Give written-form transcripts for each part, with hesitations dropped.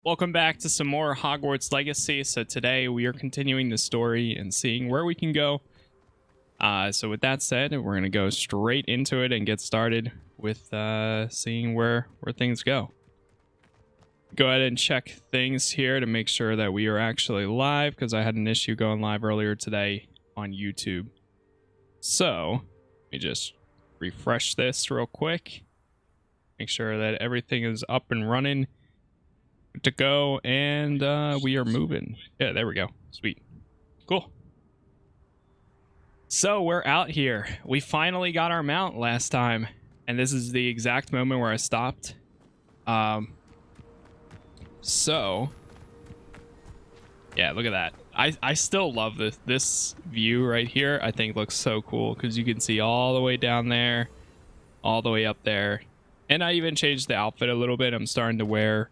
Welcome back to some more Hogwarts Legacy. So today we are continuing the story and seeing where we can go. So with that said, we're going to go straight into it and get started with seeing where things go. Go ahead and check things here to make sure that we are actually live, because I had an issue going live earlier today on YouTube. So let me just refresh this real quick. Make sure that everything is up and running. Good to go, and we are moving. Yeah, there we go. Sweet. Cool. So we're out here. We finally got our mount last time, and this is the exact moment where I stopped. So yeah, look at that. I still love this view right here. I think looks so cool because you can see all the way down there, all the way up there. And I even changed the outfit a little bit. I'm starting to wear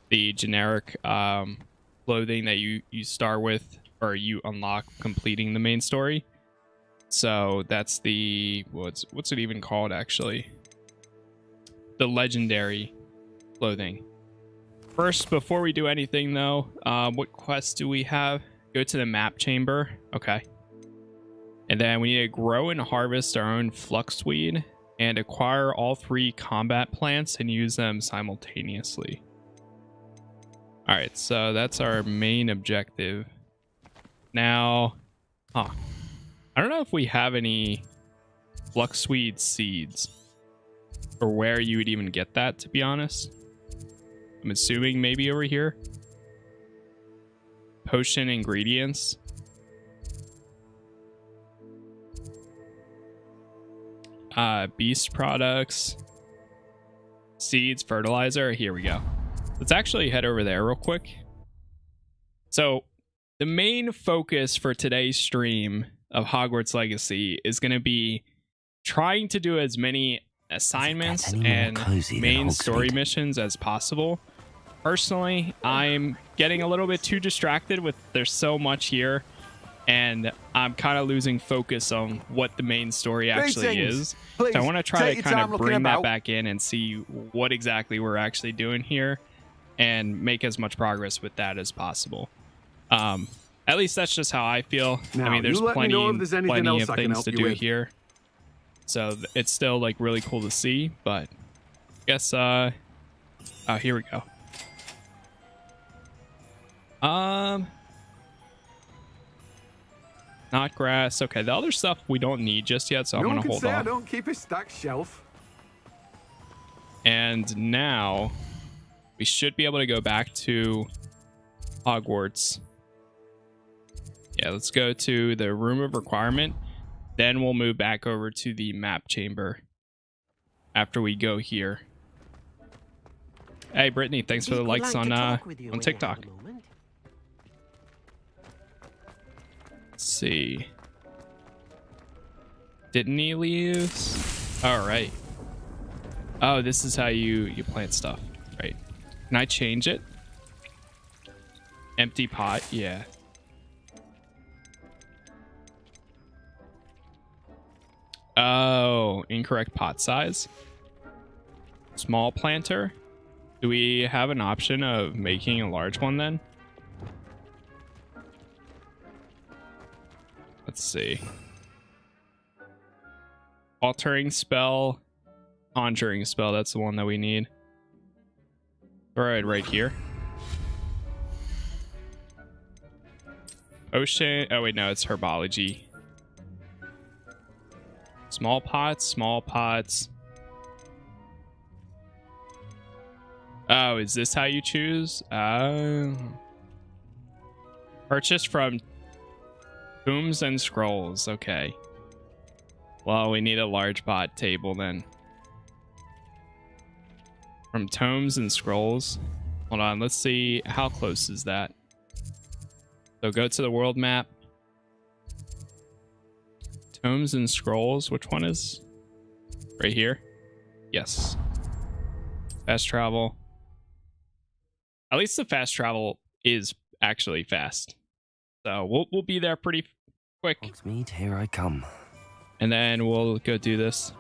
the generic clothing that you start with, or you unlock completing the main story. So that's the what's it even called, actually? The legendary clothing. First, before we do anything though, what quest do we have? Go to the map chamber. Okay. And then we need to grow and harvest our own fluxweed and acquire all 3 combat plants and use them simultaneously. All right, so that's our main objective. Now, I don't know if we have any fluxweed seeds or where you would even get that, to be honest. I'm assuming maybe over here. Potion ingredients. Beast products. Seeds, fertilizer. Here we go. Let's actually head over there real quick. So the main focus for today's stream of Hogwarts Legacy is going to be trying to do as many assignments and main story missions as possible. Personally, I'm getting a little bit too distracted with there's so much here, and I'm kind of losing focus on what the main story actually is. So I want to try to kind of bring that back in and see what exactly we're actually doing here, and make as much progress with that as possible. At least that's just how I feel. Now, I mean, there's plenty of things to do here. So it's still like really cool to see, but I guess, oh, here we go. Not grass. Okay, the other stuff we don't need just yet, so I'm gonna hold off. I don't keep a stacked shelf. And now we should be able to go back to Hogwarts. Yeah, let's go to the room of requirement. Then we'll move back over to the map chamber after we go here. Hey, Brittany, thanks for the likes on TikTok. Let's see. Didn't he leave? All right. Oh, this is how you plant stuff, right? Can I change it? Empty pot, yeah. Oh, incorrect pot size. Small planter. Do we have an option of making a large one then? Let's see. Altering spell. Conjuring spell, that's the one that we need. All right here. Ocean. Oh wait, no, it's herbology. Small pots, small pots. Oh, is this how you choose? Purchase from Tombs and Scrolls. Okay. Well, we need a large pot table then. From Tomes and Scrolls. Hold on, let's see how close is that. So go to the world map. Tomes and Scrolls, which one is? Right here? Yes. Fast travel. At least the fast travel is actually fast. So we'll be there pretty quick. Hogsmeade, here I come. And then we'll go do this.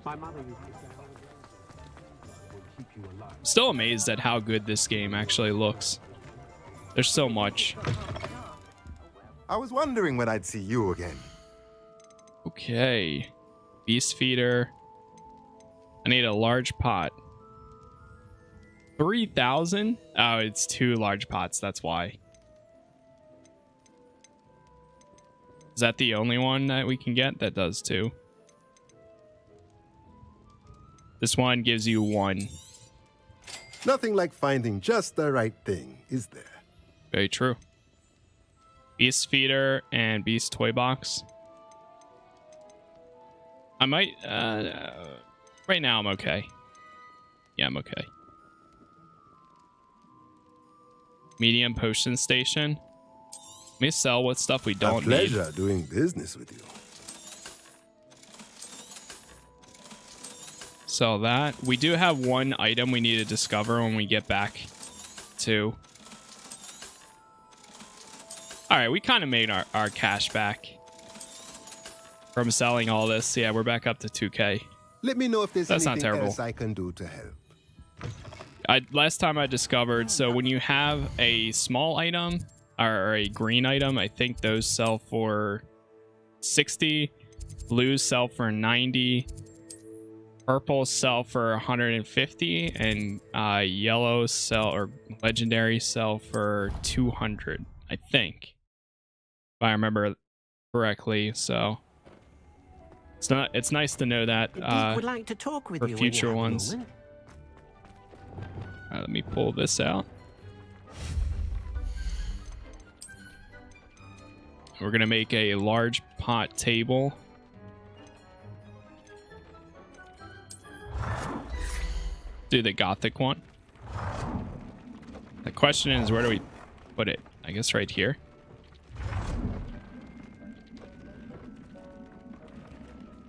My mother used to say, will keep you alive. Still amazed at how good this game actually looks. There's so much. I was wondering when I'd see you again. Okay. Beast feeder. I need a large pot. 3,000? Oh, it's 2 large pots. That's why. Is that the only one that we can get? That does 2. This one gives you 1. Nothing like finding just the right thing, is there? Very true. Beast feeder and beast toy box. I might right now I'm okay. Yeah, I'm okay. Medium potion station. Let me sell what stuff we don't need. A pleasure doing business with you. Sell that. We do have 1 item we need to discover when we get back to. All right, we kind of made our cash back from selling all this. Yeah, we're back up to 2K. Let me know if there's That's not anything terrible. else I can do to help. Last time I discovered, so when you have a small item or a green item, I think those sell for 60, blues sell for 90, purple sell for 150, and yellow sell, or legendary sell for 200, I think, if I remember correctly. So it's nice to know that would like to talk with for you future ones. Let me pull this out. We're gonna make a large pot table. Do the gothic one. The question is, where do we put it? I guess right here.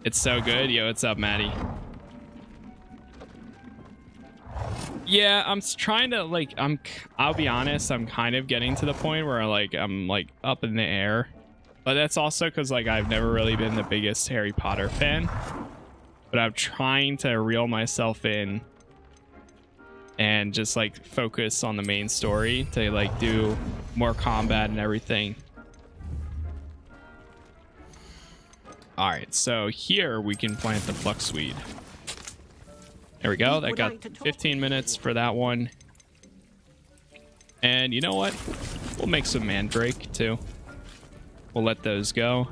It's so good. Yo, what's up, Maddie? Yeah, I'm trying to, like, I'll be honest, I'm kind of getting to the point where I'm up in the air. But that's also because, like, I've never really been the biggest Harry Potter fan. But I'm trying to reel myself in and just, like, focus on the main story to, like, do more combat and everything. All right, so here we can plant the fluxweed. There we go. That got 15 minutes for that one. And you know what? We'll make some mandrake too. We'll let those go.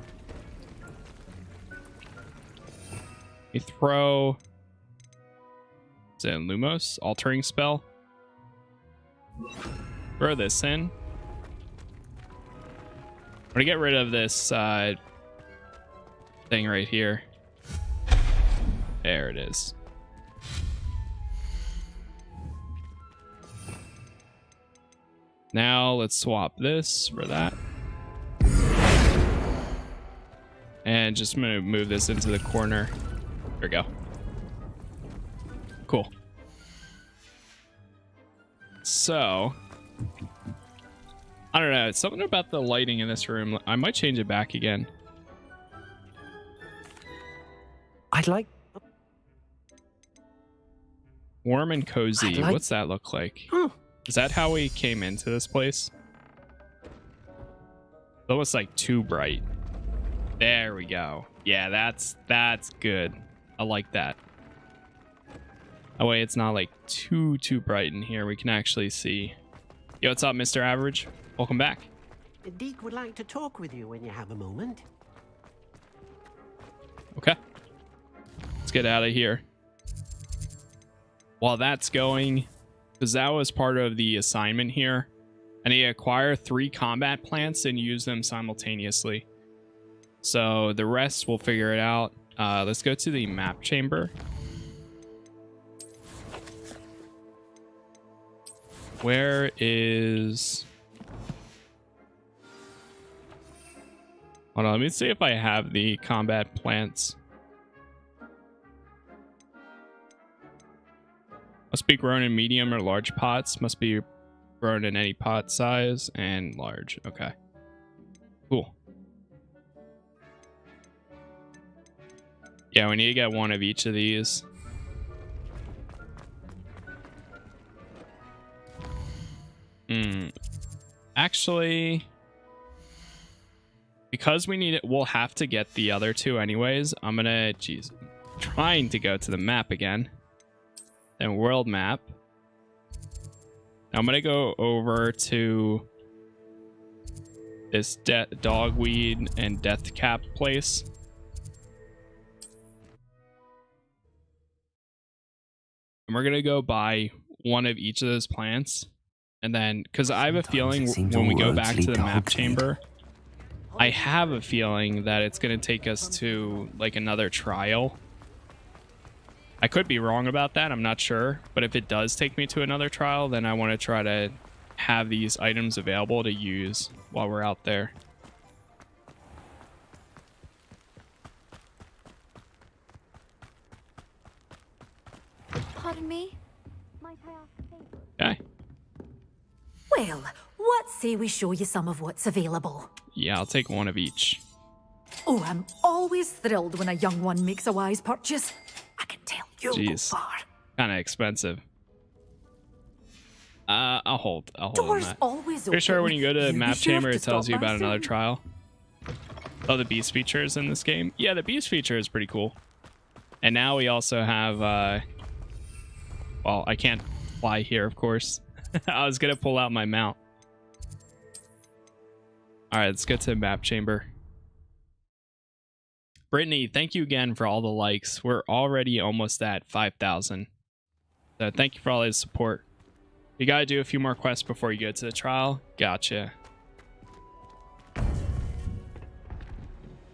We throw... Is it Lumos? Altering spell. Throw this in. I'm gonna get rid of this thing right here. There it is. Now let's swap this for that. And just gonna move this into the corner. There we go. Cool. So, I don't know. It's something about the lighting in this room. I might change it back again. I'd like... Warm and cozy. What's that look like? Is that how we came into this place? It's almost like too bright. There we go. Yeah, that's good. I like that. That way it's not like too bright in here. We can actually see. Yo, what's up, Mr. Average? Welcome back. Deke would like to talk with you when you have a moment. Okay. Let's get out of here. While that's going, because that was part of the assignment here, and you acquire 3 combat plants and use them simultaneously. So the rest we'll figure it out. Let's go to the map chamber. Where is... Hold on, let me see if I have the combat plants. Must be grown in medium or large pots. Must be grown in any pot size and large. Okay. Cool. Yeah, we need to get one of each of these. Actually, because we need it, we'll have to get the other two anyways. I'm gonna, trying to go to the map again. Then world map. Now I'm gonna go over to this dogweed and death cap place. And we're gonna go buy one of each of those plants. And then, because I have a feeling when we go back to the map chamber, I have a feeling that it's going to take us to like another trial. I could be wrong about that. I'm not sure. But if it does take me to another trial, then I want to try to have these items available to use while we're out there. Pardon me? Might I ask a favor? Okay. Well, what say we show you some of what's available? Yeah, I'll take one of each. Oh, I'm always thrilled when a young one makes a wise purchase. I can tell you'll go Jeez. far. Kind of expensive. I'll hold on Doors that. always open. Pretty sure when you go to You map be sure chamber, to it tells stop you by about another soon. trial. Oh, the beast feature is in this game. Yeah, the beast feature is pretty cool. And now we also have, well, I can't fly here, of course. I was gonna pull out my mount. All right, let's get to map chamber. Brittany, thank you again for all the likes. We're already almost at 5,000. So thank you for all the support. You gotta do a few more quests before you go to the trial. Gotcha.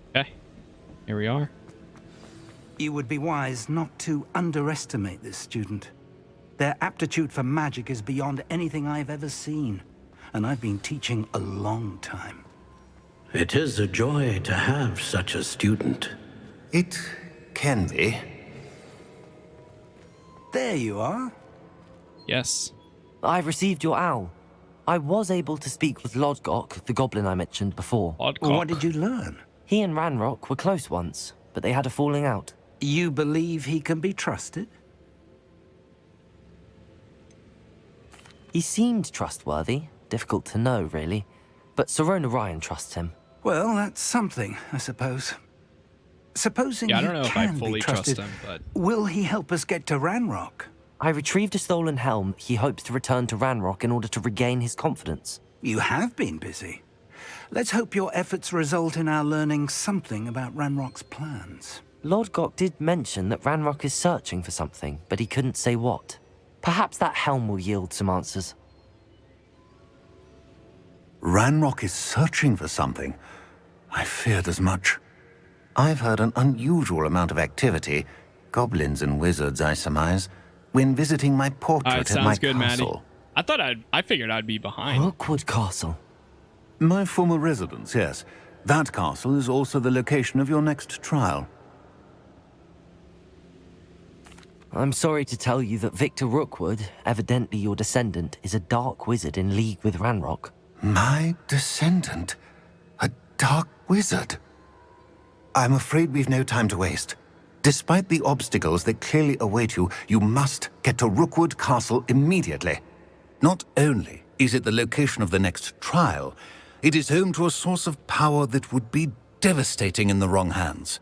Okay, here we are. You would be wise not to underestimate this student. Their aptitude for magic is beyond anything I've ever seen, and I've been teaching a long time. It is a joy to have such a student. It can be. There you are. Yes. I've received your owl. I was able to speak with Lodgok, the goblin I mentioned before. Oddcock. What did you learn? He and Ranrock were close once, but they had a falling out. You believe he can be trusted? He seemed trustworthy. Difficult to know, really. But Serona Ryan trusts him. Well, that's something, I suppose. Supposing Yeah, I he don't know if I can be fully trust trusted, him, but will he help us get to Ranrock? I retrieved a stolen helm he hopes to return to Ranrock in order to regain his confidence. You have been busy. Let's hope your efforts result in our learning something about Ranrock's plans. Lodgok did mention that Ranrock is searching for something, but he couldn't say what. Perhaps that helm will yield some answers. Ranrock is searching for something. I feared as much. I've heard an unusual amount of activity, goblins and wizards, I surmise, when visiting my portrait Alright, at my sounds good, Maddie. castle. I figured I'd be behind. Rookwood Castle. My former residence, yes. That castle is also the location of your next trial. I'm sorry to tell you that Victor Rookwood, evidently your descendant, is a dark wizard in league with Ranrock. My descendant? A dark wizard? I'm afraid we've no time to waste. Despite the obstacles that clearly await you, you must get to Rookwood Castle immediately. Not only is it the location of the next trial, it is home to a source of power that would be devastating in the wrong hands.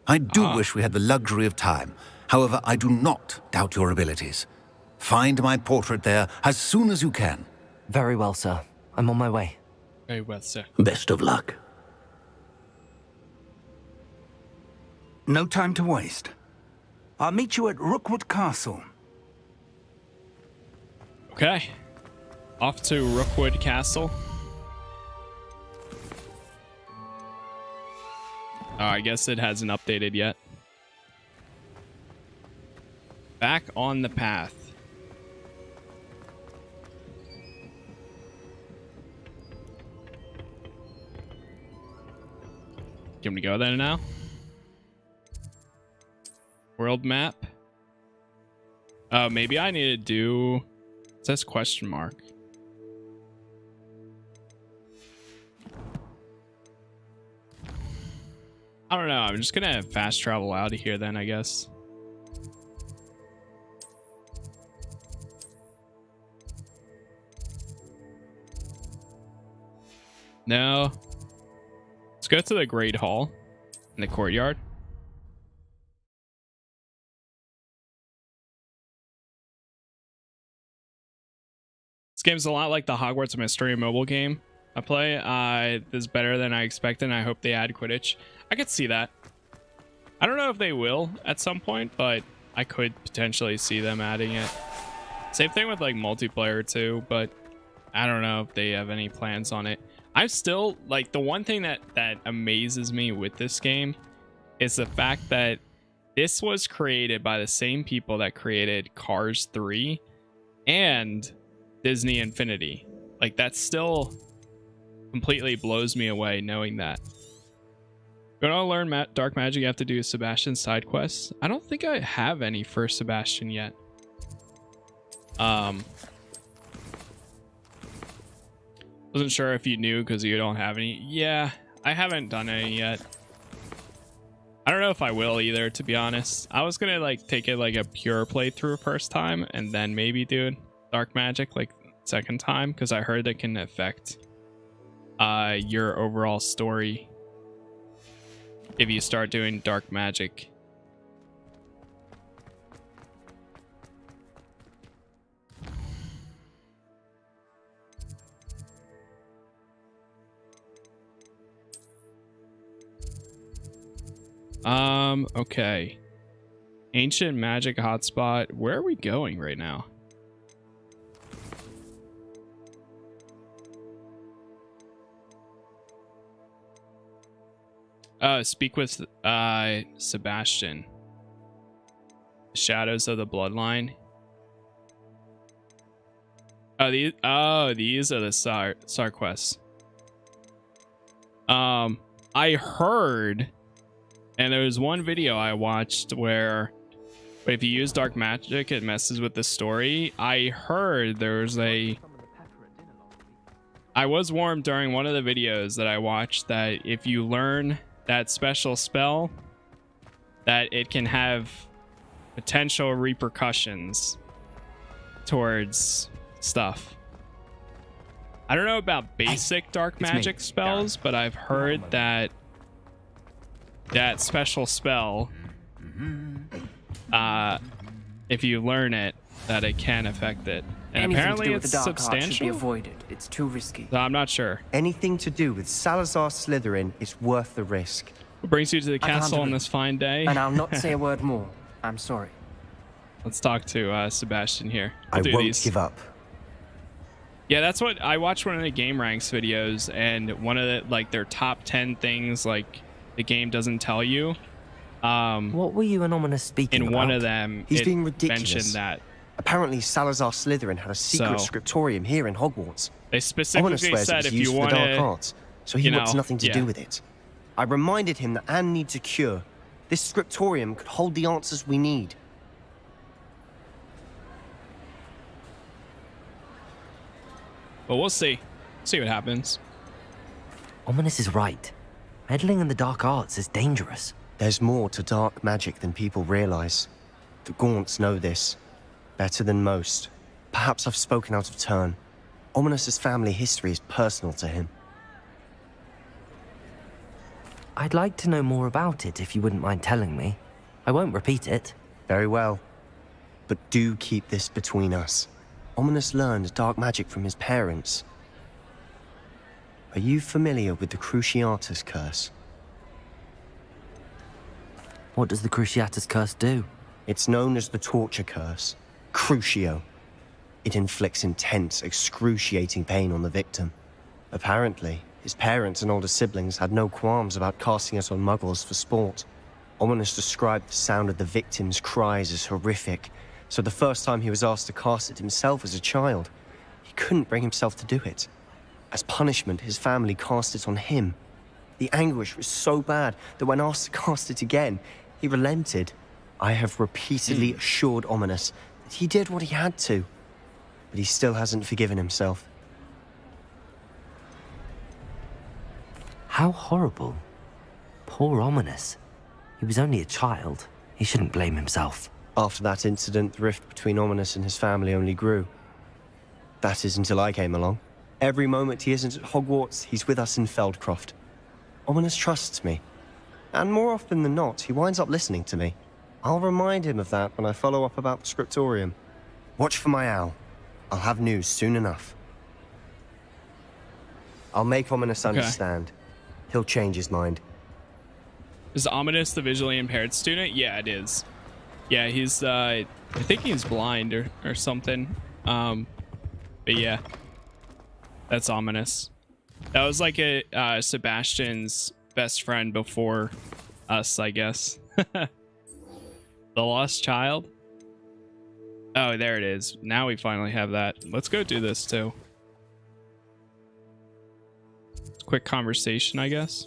I do wish we had the luxury of time. However, I do not doubt your abilities. Find my portrait there as soon as you can. Very well, sir. I'm on my way. Very well, sir. Best of luck. No time to waste. I'll meet you at Rookwood Castle. Okay. Off to Rookwood Castle. Oh, I guess it hasn't updated yet. Back on the path. Can we go there now? World map. Oh, maybe I need to do... It says question mark. I don't know. I'm just gonna fast travel out of here then, I guess. No. Let's go to the Great Hall in the courtyard. This game's a lot like the Hogwarts Mystery mobile game I play. This is better than I expected, and I hope they add Quidditch. I could see that. I don't know if they will at some point, but I could potentially see them adding it. Same thing with like multiplayer too, but I don't know if they have any plans on it. I'm still like, the one thing that amazes me with this game is the fact that this was created by the same people that created Cars 3 and Disney Infinity. Like, that still completely blows me away knowing that. You want to learn dark magic, you have to do Sebastian's side quests. I don't think I have any for Sebastian yet. Wasn't sure if you knew because you don't have any. Yeah, I haven't done any yet. I don't know if I will either, to be honest. I was gonna like take it like a pure playthrough first time and then maybe do dark magic like second time, because I heard that can affect your overall story if you start doing dark magic. Okay. Ancient magic hotspot. Where are we going right now? Speak with Sebastian. Shadows of the Bloodline. These are the Sar quests. I heard, and there was one video I watched where if you use dark magic, it messes with the story. I heard there's I was warned during one of the videos that I watched that if you learn that special spell, that it can have potential repercussions towards stuff. I don't know about basic dark magic spells, but I've heard that that special spell, if you learn it, that it can affect it. And Anything apparently to do with it's the dark art should be substantial. avoided. It's too risky. So I'm not sure. Anything to do with Salazar Slytherin is worth the risk. What brings you to the I can't castle on agree. this fine day? And I'll not say a word more. I'm sorry. Let's talk to Sebastian here. I We'll do won't these. give up. Yeah, that's what I watched, one of the Game Ranks videos, and one of the like their top 10 things like the game doesn't tell you. What were you and Ominous speaking in about? one of them, He's it being ridiculous. mentioned that Apparently, Salazar Slytherin had a secret So- scriptorium here in Hogwarts. they Ominous specifically swears it said was if used you for the want dark arts, so he you wants know, nothing to yeah. do with it. I reminded him that Anne needs a cure. This scriptorium could hold the answers we need. but we'll see what happens. Ominous is right. Meddling in the dark arts is dangerous. There's more to dark magic than people realize. The Gaunts know this better than most. Perhaps I've spoken out of turn. Ominous's family history is personal to him. I'd like to know more about it if you wouldn't mind telling me. I won't repeat it. Very well. But do keep this between us. Ominous learned dark magic from his parents. Are you familiar with the Cruciatus Curse? What does the Cruciatus Curse do? It's known as the Torture Curse, Crucio. It inflicts intense, excruciating pain on the victim. Apparently, his parents and older siblings had no qualms about casting it on muggles for sport. Ominous described the sound of the victim's cries as horrific, so the first time he was asked to cast it himself as a child, he couldn't bring himself to do it. As punishment, his family cast it on him. The anguish was so bad that when asked to cast it again, he relented. I have repeatedly assured Ominous that he did what he had to, but he still hasn't forgiven himself. How horrible. Poor Ominous. He was only a child. He shouldn't blame himself. After that incident, the rift between Ominous and his family only grew. That is until I came along. Every moment he isn't at Hogwarts, he's with us in Feldcroft. Ominous trusts me. And more often than not, he winds up listening to me. I'll remind him of that when I follow up about the scriptorium. Watch for my owl. I'll have news soon enough. I'll make Ominous understand. He'll change his mind. Is Ominous the visually impaired student? Yeah, it is. Yeah, he's I think he's blind or something. But yeah, that's Ominous. That was like a Sebastian's best friend before us, I guess. The lost child. Oh, there it is. Now we finally have that. Let's go do this too. Quick conversation, I guess.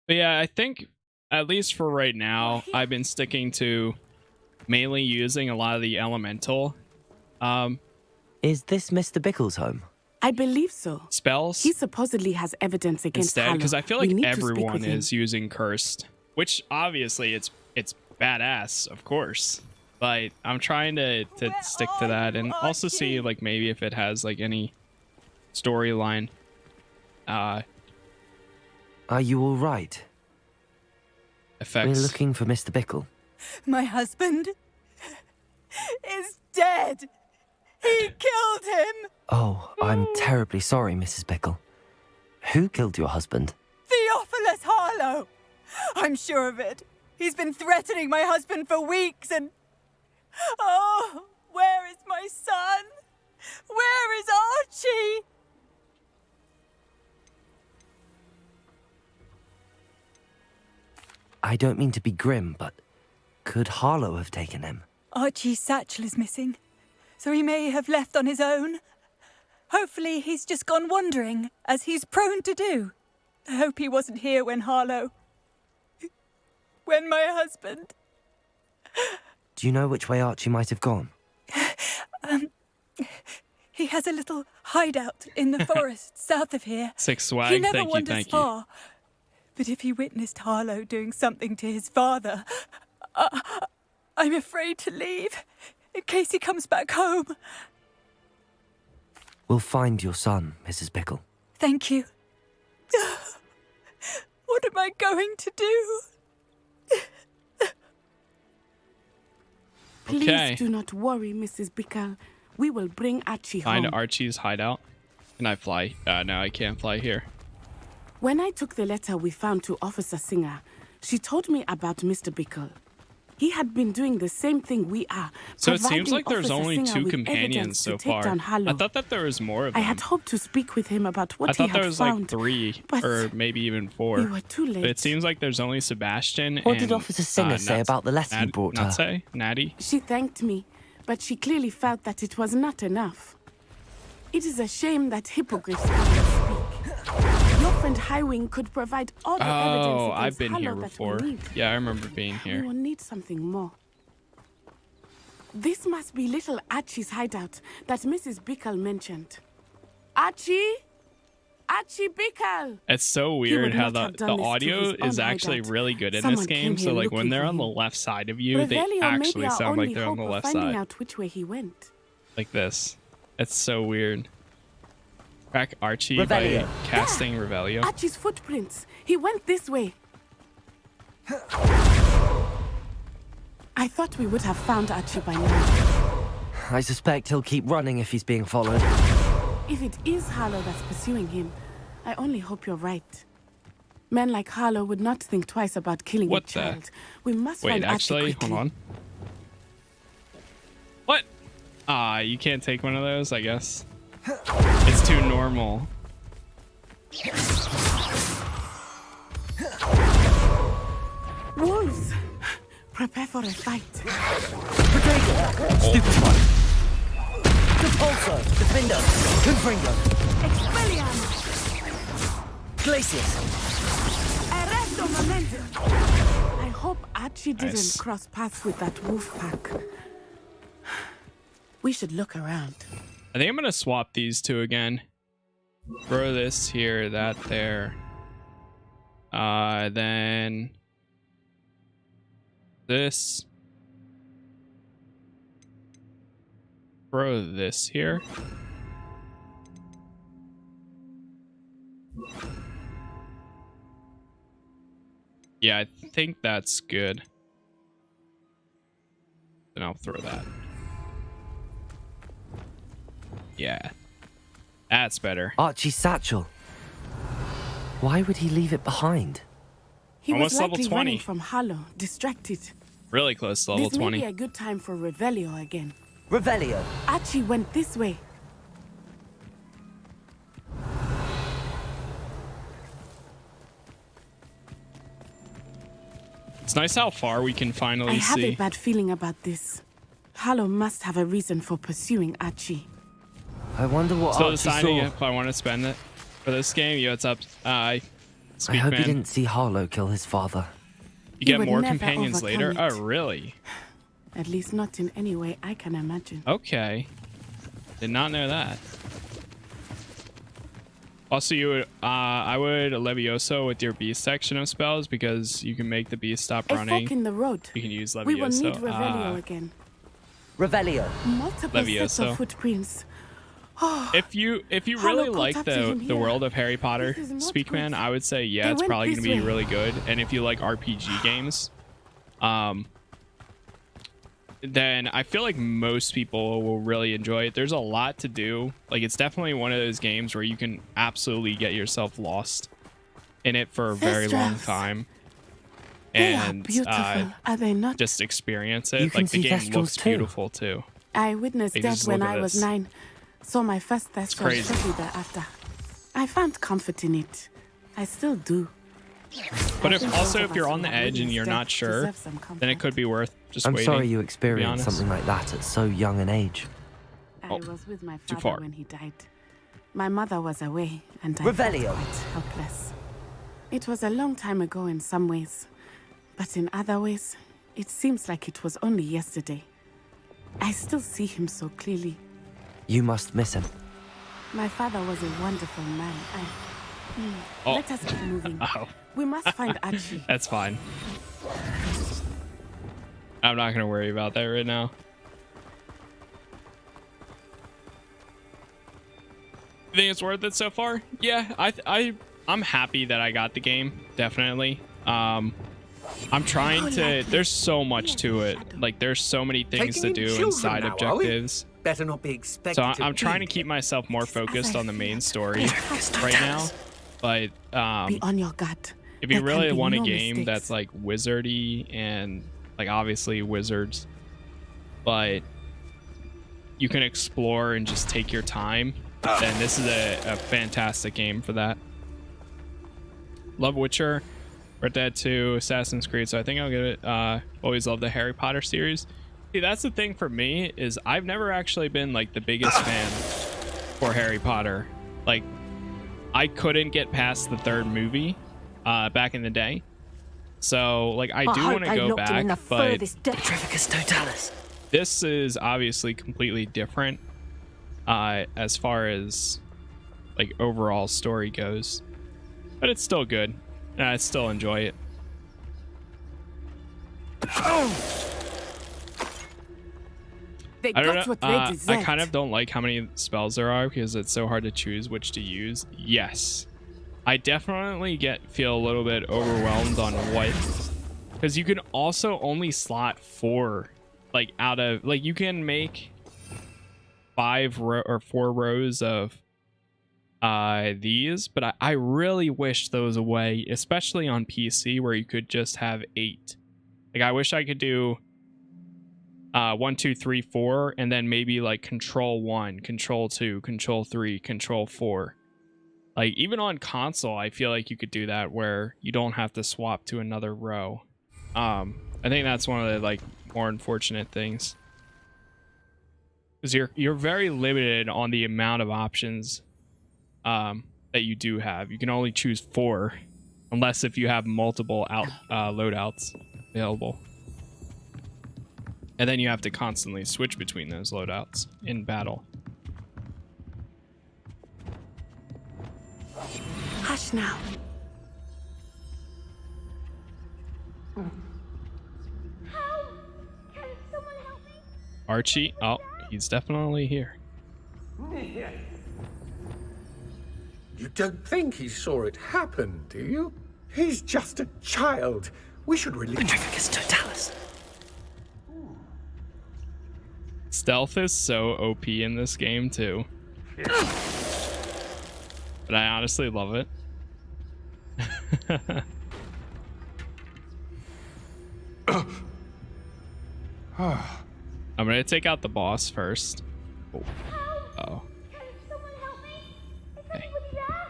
But yeah, I think at least for right now, I've been sticking to mainly using a lot of the elemental Is this Mr. Bickle's home? I believe so. Spells. He supposedly has evidence against Instead, because I feel like everyone him. is using cursed, which obviously it's badass, of course. But I'm trying to stick to that and also see like maybe if it has like any storyline. Are you all right? Effects. We're looking for Mr. Bickle. My husband is dead. He killed him. Oh, I'm terribly sorry, Mrs. Bickle. Who killed your husband? Theophilus Harlow. I'm sure of it. He's been threatening my husband for weeks and... Oh, where is my son? Where is Archie? I don't mean to be grim, but could Harlow have taken him? Archie's satchel is missing, so he may have left on his own. Hopefully he's just gone wandering, as he's prone to do. I hope he wasn't here when when my husband... Do you know which way Archie might have gone? He has a little hideout in the forest south of here. Six swag, he never thank you, wanders thank far. you. But if he witnessed Harlow doing something to his father, I'm afraid to leave, in case he comes back home. We'll find your son, Mrs. Bickle. Thank you. What am I going to do? Please do not worry, Mrs. Bickle. We will bring Archie home. Find Archie's hideout. Can I fly? No, I can't fly here. When I took the letter we found to Officer Singer, she told me about Mr. Bickle. He had been doing the same thing we are. So it seems like there's Officer only Singer two with companions evidence so to take far. down Harlow. I thought that there was more of I them. had hoped to speak with him about what I he thought had there was found. like three, but or maybe even four. we were too late. But it seems like there's only Sebastian What and... did Officer Singer say about the letter you brought her? Not say? Natty? She thanked me, but she clearly felt that it was not enough. It is a shame that hippogriffs cannot speak. Your friend Highwing could provide all the evidence Oh, against I've been here Harlow that we before. need. Yeah, I remember being We here. will need something more. This must be little Archie's hideout that Mrs. Bickle mentioned. Archie? Archie Bickle! It's so He weird would how not the have done this to audio his own is actually hideout. really good in Someone this game. came So here like when looking they're for on the him. left side of you, they Revelio may be actually our sound like only they're on hope the of left finding side. out which way he went. Like this. It's so weird. Crack Archie Revelio. by casting Revelio. Archie's footprints. He went this way. I thought we would have found Archie by now. I suspect he'll keep running if he's being followed. If it is Harlow that's pursuing him, I only hope you're right. Men like Harlow would not think twice about killing What a the- child. We must Wait, find actually, Archie quickly. hold on. What? You can't take one of those, I guess. It's too normal. Wolves! Prepare for a fight. Stupid one. Repulsor, Defender, Confringo, Expelliarmus! Glacius. Arresto momentum! I hope Archie didn't Nice. cross paths with that wolf pack. We should look around. I think I'm gonna swap these two again. Throw this here, that there. Then this. Throw this here. Yeah, I think that's good. Then I'll throw that. Yeah. That's better. Archie's satchel. Why would he leave it behind? He Almost was level likely 20. running from Hollow, distracted. Really close to level This may 20. be a good time for Revelio again. Revelio. Archie went this way. It's nice how far we can finally I have see. a bad feeling about this. Hollow must have a reason for pursuing Archie. I wonder what Still Archie deciding saw. if I want to spend it for this game. Yo, what's up? I hope he man. didn't see Harlow kill his father. You get would more never companions later? overcome it. Oh, really? At least not in any way I can imagine. Okay. Did not know that. Also, you would, I would Levioso with your beast section of spells because you can make the beast stop A running. fork in the road. You can use Levioso. We will need Revelio again. Revelio. Multiple sets Levioso. of footprints. If you Hollow really caught like up to him the here. world of Harry Potter, This is not Speakman, good. I would say yeah, They it's went probably this gonna be way. really good. And if you like RPG games, then I feel like most people will really enjoy it. There's a lot to do. Like it's definitely one of those games where you can absolutely get yourself lost in it for a very long Thestrals. time. They are And beautiful, are they not? just experience You it. can Like the see game Thestrals looks too. beautiful too. I witnessed Like, that just when look at I was this. 9. Saw my first Thestral crazy. shortly thereafter. I found comfort in it. I still do. But I if think also those if of you're us on who the have edge and witnessed you're death not sure, deserve some then it comfort. could be worth just I'm waiting. sorry you to be experienced honest. something like that at so young an age. I was with my too father far. when he died. My mother was away, and I Revelio. felt quite helpless. It was a long time ago in some ways, but in other ways, it seems like it was only yesterday. I still see him so clearly. You must miss him. My father was a wonderful man. Oh. Let us keep moving. Oh, We must find Archie. that's fine. I'm not gonna worry about that right now. You think it's worth it so far? Yeah, I'm happy that I got the game. Definitely. I'm trying to. There's so much to it. Like there's so many things to Taking in do children inside now, are we? objectives. Better not be expected So to I'm trying to eat. keep myself more focused on the main story right now. But Be on your guard. if you There really can be want a no game mistakes. that's like wizardy and like obviously wizards, but you can explore and just take your time, then this is a fantastic game for that. Love Witcher, Red Dead 2, Assassin's Creed, so I think I'll get it. Always love the Harry Potter series. See, that's the thing for me is I've never actually been like the biggest fan for Harry Potter. Like I couldn't get past the third movie back in the day. So like I do want to go back, but Petrificus Totalis. this is obviously completely different as far as like overall story goes. But it's still good. And I still enjoy it. They I don't got know. what they deserved. I kind of don't like how many spells there are because it's so hard to choose which to use. Yes, I definitely feel a little bit overwhelmed on what, because you can also only slot 4, like out of like you can make 4 rows of these, but I really wish there was a way, especially on PC, where you could just have 8. Like I wish I could do 1, 2, 3, 4, and then maybe like control 1, control 2, control 3, control 4. Like even on console, I feel like you could do that where you don't have to swap to another row. I think that's one of the like more unfortunate things, because you're very limited on the amount of options that you do have. You can only choose 4, unless if you have multiple loadouts available. And then you have to constantly switch between those loadouts in battle. Hush now. Archie. Oh, he's definitely here. You don't think he saw it happen, do you? He's just a child. We should release Totalis. Stealth is so OP in this game too. But I honestly love it. I'm gonna take out the boss first. Oh. Oh. Can someone help me? Is Okay. anybody there?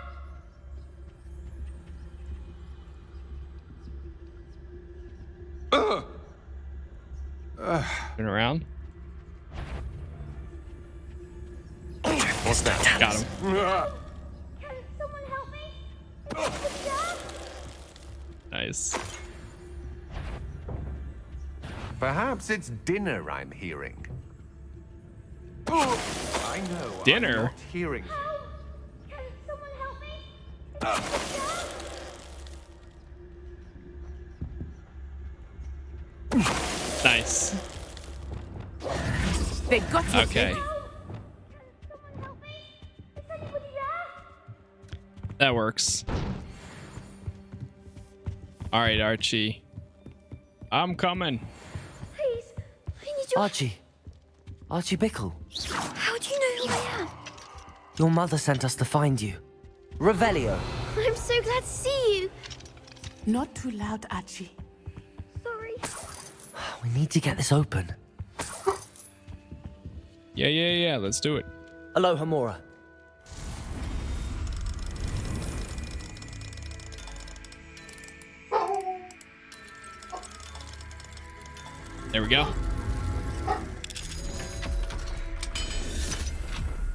Turn around. What's that? Got him. Can someone help me? Is anybody there? Nice. Perhaps it's dinner I'm hearing. I know. Dinner? I'm not hearing. Can someone help me? Is anybody there? Nice. They got you. Okay. Can someone help me? Is anybody there? That works. All right, Archie. I'm coming. Please, I need your... Archie. Archie Bickle. How do you know who I am? Your mother sent us to find you. Revelio. I'm so glad to see you. Not too loud, Archie. Sorry. We need to get this open. Yeah. Let's do it. Aloha Mora. There we go.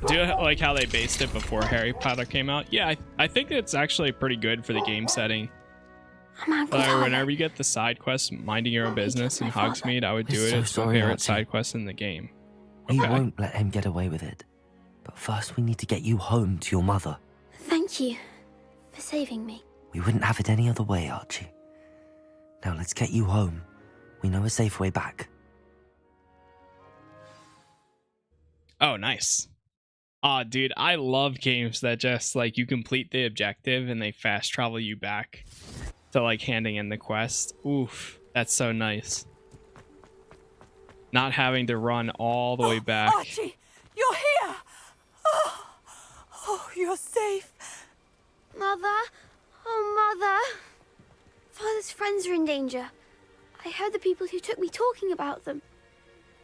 Do you like how they based it before Harry Potter came out? Yeah, I think it's actually pretty good for the game setting. Whenever you get the side quest, minding your own business in Hogsmeade, I would do it. So It's my sorry, favorite Archie. side quest in the game. We Okay. won't let him get away with it. But first we need to get you home to your mother. Thank you for saving me. We wouldn't have it any other way, Archie. Now let's get you home. We know a safe way back. Oh, nice. Aw, dude, I love games that just, like, you complete the objective and they fast travel you back to, like, handing in the quest. Oof, that's so nice. Not having to run all the way back. Archie, you're here! Oh, you're safe. Mother? Oh, Mother. Father's friends are in danger. I heard the people who took me talking about them.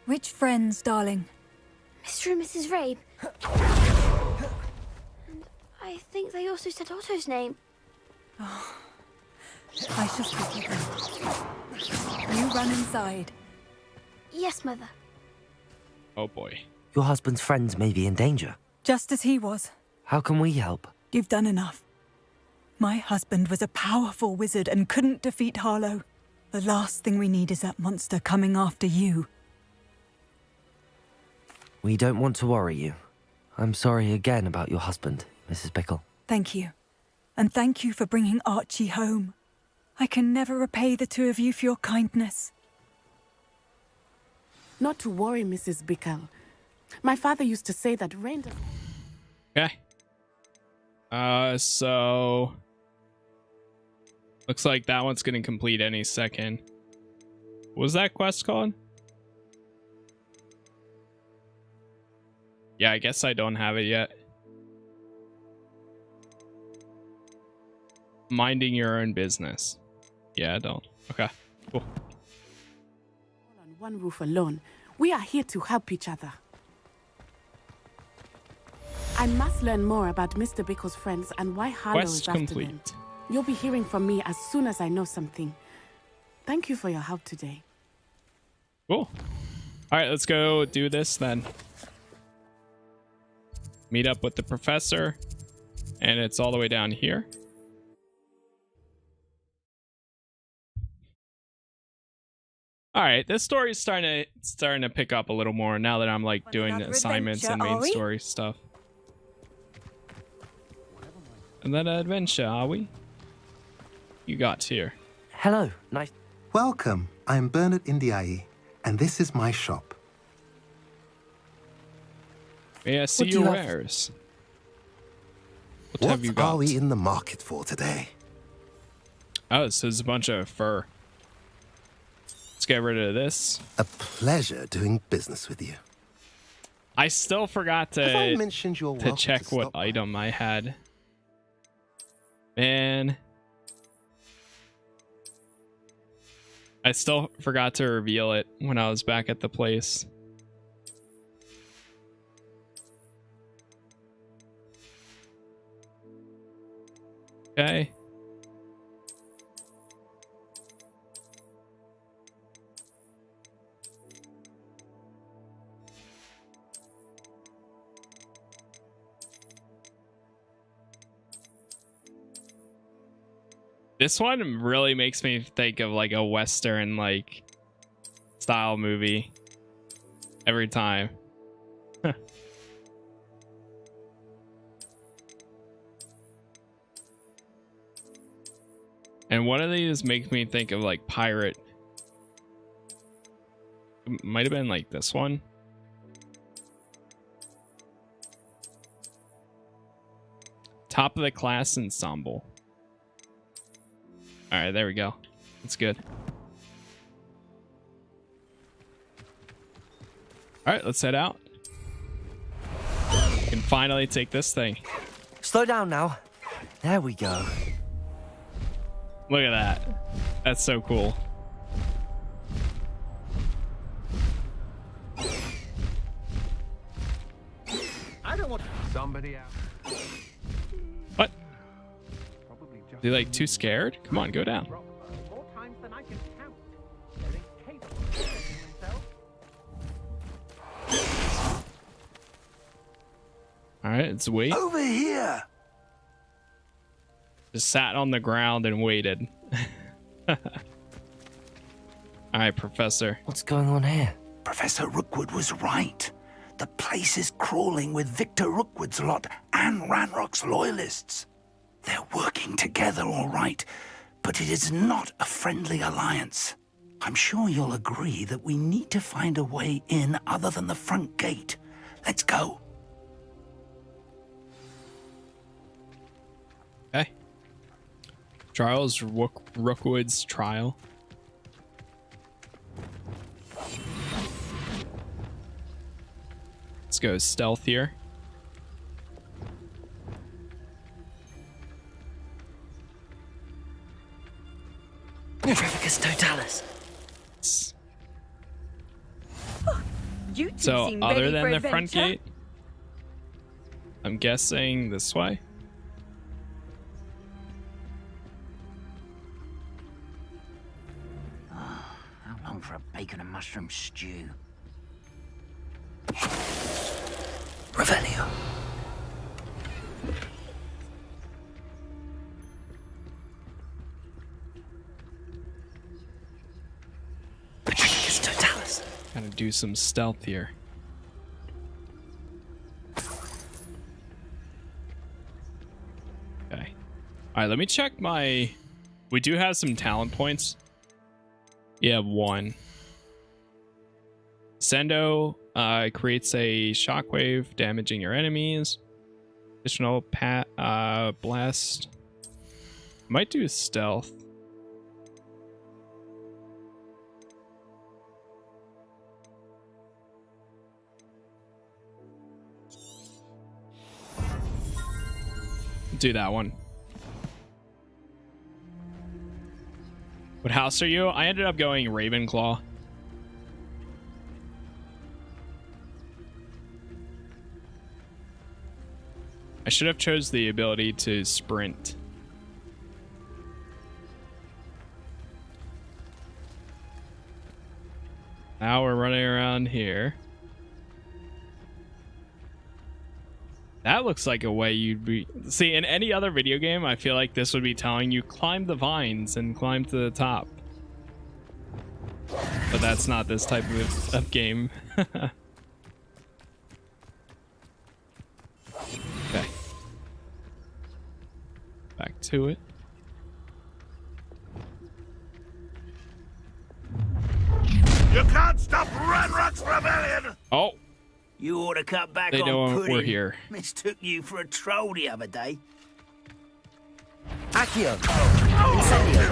Which friends, darling? Mr. and Mrs. Rabe. And I think they also said Otto's name. Oh, I shall speak with them. You run inside. Yes, Mother. Oh, boy. Your husband's friends may be in danger. Just as he was. How can we help? You've done enough. My husband was a powerful wizard and couldn't defeat Harlow. The last thing we need is that monster coming after you. We don't want to worry you. I'm sorry again about your husband, Mrs. Bickle. Thank you. And thank you for bringing Archie home. I can never repay the two of you for your kindness. Not to worry, Mrs. Bickle. My father used to say that rain... Okay. So... Looks like that one's gonna complete any second. What was that quest called? Yeah, I guess I don't have it yet. Minding your own business. Yeah, I don't. Okay, cool. On one roof alone, we are here to help each other. I must learn more about Mr. Bickle's friends and why Harlow is Quest after complete. them. You'll be hearing from me as soon as I know something. Thank you for your help today. Cool. All right, let's go do this then. Meet up with the professor, and it's all the way down here. All right, this story is starting to pick up a little more now that I'm like doing the assignments and main story stuff. Another adventure, are we? You got here. Hello, nice. Welcome. I'm Bernard Indiai, and this is my shop. May I see What do your you have? wares? What What have you got? are we in the market for today? Oh, so there's a bunch of fur. Let's get rid of this. A pleasure doing business with you. I still forgot Have I to mentioned you're welcome check to what stop by? item I had. Man. I still forgot to reveal it when I was back at the place. Okay. This one really makes me think of like a Western like style movie every time. And one of these makes me think of like pirate. It might have been like this one. Top of the class ensemble. All right, there we go. That's good. All right, let's head out. We can finally take this thing. Slow down now. There we go. Look at that. That's so cool. I don't want somebody out. What? Are you like too scared? Come on, go down. More times than I can count. They're incapable of defending themselves. All right, let's wait. Over here. Just sat on the ground and waited. All right, Professor. What's going on here? Professor Rookwood was right. The place is crawling with Victor Rookwood's lot and Ranrock's loyalists. They're working together, all right, but it is not a friendly alliance. I'm sure you'll agree that we need to find a way in other than the front gate. Let's go. Okay. Charles Rookwood's trial. Let's go stealth here. Nitricus totalis. You two So seem other ready than for the front adventure. gate, I'm guessing this way. How long for a bacon and mushroom stew? Revelio. Nitricus totalis. Gotta do some stealth here. Okay. All right, let me check my... We do have some talent points. Yeah, 1. Sendo creates a shockwave, damaging your enemies. Additional blast. Might do stealth. Do that one. What house are you? I ended up going Ravenclaw. I should have chose the ability to sprint. Now we're running around here. That looks like a way you'd be... See, in any other video game, I feel like this would be telling you climb the vines and climb to the top. But that's not this type of game. Okay. Back to it. You can't stop Ranrock's rebellion! Oh, You ought to cut back They on know pudding. we're here. Mistook you for a troll the other day. Accio! Incendio!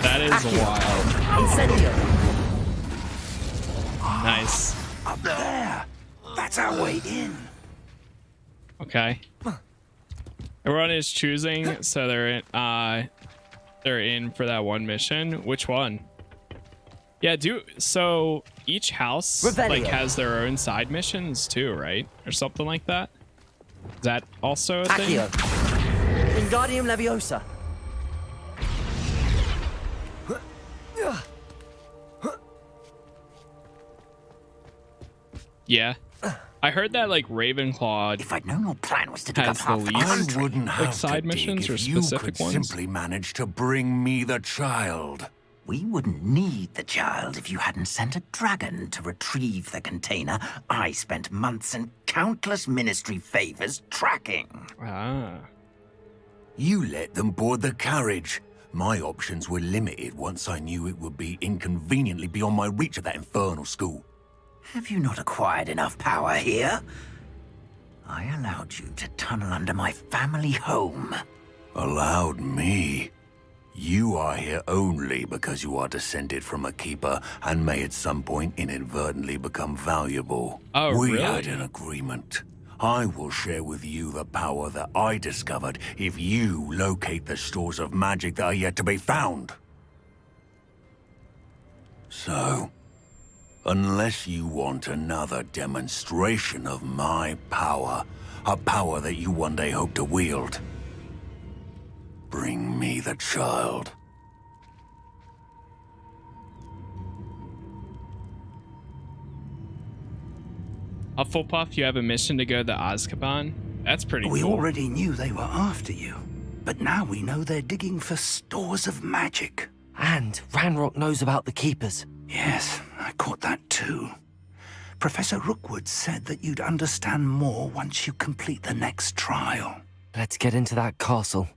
That is wild. Incendio! Nice. Up there. That's our way in. Okay. Everyone is choosing, so they're in for that one mission. Which one? Yeah, so each house like has their own side missions too, right? Or something like that. Is that also a thing? Accio! Wingardium Leviosa! Yeah. I heard that like Ravenclaw If I'd known your plan was to dig up has the half the least country. I wouldn't have like side to dig missions or if you specific could ones. simply manage to bring me the child. We wouldn't need the child if you hadn't sent a dragon to retrieve the container I spent months and countless ministry favors tracking. Ah. You let them board the carriage. My options were limited once I knew it would be inconveniently beyond my reach at that infernal school. Have you not acquired enough power here? I allowed you to tunnel under my family home. Allowed me? You are here only because you are descended from a keeper and may at some point inadvertently become valuable. Oh, we really? had an agreement. I will share with you the power that I discovered if you locate the stores of magic that are yet to be found. So, unless you want another demonstration of my power, a power that you one day hope to wield, bring me the child. Hufflepuff, you have a mission to go to Azkaban? That's pretty We cool. already knew they were after you, but now we know they're digging for stores of magic. And Ranrock knows about the Keepers. Yes, I caught that too. Professor Rookwood said that you'd understand more once you complete the next trial. Let's get into that castle.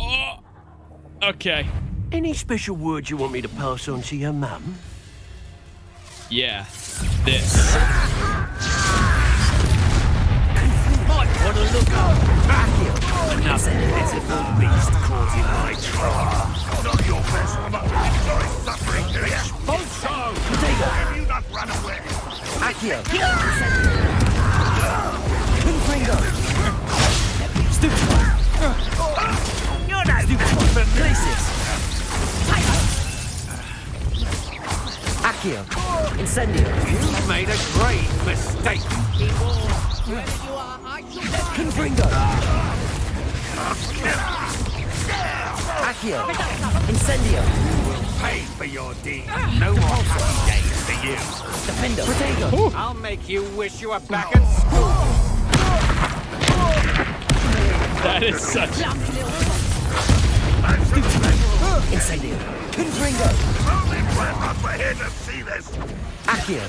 Oh, okay. Any special words you want me to pass on to your mum? Yeah. This. Might want to look up. Another pitiful beast caught in my trap. Not your best, but enjoy suffering, do you? Also, Have you not run away? Accio! Confringo! Stupefy! you're no Stupefy! Places! Accio! Incendio! You've made a great mistake. Confringo! Accio! Incendio! Pay for your deed. No more happy days for you. Defendo! Protego! I'll make you wish you were back at school. That is such... Incendio! Confringo! Only grandmas were here to see this. Accio!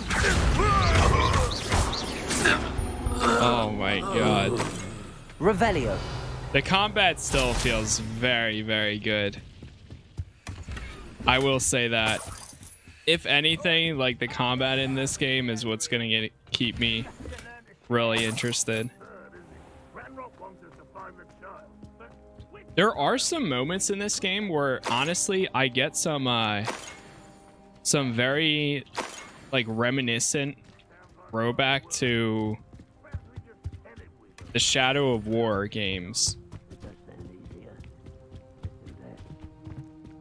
Oh my god. Revelio! The combat still feels very, very good. I will say that. If anything, like the combat in this game is what's gonna keep me really interested. There are some moments in this game where honestly I get some very like reminiscent throwback to the Shadow of War games.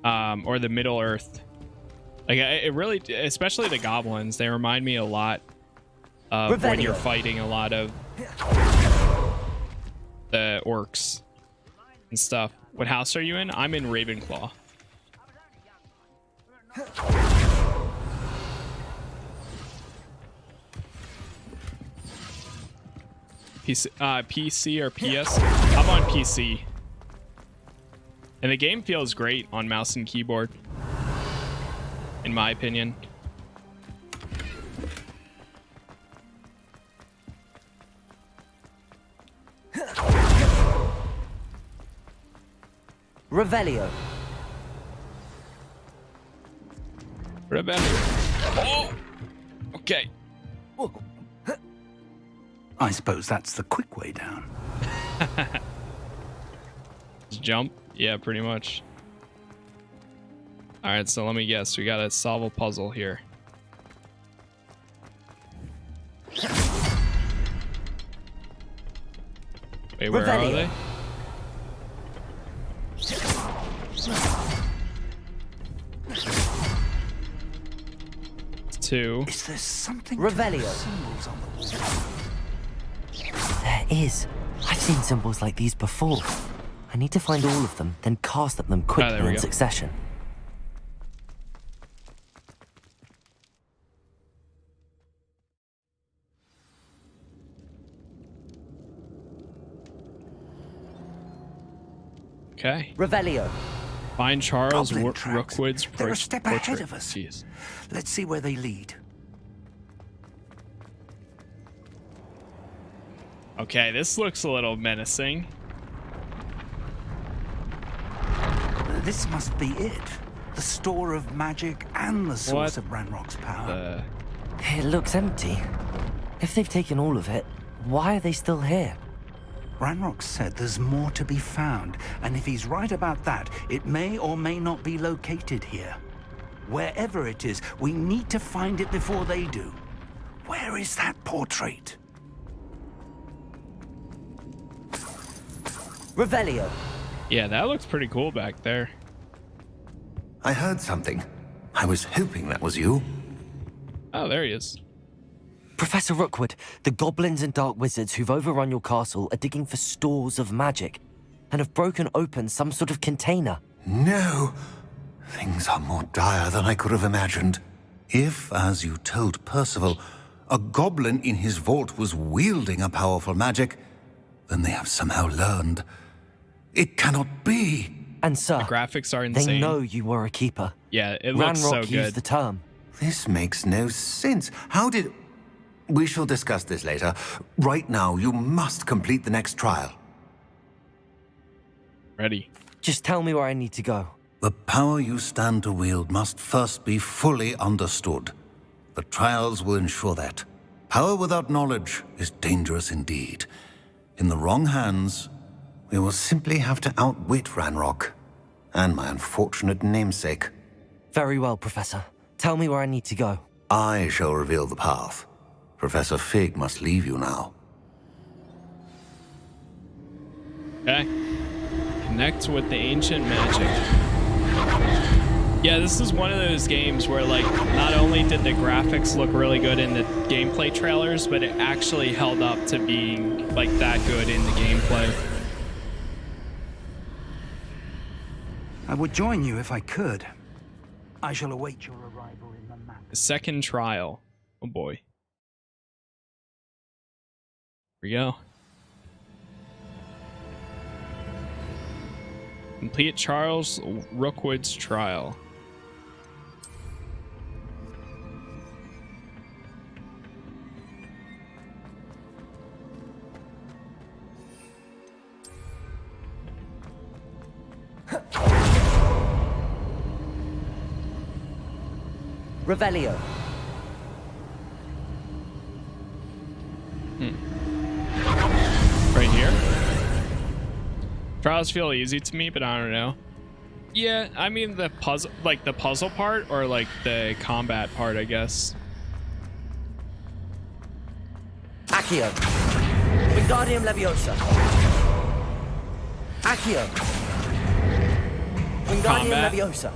Or the Middle Earth. Like it really, especially the goblins, they remind me a lot of when you're fighting a lot of the orcs and stuff. What house are you in? I'm in Ravenclaw. PC or PS? I'm on PC. And the game feels great on mouse and keyboard, in my opinion. Revelio. Oh! Okay. I suppose that's the quick way down. Just jump? Yeah, pretty much. Alright, so let me guess. We gotta solve a puzzle here. Wait, where are they? It's 2. Is there something Revelio. Symbols on the wall? There is. I've seen symbols like these before. I need to find all of them, then cast at them quickly in succession. Okay. Revelio. Find Charles Goblin tracks. Rookwood's They're a step portrait. ahead of us. Jeez. Let's see where they lead. Okay, this looks a little menacing. This must be it. The store of magic and the source What of Ranrock's power. It looks empty. If they've taken all of it, why are they still here? Ranrock said there's more to be found, and if he's right about that, it may or may not be located here. Wherever it is, we need to find it before they do. Where is that portrait? Revelio. Yeah, that looks pretty cool back there. I heard something. I was hoping that was you. Oh, there he is. Professor Rookwood, the goblins and dark wizards who've overrun your castle are digging for stores of magic and have broken open some sort of container. No. Things are more dire than I could have imagined. If, as you told Percival, a goblin in his vault was wielding a powerful magic, then they have somehow learned. It cannot be. And sir, The graphics are insane. they know you were a keeper. Yeah, it looks so Ranrock good. used the term. This makes no sense. How did... We shall discuss this later. Right now, you must complete the next trial. Ready. Just tell me where I need to go. The power you stand to wield must first be fully understood. The trials will ensure that. Power without knowledge is dangerous indeed. In the wrong hands, we will simply have to outwit Ranrock and my unfortunate namesake. Very well, Professor. Tell me where I need to go. I shall reveal the path. Professor Fig must leave you now. Okay. Connect with the ancient magic. Yeah, this is one of those games where, like, not only did the graphics look really good in the gameplay trailers, but it actually held up to being, like, that good in the gameplay. I would join you if I could. I shall await your arrival in the map. The second trial. Oh boy. Here we go. Complete Charles Rookwood's trial. Revelio. Right here. Trials feel easy to me, but I don't know. Yeah, I mean the puzzle, like the puzzle part, or like the combat part, I guess. Accio. Wingardium Leviosa. Accio. Wingardium Combat. Leviosa.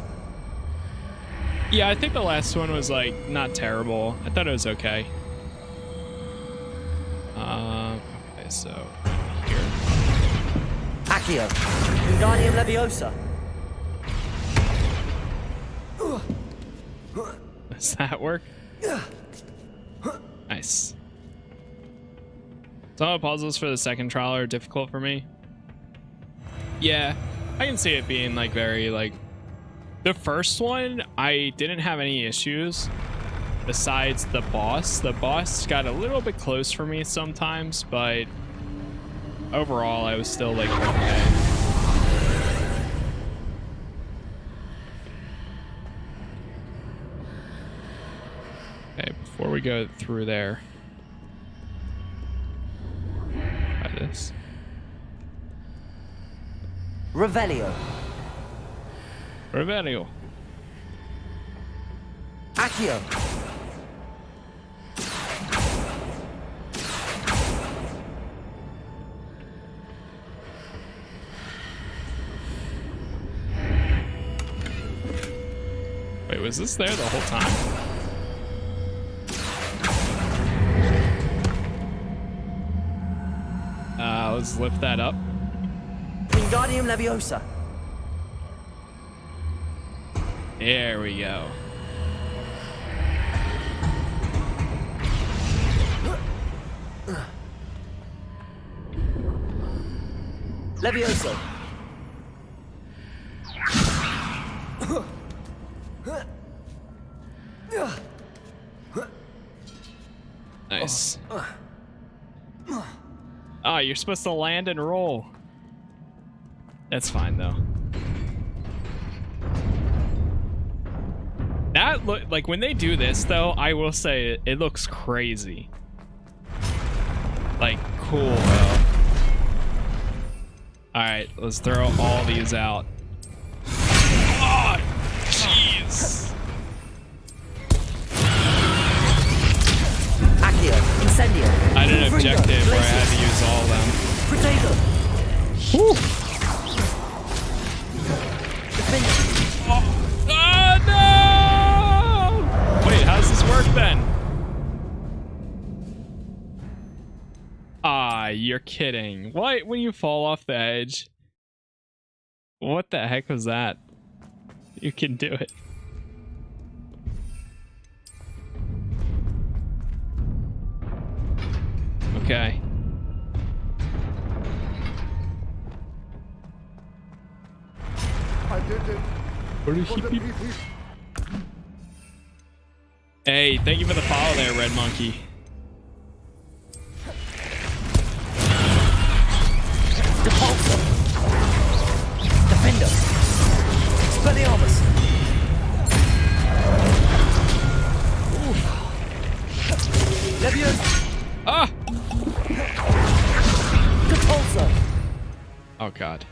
Yeah, I think the last one was like not terrible. I thought it was okay. Okay, so here. Accio. Wingardium Leviosa. Does that work? Nice. Some of the puzzles for the second trial are difficult for me. Yeah, I can see it being like very like... The first one, I didn't have any issues besides the boss. The boss got a little bit close for me sometimes, but overall I was still like okay. we go through there. Try this. Revelio. Revelio. Accio. Wait, was this there the whole time? Let's lift that up. Wingardium Leviosa. There we go. Leviosa. Nice. Oh, you're supposed to land and roll. That's fine though. That look like when they do this though, I will say it looks crazy. Like cool though. All right, let's throw all these out. Oh, jeez. Accio. Incendio. I did an objective where I had to use all of them. Protego. Woo. Oh no! Wait, how does this work then? Ah, you're kidding. What? When you fall off the edge? What the heck was that? You can do it. Okay. I did it. Hey, thank you for the follow there, Red Monkey. Depulso. Defender. Expelliarmus. Leviosa. Ah! Depulso. Oh god.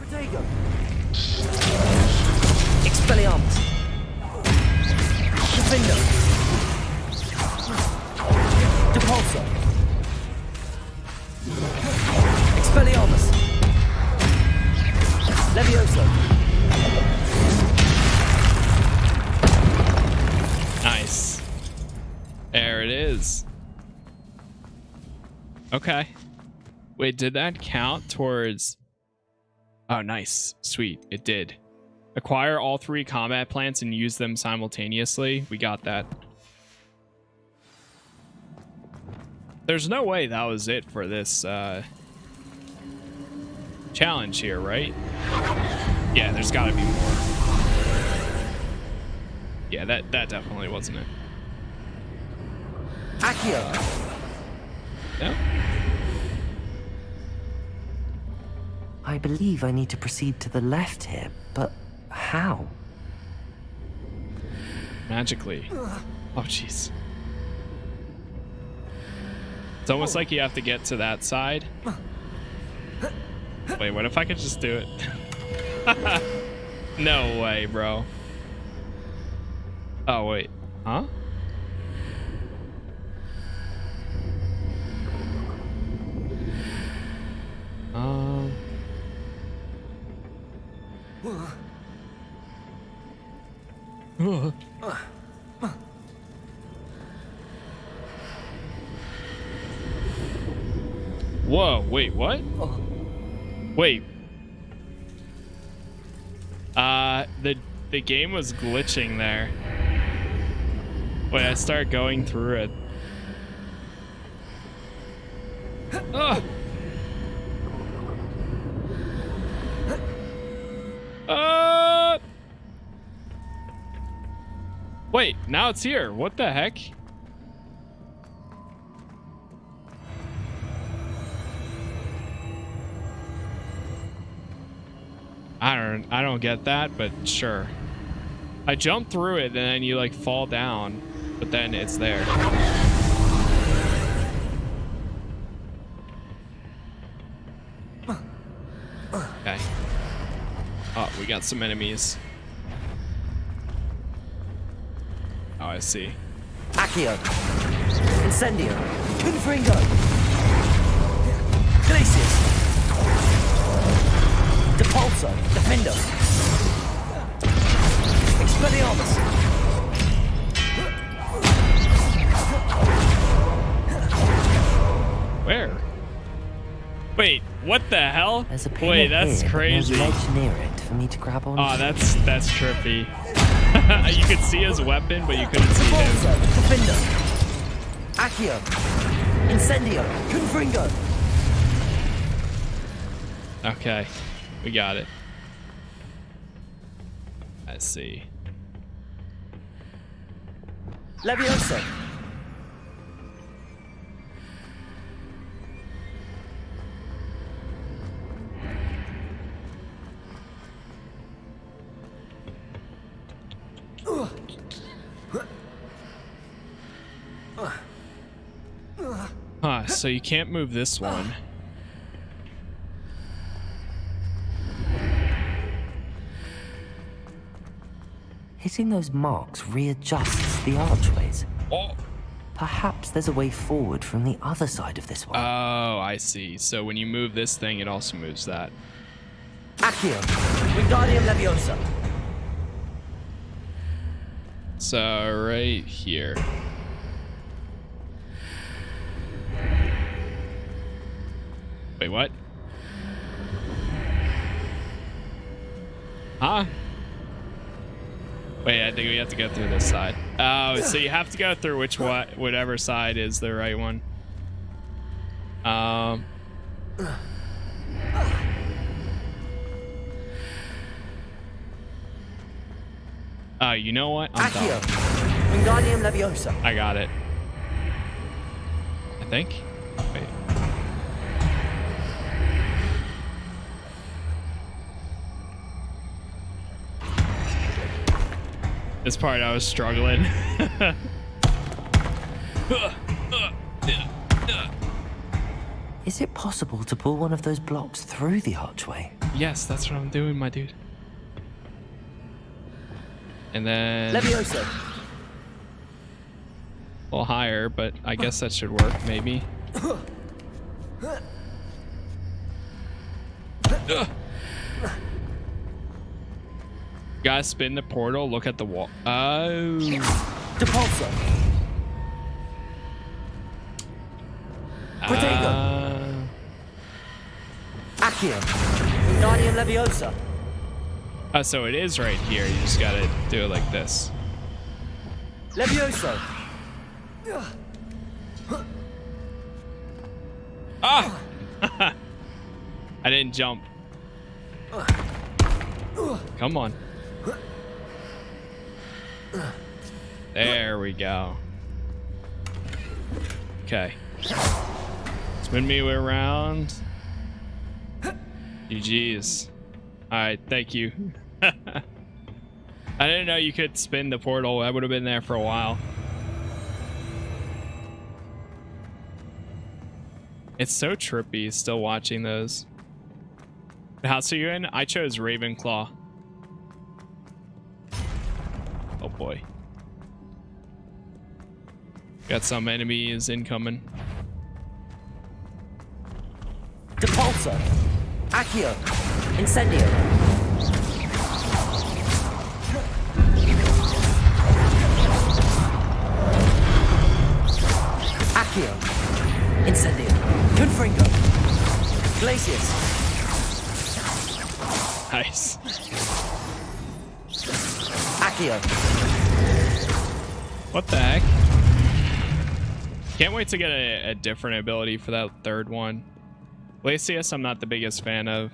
Protego. Expelliarmus. Defender. Depulso. Expelliarmus. Leviosa. Nice. There it is. Okay. Wait, did that count towards... Oh, nice. Sweet. It did. Acquire all 3 combat plants and use them simultaneously. We got that. There's no way that was it for this challenge here, right? Yeah, there's got to be more. Yeah, that definitely wasn't it. Accio. No? I believe I need to proceed to the left here, but how? Magically. Oh, jeez. It's almost like you have to get to that side. Wait, what if I could just do it? No way, bro. Oh, wait. Huh? Whoa, wait, what? Wait. The game was glitching there. Wait, I started going through it. Ugh. Wait, now it's here. What the heck? I don't get that, but sure. I jumped through it and then you like fall down, but then it's there. Okay. Oh, we got some enemies. Oh, I see. Accio. Incendio. Confringo. Glacius. Depulso. Defendo. Expelliarmus. Where? Wait, what the hell? There's a pillar Wait, that's here, but crazy. no ledge near it for me to grab on. Oh, that's trippy. You could see his weapon, but you couldn't see him. Defendo. Accio. Incendio. Confringo. Okay, we got it. I see. Levioso. Huh, so you can't move this one. Hitting those marks readjusts the archways. Oh. Perhaps there's a way forward from the other side of this one. Oh, I see. So when you move this thing, it also moves that. Accio. Wingardium Leviosa. So right here. Wait, what? Huh? Wait, I think we have to go through this side. Oh, so you have to go through whatever side is the right one. You know what? I'm Accio. done. Wingardium Leviosa. I got it. I think. Wait. This part I was struggling. Is it possible to pull one of those blocks through the archway? Yes, that's what I'm doing, my dude. And then Levioso. a little higher, but I guess that should work, maybe. Gotta spin the portal, look at the wall. Oh. Depulso. Protego. Accio. Wingardium Leviosa. Oh, so it is right here. You just gotta do it like this. Levioso. Ah! I didn't jump. Come on. There we go. Okay. Spin me around. GG's. Alright, thank you. I didn't know you could spin the portal. I would have been there for a while. It's so trippy still watching those. What house are you in? I chose Ravenclaw. Oh boy. Got some enemies incoming. Depulso. Accio. Incendio. Accio. Incendio. Confringo. Glacius. Nice. Accio. What the heck? Can't wait to get a different ability for that third one. Glacius, I'm not the biggest fan of.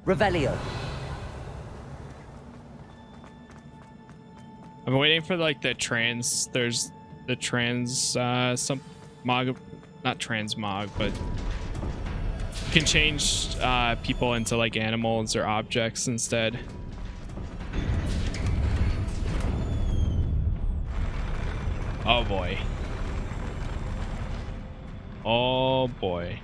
Revelio. I'm waiting for like the trans. There's the trans some mog, not transmog, but can change people into like animals or objects instead. Oh boy. Oh boy.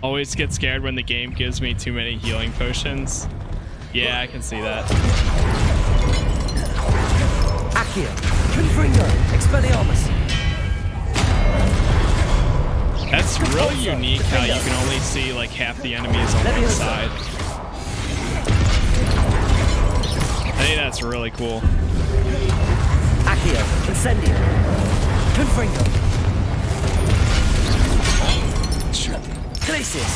Always get scared when the game gives me too many healing potions. Yeah, I can see that. Accio, Confringo, Expelliarmus. That's really unique how you can only see like half the enemies on one side. I think that's really cool. Accio, Incendio, Confringo. Glacius.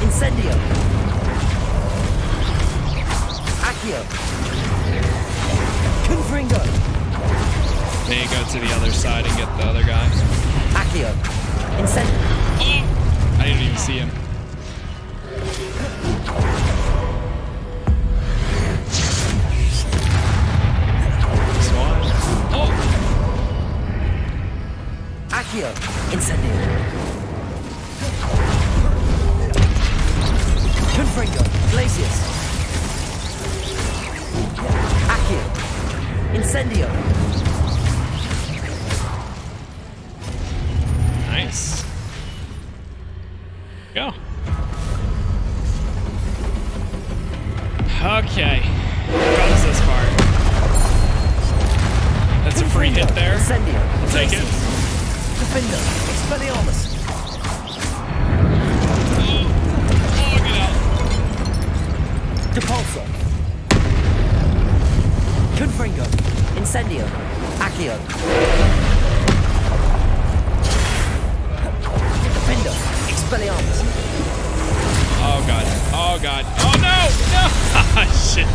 Incendio. Accio. Confringo. Then you go to the other side and get the other guy. Accio. Incendio. I didn't even see him. This one. Oh! Accio. Incendio. Confringo. Glacius. Accio. Incendio. Nice. Go. Okay. Here comes this part. That's a free hit there. Incendio. I'll take it. Defender. Expelliarmus. Oh, get out. Depulso. Confringo. Incendio. Accio. Defender. Expelliarmus. Oh god. Oh god. Oh no! No! Ah, shit.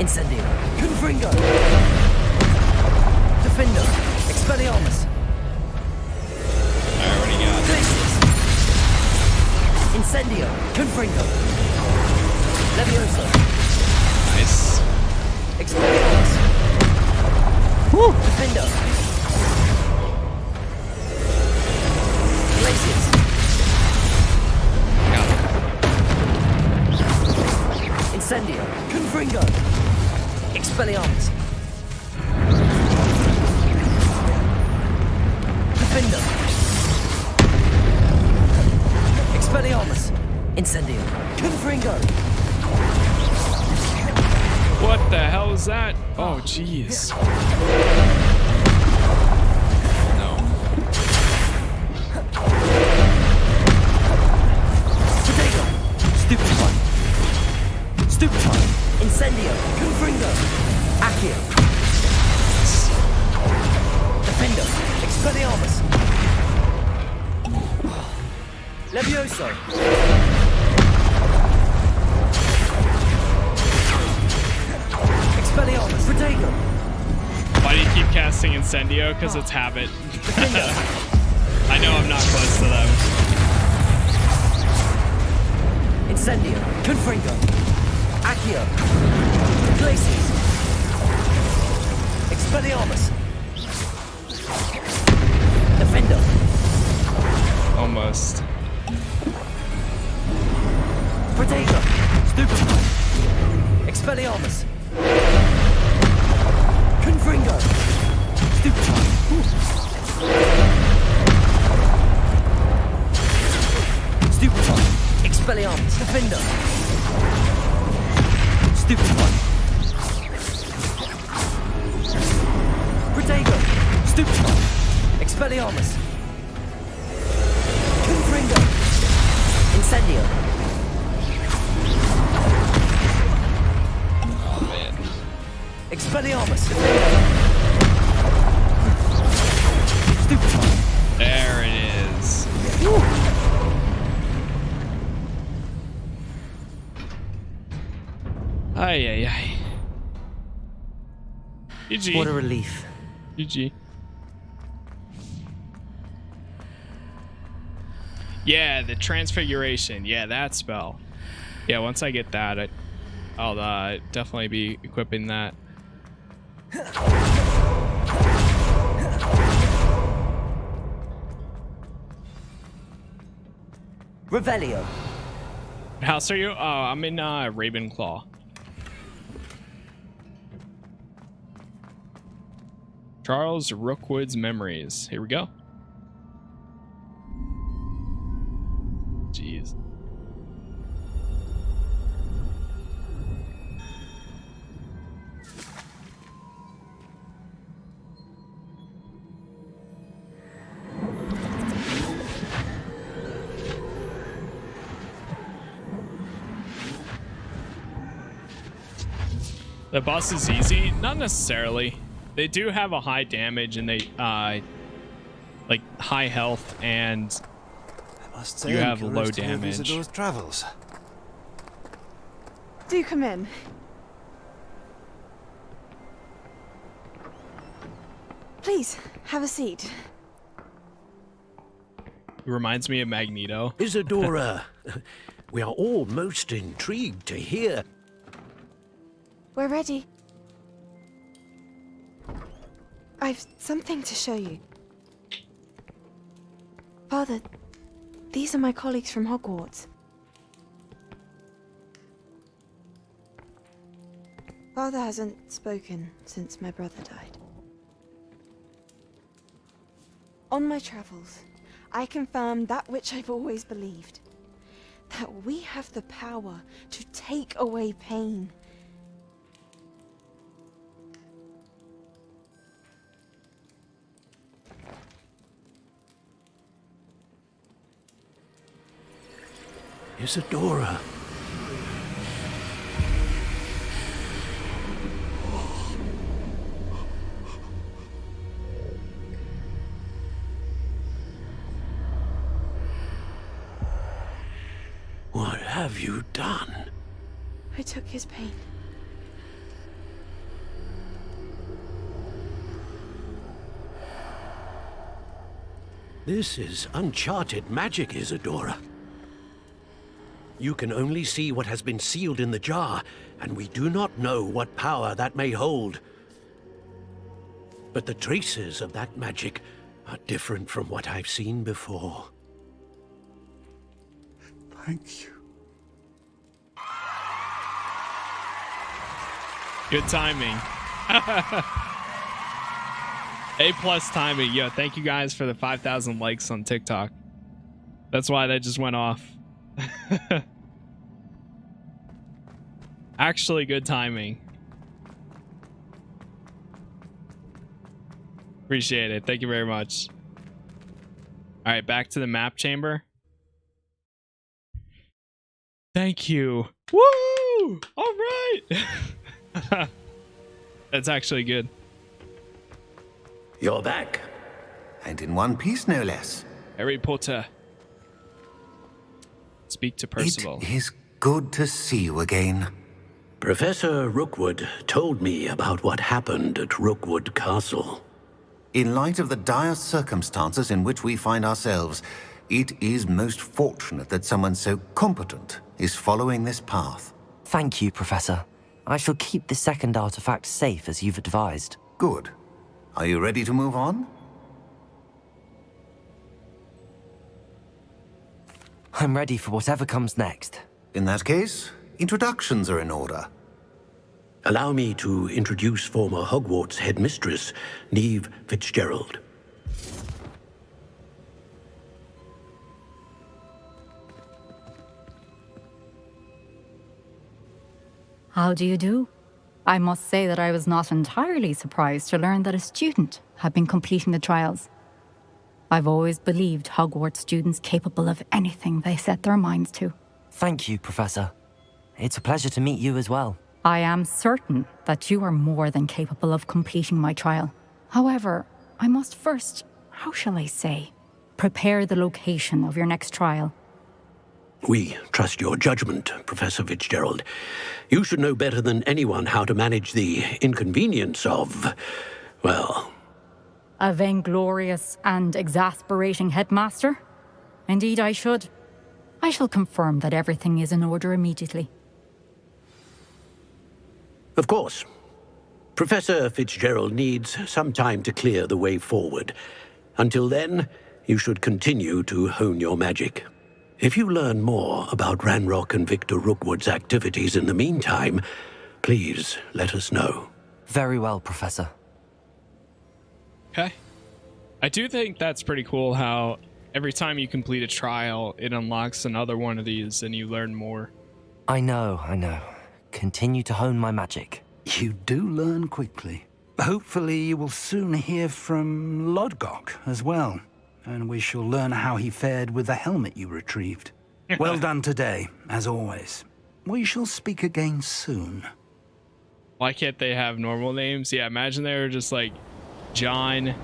Incendio. Confringo. Defender. Expelliarmus. Alright, what do you got? Glacius. Incendio. Confringo. Levioso. Nice. Expelliarmus. Woo! Defender. Glacius. Got it. Incendio. Confringo. Expelliarmus. Defender. Expelliarmus. Incendio. Confringo. What the hell is that? Oh, jeez. No. Potato. Stupefy. Stupefy. Incendio. Confringo. Accio. Defender. Expelliarmus. Levioso. Expelliarmus. Potato. Why do you keep casting Incendio? Because it's habit. I know I'm not close to them. Incendio. Confringo. Accio. Glacius. Expelliarmus. Defender. Almost. Potato. Stupefy. Expelliarmus. Confringo. Stupefy. Stupefy. Expelliarmus. Defender. Stupefy. Potato. Stupefy. Expelliarmus. Confringo. Incendio. Oh man. Expelliarmus. Stupefy. There it is. Ay, ay, ay. GG. What a relief. GG. Yeah, the transfiguration. Yeah, that spell. Yeah, once I get that, I'll definitely be equipping that. Revelio. What house are you? Oh, I'm in Ravenclaw. Charles Rookwood's Memories. Here we go. Jeez. The boss is easy? Not necessarily. They do have a high damage and they like high health, and you have low damage. Travels. Do come in. Please, have a seat. It reminds me of Magneto. Isadora, we are all most intrigued to hear. We're ready. I've something to show you. Father, these are my colleagues from Hogwarts. Father hasn't spoken since my brother died. On my travels, I confirmed that which I've always believed. That we have the power to take away pain. Isadora. What have you done? I took his pain. This is uncharted magic, Isadora. You can only see what has been sealed in the jar, and we do not know what power that may hold. But the traces of that magic are different from what I've seen before. Thank you. Good timing. A+ timing. Yo, thank you guys for the 5,000 likes on TikTok. That's why that just went off. Actually, good timing. Appreciate it. Thank you very much. All right, back to the map chamber. Thank you. Woo! All right. That's actually good. You're back. And in one piece, no less. Harry Potter. Speak to Percival. It is good to see you again. Professor Rookwood told me about what happened at Rookwood Castle. In light of the dire circumstances in which we find ourselves, it is most fortunate that someone so competent is following this path. Thank you, Professor. I shall keep the second artifact safe as you've advised. Good. Are you ready to move on? I'm ready for whatever comes next. In that case, introductions are in order. Allow me to introduce former Hogwarts headmistress, Neve Fitzgerald. How do you do? I must say that I was not entirely surprised to learn that a student had been completing the trials. I've always believed Hogwarts students capable of anything they set their minds to. Thank you, Professor. It's a pleasure to meet you as well. I am certain that you are more than capable of completing my trial. However, I must first, how shall I say, prepare the location of your next trial. We trust your judgment, Professor Fitzgerald. You should know better than anyone how to manage the inconvenience of, well... A vainglorious and exasperating headmaster? Indeed I should. I shall confirm that everything is in order immediately. Of course. Professor Fitzgerald needs some time to clear the way forward. Until then, you should continue to hone your magic. If you learn more about Ranrock and Victor Rookwood's activities in the meantime, please let us know. Very well, Professor. Okay. I do think that's pretty cool how every time you complete a trial, it unlocks another one of these and you learn more. I know. Continue to hone my magic. You do learn quickly. Hopefully you will soon hear from Lodgok as well, and we shall learn how he fared with the helmet you retrieved. Well done today, as always. We shall speak again soon. Why can't they have normal names? Yeah, imagine they were just like John,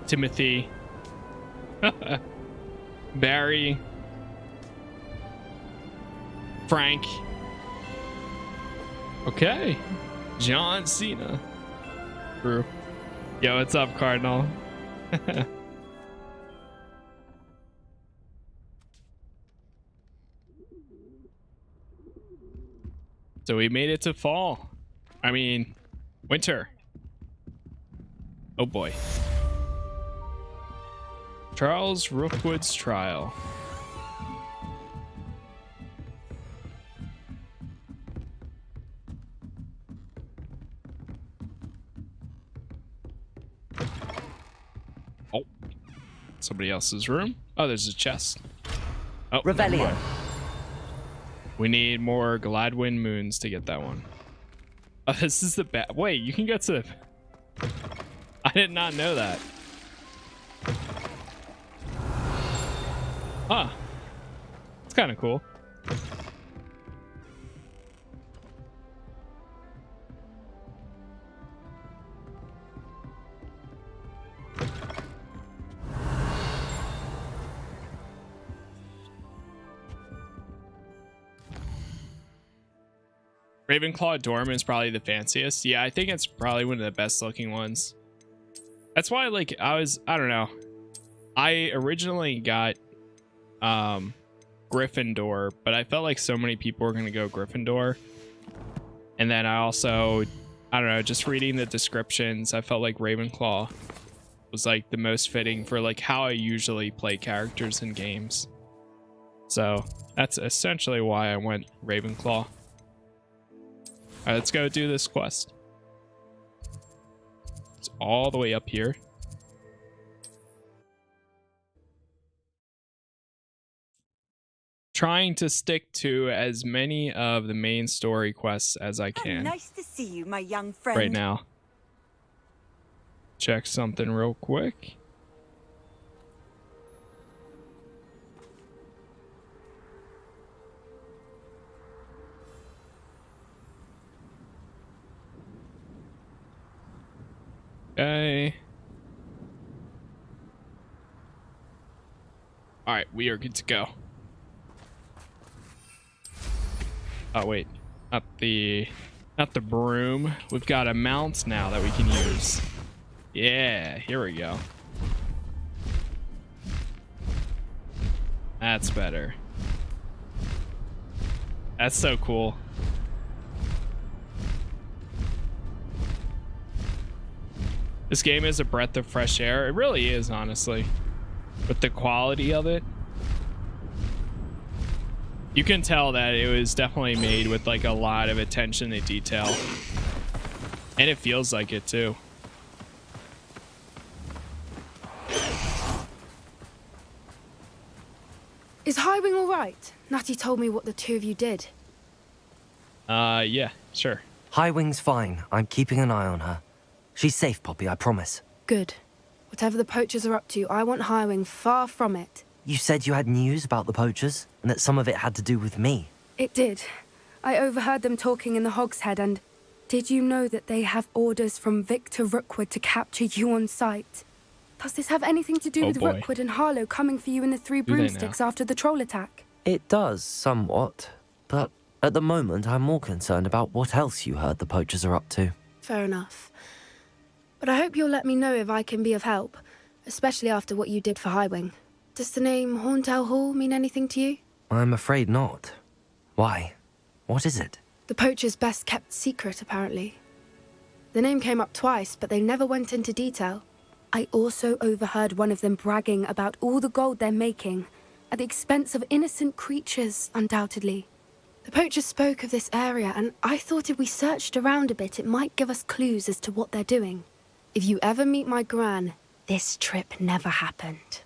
Timothy, Barry, Frank. Okay. John Cena. True. Yo, what's up, Cardinal? So we made it to fall. I mean, winter. Oh boy. Charles Rookwood's trial. Oh, somebody else's room. Oh, there's a chest. Oh, Revelio. We need more Gladwin moons to get that one. Oh, this is the bad. Wait, you can get to. I did not know that. Huh. It's kind of cool. Ravenclaw Dorm is probably the fanciest. Yeah, I think it's probably one of the best looking ones. That's why, like, I don't know. I originally got Gryffindor, but I felt like so many people were going to go Gryffindor. And then I also, I don't know, just reading the descriptions, I felt like Ravenclaw was like the most fitting for like how I usually play characters in games. So that's essentially why I went Ravenclaw. All right, let's go do this quest. It's all the way up here. Trying to stick to as many of the main story quests as I can. Nice to see you, my young friend. Right now. Check something real quick. Okay. All right, we are good to go. Oh wait, not the broom. We've got a mount now that we can use. Yeah, here we go. That's better. That's so cool. This game is a breath of fresh air. It really is, honestly. With the quality of it. You can tell that it was definitely made with like a lot of attention to detail. And it feels like it too. Is Highwing all right? Natty told me what the two of you did. Yeah, sure. Highwing's fine. I'm keeping an eye on her. She's safe, Poppy, I promise. Good. Whatever the poachers are up to, I want Highwing far from it. You said you had news about the poachers, and that some of it had to do with me. It did. I overheard them talking in the Hogshead, and did you know that they have orders from Victor Rookwood to capture you on sight? Does this have anything to do with Rookwood and Harlow coming for you in the Three Broomsticks after the troll attack? It does, somewhat. But at the moment, I'm more concerned about what else you heard the poachers are up to. Fair enough. But I hope you'll let me know if I can be of help, especially after what you did for Highwing. Does the name Horntail Hall mean anything to you? I'm afraid not. Why? What is it? The poacher's best kept secret, apparently. The name came up twice, but they never went into detail. I also overheard one of them bragging about all the gold they're making, at the expense of innocent creatures, undoubtedly. The poacher spoke of this area, and I thought if we searched around a bit, it might give us clues as to what they're doing. If you ever meet my gran, this trip never happened.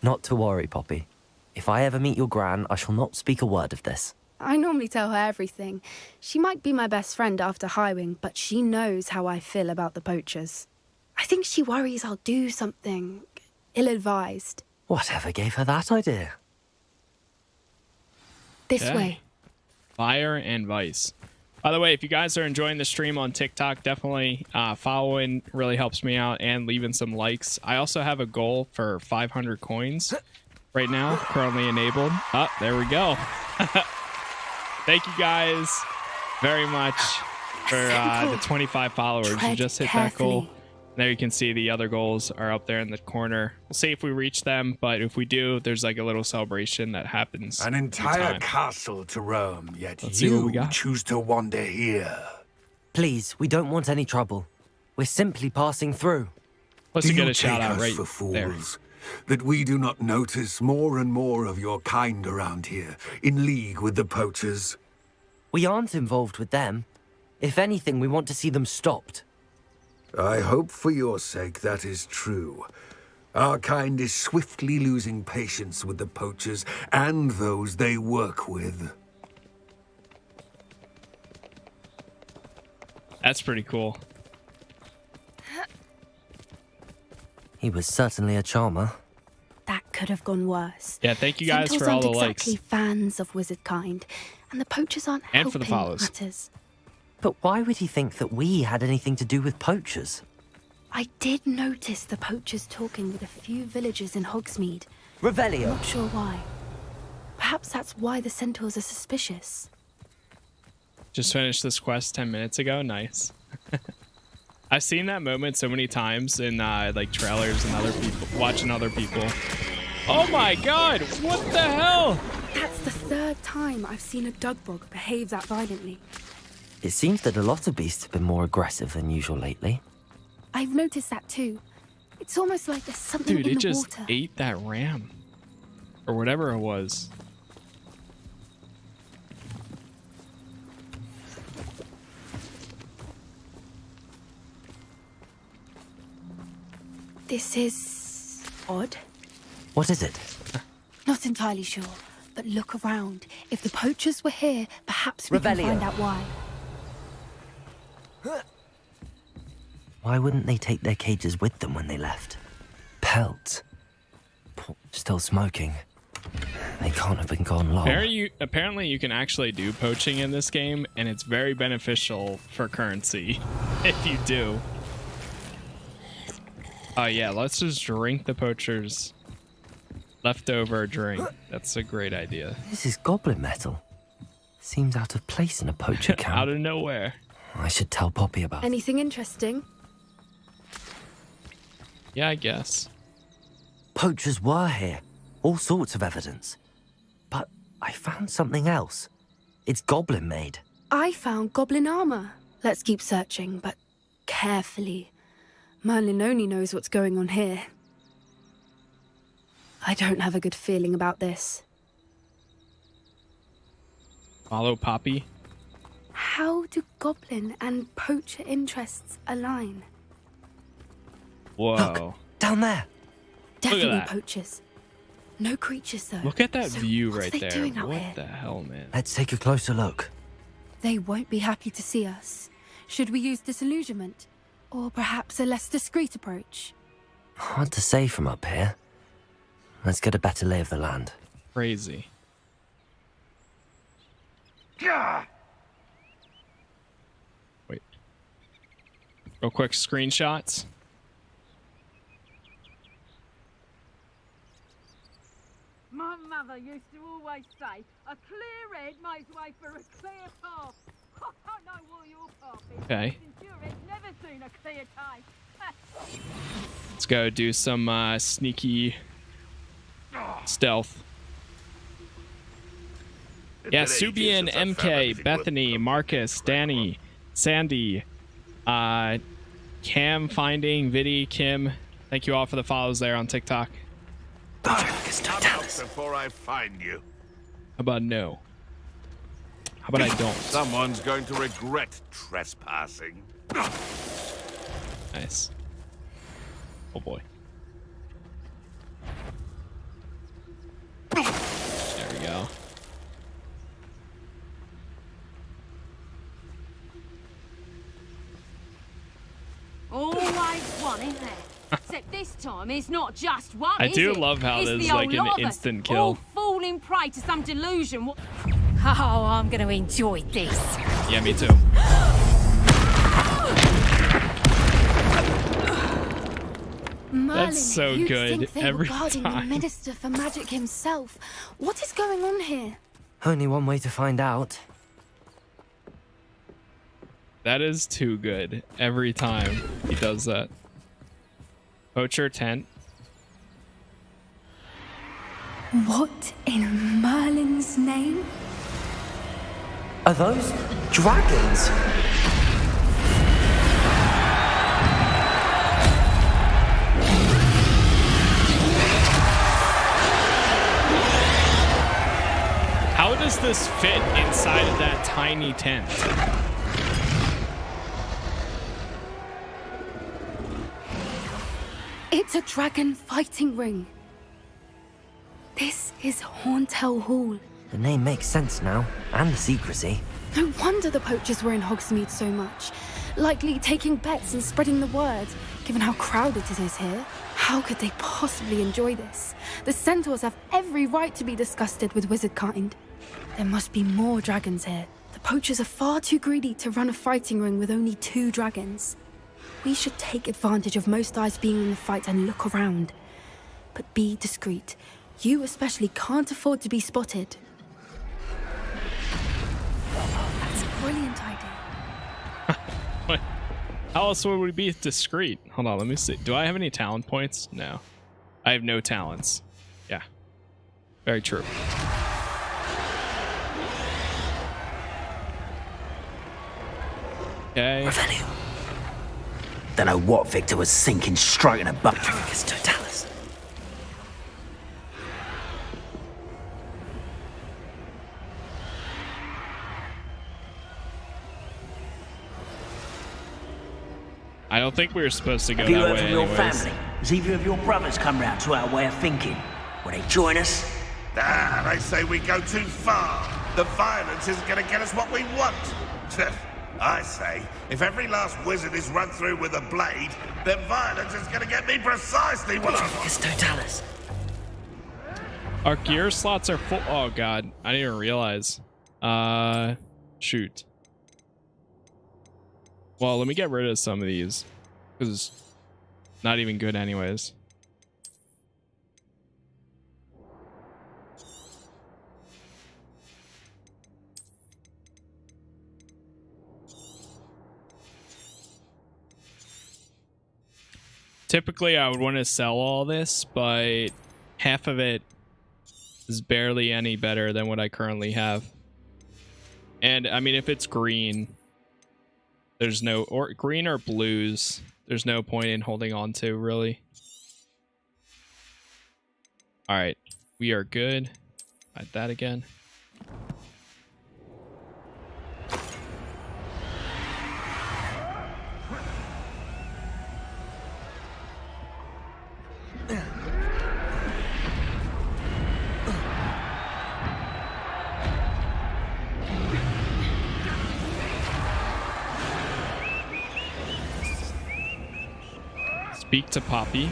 Not to worry, Poppy. If I ever meet your gran, I shall not speak a word of this. I normally tell her everything. She might be my best friend after Highwing, but she knows how I feel about the poachers. I think she worries I'll do something ill-advised. Whatever gave her that idea? This way. Fire and Vice. By the way, if you guys are enjoying the stream on TikTok, definitely following really helps me out, and leaving some likes. I also have a goal for 500 coins right now, currently enabled. Oh, there we go. Thank you guys very much for the 25 followers. You just hit that goal. There you can see the other goals are up there in the corner. We'll see if we reach them, but if we do, there's like a little celebration that happens. An entire castle to roam, yet Let's see what we you got. choose to wander here. Please, we don't want any trouble. We're simply passing through. Let's Do get you a shout take out us right for fools, there. that we do not notice more and more of your kind around here, in league with the poachers? We aren't involved with them. If anything, we want to see them stopped. I hope for your sake that is true. Our kind is swiftly losing patience with the poachers and those they work with. That's pretty cool. He was certainly a charmer. That could have gone worse. Yeah, thank you guys Centaurs for all aren't the exactly likes. fans of wizard kind, and the poachers aren't And helping for the follows. matters. But why would he think that we had anything to do with poachers? I did notice the poachers talking with a few villagers in Hogsmeade. Revelio. Not sure why. Perhaps that's why the centaurs are suspicious. Just finished this quest 10 minutes ago. Nice. I've seen that moment so many times in like trailers and other people watching other people. Oh my god, what the hell? That's the third time I've seen a dugbog behave that violently. It seems that a lot of beasts have been more aggressive than usual lately. I've noticed that too. It's almost like there's something Dude, in it the just water. ate that ram. Or whatever it was. This is odd. What is it? Not entirely sure, but look around. If the poachers were here, perhaps we can Revelio. find out why. Why wouldn't they take their cages with them when they left? Pelts. Still smoking. They can't have been gone long. Apparently you can actually do poaching in this game, and it's very beneficial for currency if you do. Oh yeah, let's just drink the poachers' leftover drink. That's a great idea. This is goblin metal. Seems out of place in a poacher camp. Out of nowhere. I should tell Poppy about it. Anything interesting? Yeah, I guess. Poachers were here. All sorts of evidence. But I found something else. It's goblin made. I found goblin armor. Let's keep searching, but carefully. Merlin only knows what's going on here. I don't have a good feeling about this. Follow Poppy. How do goblin and poacher interests align? Whoa. Look, down there. Definitely that. poachers. No creatures, though. Look at that So view what's right they there. doing out What here? the hell, man? Let's take a closer look. They won't be happy to see us. Should we use disillusionment? Or perhaps a less discreet approach? Hard to say from up here. Let's get a better lay of the land. Crazy. Wait. Real quick screenshots. My mother used to always say, a clear head makes way for a clear path. I don't know what your path is. Okay. Since your head never seen a clear time. Let's go do some sneaky stealth. Yeah, Subian, MK, Bethany, Marcus, Danny, Sandy, Cam, Finding, Viddy, Kim. Thank you all for the follows there on TikTok. Come out before I find you. How about no? How about I don't? Someone's going to regret trespassing. Nice. Oh boy. There we go. Always one, isn't there? Except this time it's not just one. I do is it? love how It's there's the like whole an lot of us, instant kill. all falling prey to some delusion. Oh, I'm gonna enjoy this. Yeah, me too. Merlin, That's so you'd good think they every were guarding time. the Minister for Magic himself. What is going on here? Only one way to find out. That is too good every time he does that. Poacher tent. What in Merlin's name? Are those dragons? How does this fit inside of that tiny tent? It's a dragon fighting ring. This is Horntail Hall. The name makes sense now, and the secrecy. No wonder the poachers were in Hogsmeade so much. Likely taking bets and spreading the word, given how crowded it is here. How could they possibly enjoy this? The centaurs have every right to be disgusted with wizard kind. There must be more dragons here. The poachers are far too greedy to run a fighting ring with only 2 dragons. We should take advantage of most eyes being in the fight and look around. But be discreet. You especially can't afford to be spotted. That's a brilliant idea. How else would we be discreet? Hold on, let me see. Do I have any talent points? No. I have no talents. Yeah. Very true. Okay. Revelio. Don't know what Victor was sinking straight in a butt. Tricus totalis. I don't think we were supposed to go Have you that heard way from your anyways. family? Has either of your brothers come round to our way of thinking? Will they join us? Ah, they say we go too far. The violence isn't going to get us what we want. I say, if every last wizard is run through with a blade, then violence is going to get me precisely what I want. It's totalis. Our gear slots are full. Oh god, I didn't even realize. Shoot. Well, let me get rid of some of these, because it's not even good anyways. Typically, I would want to sell all this, but half of it is barely any better than what I currently have. And I mean, if it's green, there's no, or green or blues, there's no point in holding on to, really. All right, we are good. Like that again. Speak to Poppy.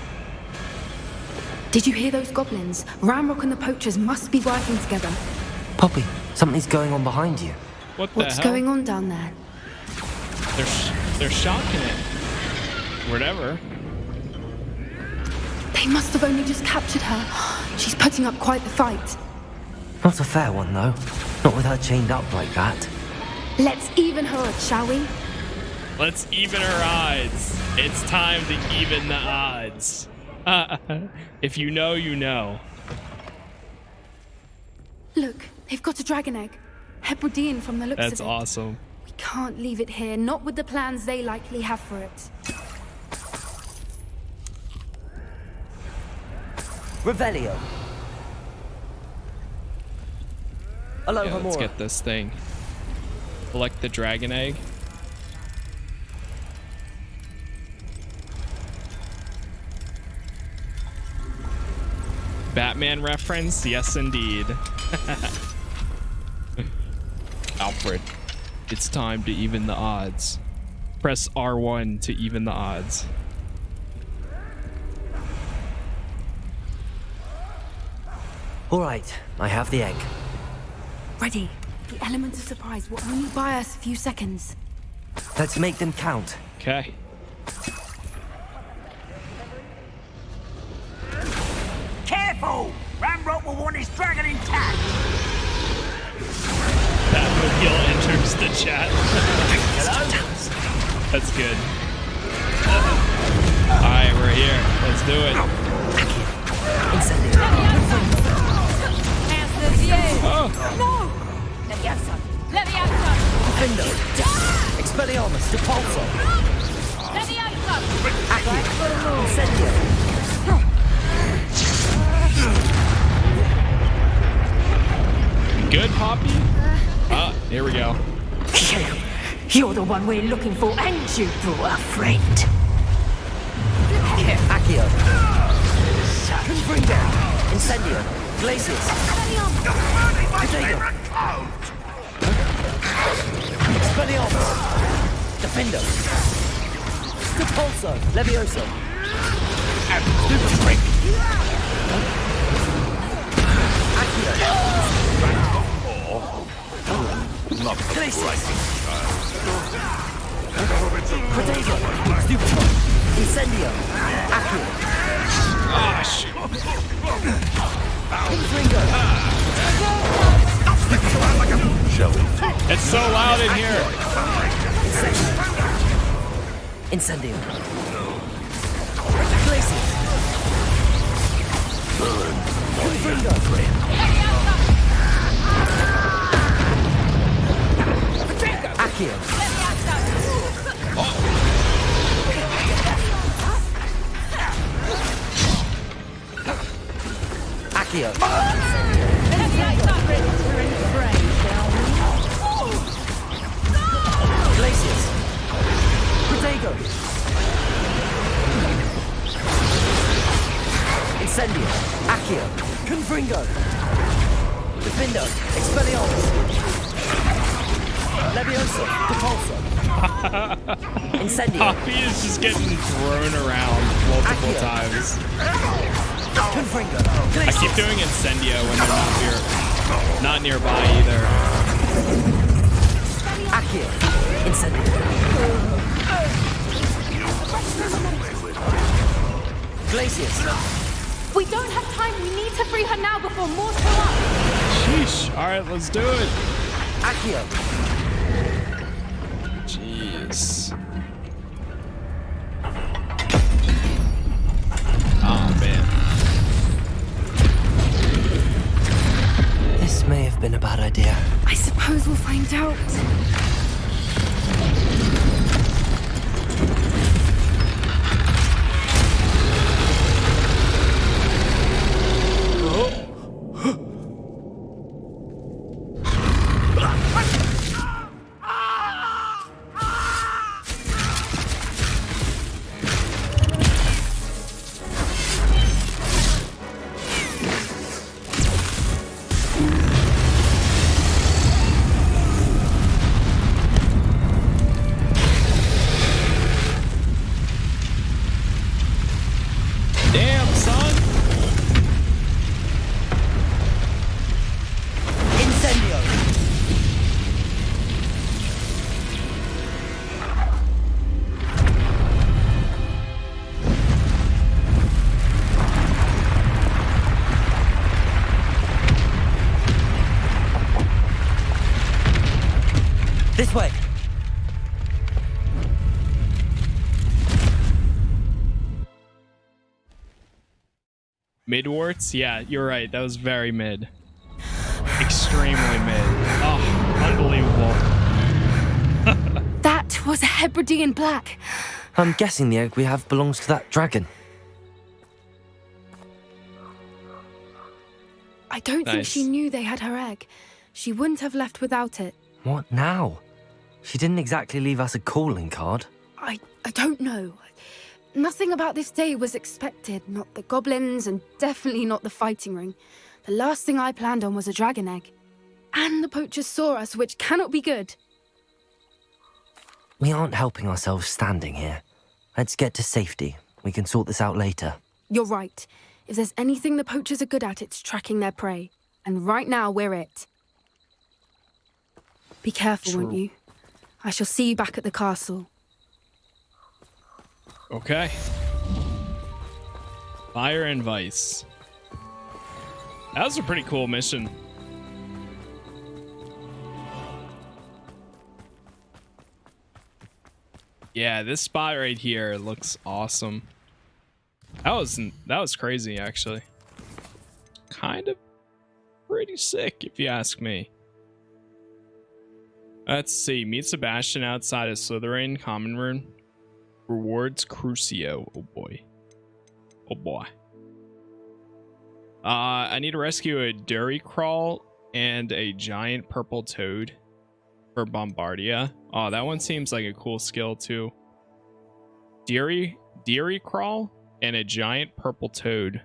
Did you hear those goblins? Ramrock and the poachers must be working together. Poppy, something's going on behind you. What the What's hell? going on down there? They're shocking it. Whatever. They must have only just captured her. She's putting up quite the fight. Not a fair one, though. Not with her chained up like that. Let's even her odds, shall we? Let's even her odds. It's time to even the odds. If you know, you know. Look, They've got a dragon egg. Hebridean from the looks of it. That's awesome. We can't leave it here, not with the plans they likely have for it. Revelio. Hello, Yeah, let's Hamura. get this thing. Collect the dragon egg. Batman reference? Yes, indeed. Alfred, it's time to even the odds. Press R1 to even the odds. All right, I have the egg. Ready. The element of surprise will only buy us a few seconds. Let's make them count. Okay. Careful! Ramrock will want his dragon intact. Batmobile enters the chat. That's good. Alright, we're here. Let's do it. Oh. No! Let me have some. Let me have some. Defendo. Expelliarmus. Depulso. Let me have some. Accio. Incendio. Good, Poppy? Here we go. You're the one we're looking for, and you brought a friend. Accio. Confringo. Incendio. Glacius. Potato. Expelliarmus. Defendo. Depulso. Levioso. Super Freak. Accio. Glacius. Potato. Stupefy. Incendio. Accio. Ah, shit. Confringo. It's so loud in here. Incendio. Glacius. Confringo. Accio. Accio. Glacius. Protego. Incendio. Accio. Confringo. Defendo. Expelliarmus. Levioso. Depulso. Incendio. Poppy is just getting thrown around multiple times. Confringo. I keep doing Incendio when they're not nearby either. Accio. Incendio. Glacius. We don't have time. We need to free her now before more show up. Sheesh. All right, let's do it. Accio. Jeez. Oh, man. This may have been a bad idea. I suppose we'll find out. This way. Midwarts? Yeah, you're right. That was very mid. extremely mid. Oh, unbelievable. That was a Hebridean black. I'm guessing the egg we have belongs to that dragon. I don't think she knew they had her egg. She wouldn't have left without it. What now? She didn't exactly leave us a calling card. I don't know. Nothing about this day was expected. Not the goblins, and definitely not the fighting ring. The last thing I planned on was a dragon egg. And the poachers saw us, which cannot be good. We aren't helping ourselves standing here. Let's get to safety. We can sort this out later. You're right. If there's anything the poachers are good at, it's tracking their prey. And right now, we're it. Be careful, won't you? I shall see you back at the castle. Okay. Fire and Vice. That was a pretty cool mission. Yeah, this spot right here looks awesome. That was crazy, actually. Kind of pretty sick, if you ask me. Let's see. Meet Sebastian outside of Slytherin Common Room. Rewards Crucio. Oh boy. Oh boy. I need to rescue a Dury Crawl and a giant purple toad for Bombardia. Oh, that one seems like a cool skill too. Dury Crawl and a giant purple toad.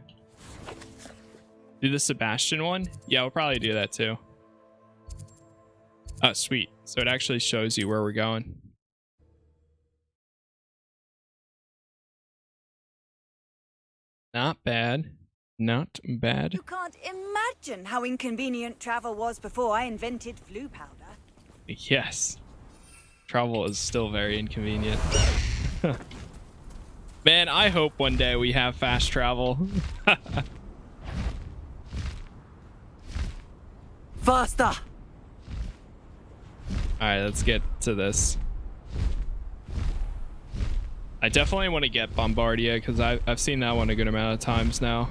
Do the Sebastian one? Yeah, we'll probably do that too. Oh, sweet. So it actually shows you where we're going. Not bad. Not bad. You can't imagine how inconvenient travel was before I invented flu powder. Yes. Travel is still very inconvenient. Man, I hope one day we have fast travel. Faster! Alright, let's get to this. I definitely want to get Bombardia because I've seen that one a good amount of times now.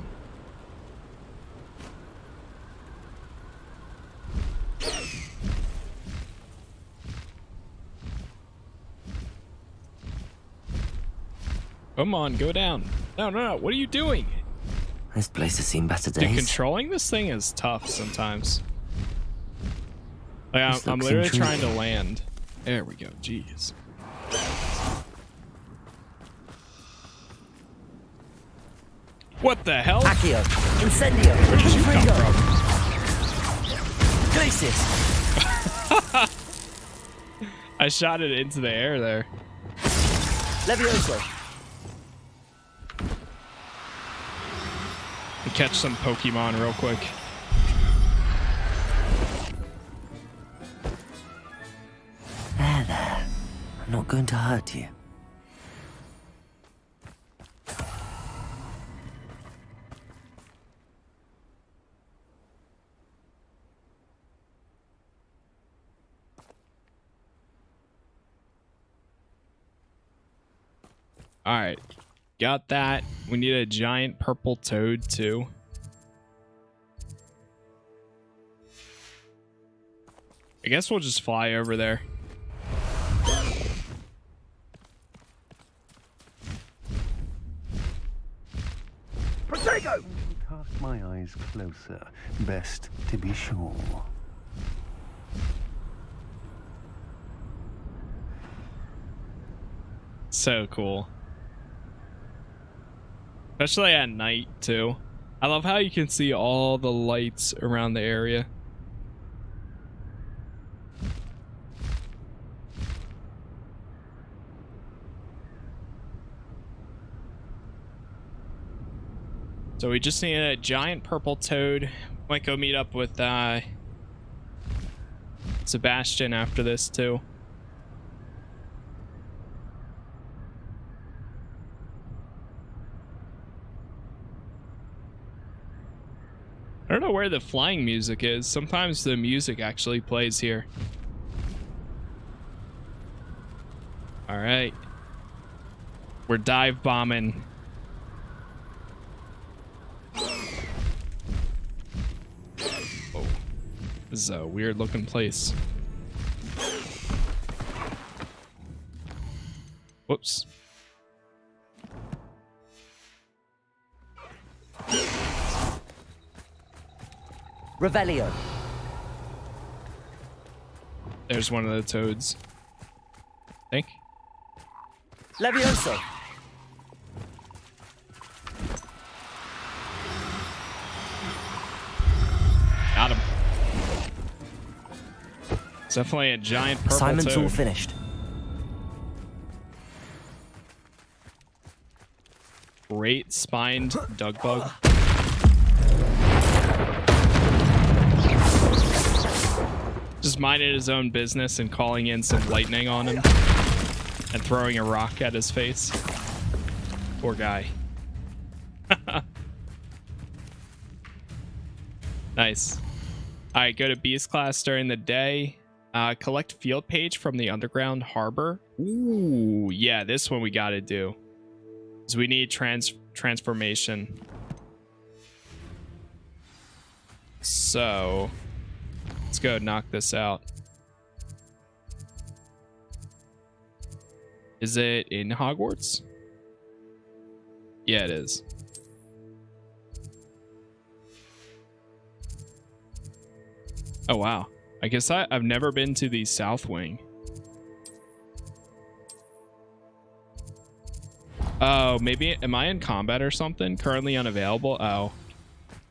Come on, go down. No, what are you doing? This place has seen better days. Dude, controlling this thing is tough sometimes. Like, I'm literally trying to land. There we go, jeez. What the hell? Accio! Incendio! Where did you come from? Glacius! I shot it into the air there. Levioso! Catch some Pokemon real quick. There. I'm not going to hurt you. All right, got that. We need a giant purple toad too. I guess we'll just fly over there. Protego! Cast my eyes closer. Best to be sure. So cool. Especially at night too. I love how you can see all the lights around the area. So we just need a giant purple toad. Might go meet up with Sebastian after this too. I don't know where the flying music is. Sometimes the music actually plays here. All right. We're dive bombing. Oh. This is a weird looking place. Whoops. Revelio. There's one of the toads. I think. Levioso. Got him. It's definitely a giant purple Assignment's toad. all finished. Great spined dug bug. Just minding his own business and calling in some lightning on him and throwing a rock at his face. Poor guy. Nice. All right, go to Beast class during the day. Collect field page from the underground harbor. Ooh, yeah, this one we got to do. So we need transformation. So let's go knock this out. Is it in Hogwarts? Yeah, it is. Oh, wow. I guess I've never been to the South Wing. Oh, maybe, am I in combat or something? Currently unavailable? Oh,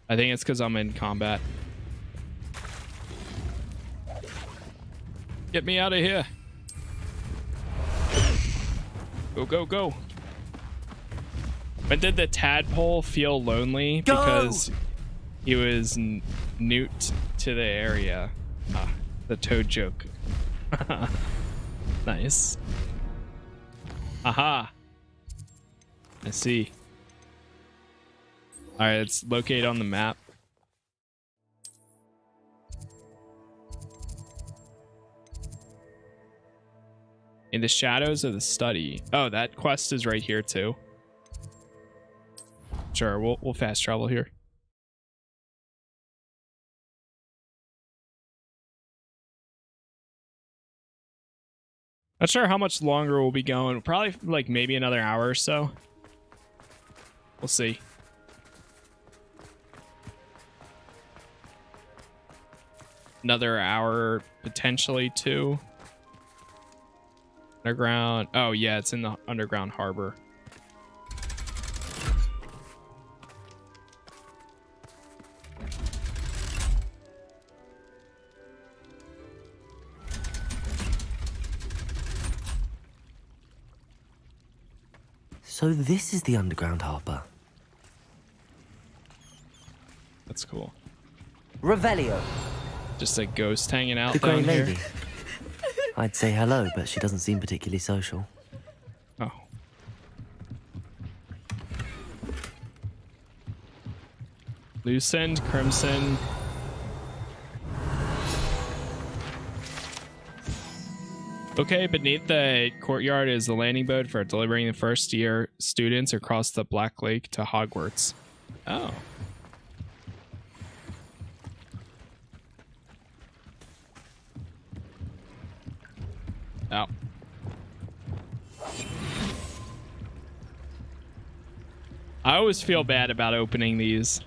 I think it's because I'm in combat. Get me out of here. Go, go, go. When did the tadpole feel lonely? Go! Because he was newt to the area. The toad joke. Nice. Aha. I see. All right, let's locate on the map. In the shadows of the study. Oh, that quest is right here too. Sure, we'll fast travel here. Not sure how much longer we'll be going. Probably like maybe another hour or so. We'll see. Another hour, potentially two. Underground. Oh, yeah, it's in the underground harbor. So this is the underground harbor. That's cool. Revelio. Just a ghost hanging out The Grey down Lady. here. I'd say hello, but she doesn't seem particularly social. Oh. Lucent, Crimson. Okay, beneath the courtyard is the landing boat for delivering the first year students across the Black Lake to Hogwarts. Oh. Oh. I always feel bad about opening these.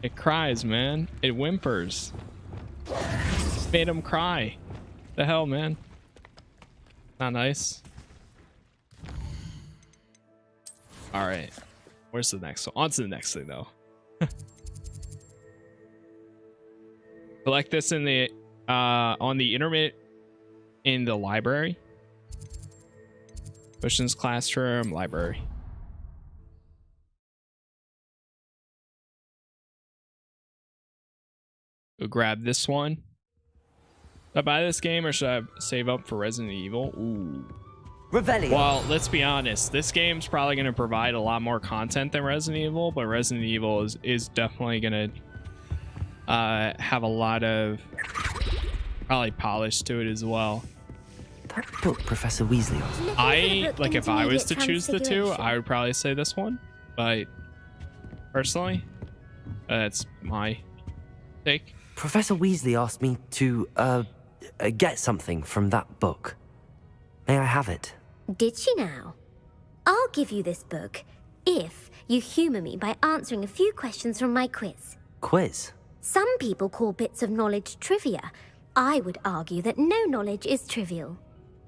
It cries, man. It whimpers. Made him cry. The hell, man. Not nice. All right. Where's the next one? On to the next thing, though. Collect this in the on the internet in the library. Questions classroom, library. Go grab this one. Should I buy this game or should I save up for Resident Evil? Ooh. Revelio. Well, let's be honest. This game's probably going to provide a lot more content than Resident Evil, but Resident Evil is definitely going to have a lot of probably polish to it as well. That book Professor Weasley on. I like if I was to choose the two, I would probably say this one, but personally, That's my take. Professor Weasley asked me to, get something from that book. May I have it? Did she now? I'll give you this book if you humour me by answering a few questions from my quiz. Quiz? Some people call bits of knowledge trivia. I would argue that no knowledge is trivial.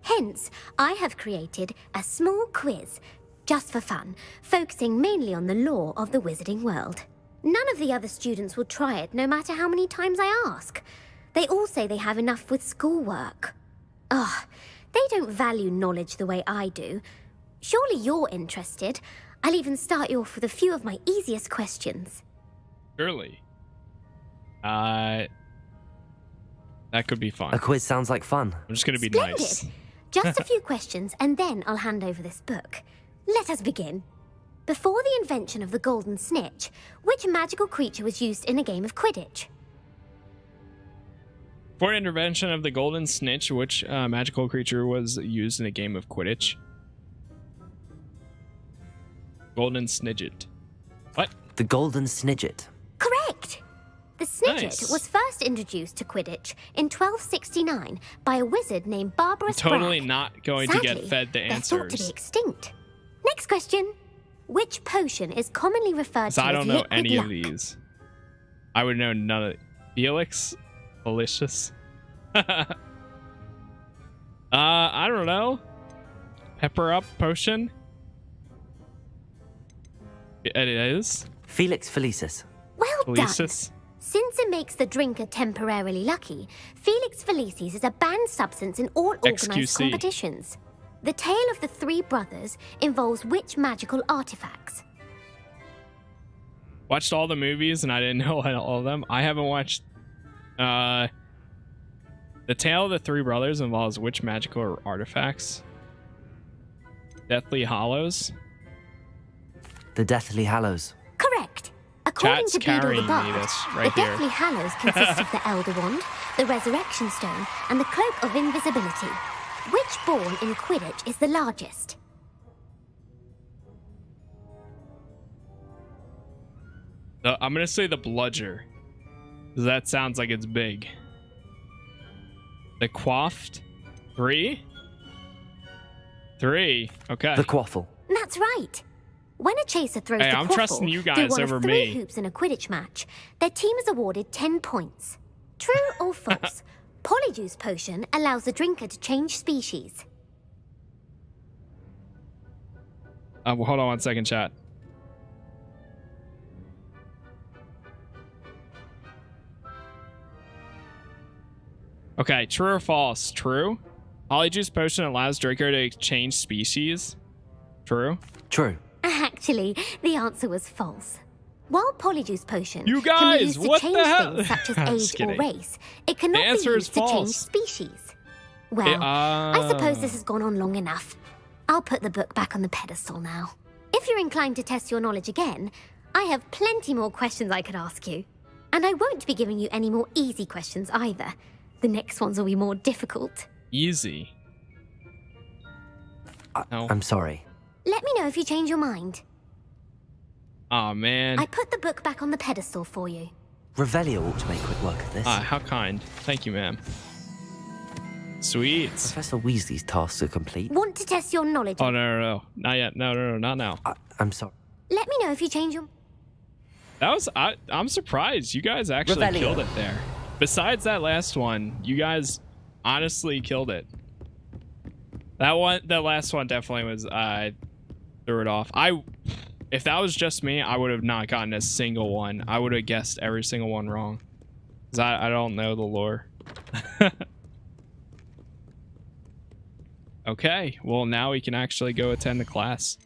Hence, I have created a small quiz, just for fun, focusing mainly on the lore of the wizarding world. None of the other students will try it, no matter how many times I ask. They all say they have enough with schoolwork. Ugh, they don't value knowledge the way I do. Surely you're interested. I'll even start you off with a few of my easiest questions. Surely. That could be fun. A quiz sounds like fun. I'm just going to be Splendid. nice. Just a few questions, and then I'll hand over this book. Let us begin. Before the invention of the golden snitch, which magical creature was used in a game of Quidditch? For intervention of the golden snitch, which magical creature was used in a game of Quidditch? Golden Snidget. What? The golden snidget. Correct! The Snidget Nice. was first introduced to Quidditch in 1269 by a wizard named Barbarous Totally Bragg. not going to get Sadly, fed the they're thought to be answers. extinct. Next question. Which potion is commonly referred So to I as don't know liquid any luck? of these. I would know none of Felix? Delicious. I don't know. Pepper up potion? It is. Felix Felicis. Well Felicis. done. Since it makes the drinker temporarily lucky, Felix Felicis is a banned substance in all organised XQC. competitions. The tale of the three brothers involves which magical artifacts? Watched all the movies and I didn't know all of them. I haven't watched. The Tale of the Three Brothers involves which magical artifacts? Deathly Hallows. The Deathly Hallows. Correct. According Chat's to Beedle the carrying me Bard, this the right here. Deathly Hallows consists of the Elder Wand, the Resurrection Stone, and the Cloak of Invisibility. Which ball in Quidditch is the largest? I'm gonna say the Bludger. 'Cause that sounds like it's big. The Quaffed? 3? 3. Okay. The Quaffle. That's right. When a chaser throws Hey, the I'm quaffle trusting you through guys one over of 3 me. hoops in a Quidditch match, their team is awarded 10 points. True or false? Polyjuice potion allows the drinker to change species. Well, hold on 1 second, chat. Okay, true or false? True. Polyjuice potion allows Draco to change species. True. True. Actually, the answer was false. While Polyjuice potion You can guys, be used to what change the hell? things such as I'm age just or kidding. race, it cannot be answer is used to change false. species. Well, I suppose this has gone on long enough. I'll put the book back on the pedestal now. If you're inclined to test your knowledge again, I have plenty more questions I could ask you. And I won't be giving you any more easy questions either. The next ones will be more difficult. Easy. No. I'm sorry. Let me know if you change your mind. Aw, man. I put the book back on the pedestal for you. Revelio ought to make quick work of this. How kind. Thank you, ma'am. Sweet. Professor Weasley's tasks are complete. Want to test your knowledge? Oh, no. Not yet. No, not now. I'm sorry. Let me know if you change your... That was... I'm surprised. You guys actually Revelio. killed it there. Besides that last one, you guys honestly killed it. That last one definitely was... threw it off. If that was just me, I would have not gotten a single one. I would have guessed every single one wrong. Because I don't know the lore. Okay, well now we can actually go attend the class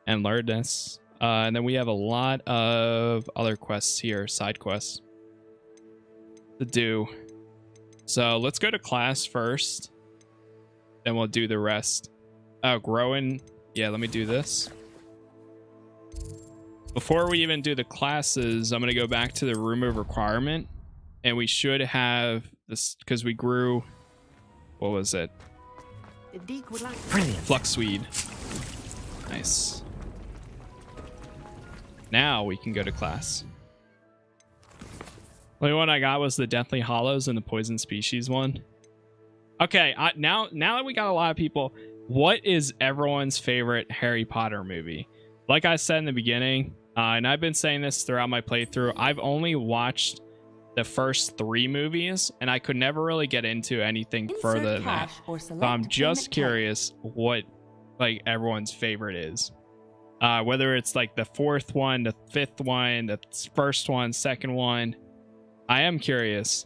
and learn this. And then we have a lot of other quests here, side quests to do. So let's go to class first. Then we'll do the rest. Oh, growing. Yeah, let me do this. Before we even do the classes, I'm going to go back to the room of requirement. And we should have this, because we grew, what was it? Brilliant. Fluxweed. Nice. Now we can go to class. Only one I got was the Deathly Hollows and the Poison Species one. Okay, now that we got a lot of people, what is everyone's favorite Harry Potter movie? Like I said in the beginning, and I've been saying this throughout my playthrough, I've only watched the first 3 movies, and I could never really get into anything further than that. So I'm just curious what like everyone's favorite is. Whether it's like the 4th one, the 5th one, the 1st one, 2nd one. I am curious.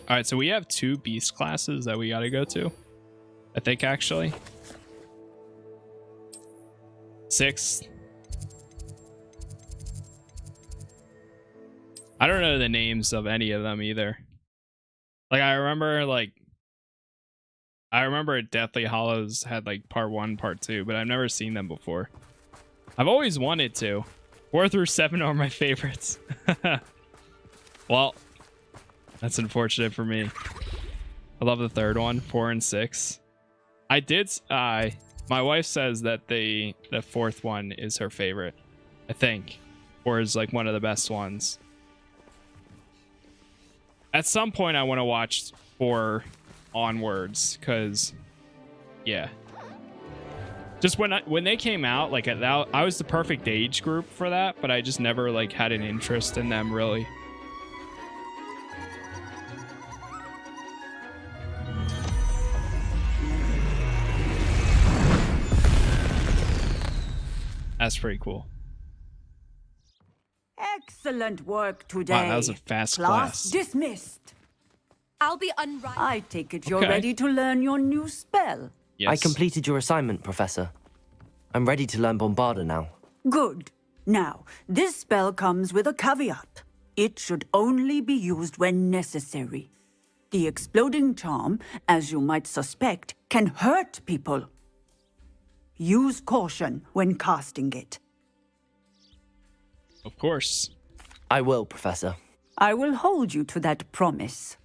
All right, so we have 2 beast classes that we got to go to. I think actually 6. I don't know the names of any of them either. Like I remember Deathly Hollows had like part 1, part 2, but I've never seen them before. I've always wanted to. 4 through 7 are my favorites. Well, that's unfortunate for me. I love the 3rd one, 4 and 6. I did. My wife says that the 4th one is her favorite. I think, or is like one of the best ones. At some point, I want to watch 4 onwards, because, yeah. Just when they came out, like I was the perfect age group for that, but I just never like had an interest in them really. That's pretty cool. Excellent work today. Wow, that was a fast class. Dismissed. I'll be unright. I take it you're ready to learn your new spell. Yes. I completed your assignment, Professor. I'm ready to learn Bombarda now. Good. Now, this spell comes with a caveat. It should only be used when necessary. The exploding charm, as you might suspect, can hurt people. Use caution when casting it. Of course. I will, Professor. I will hold you to that promise.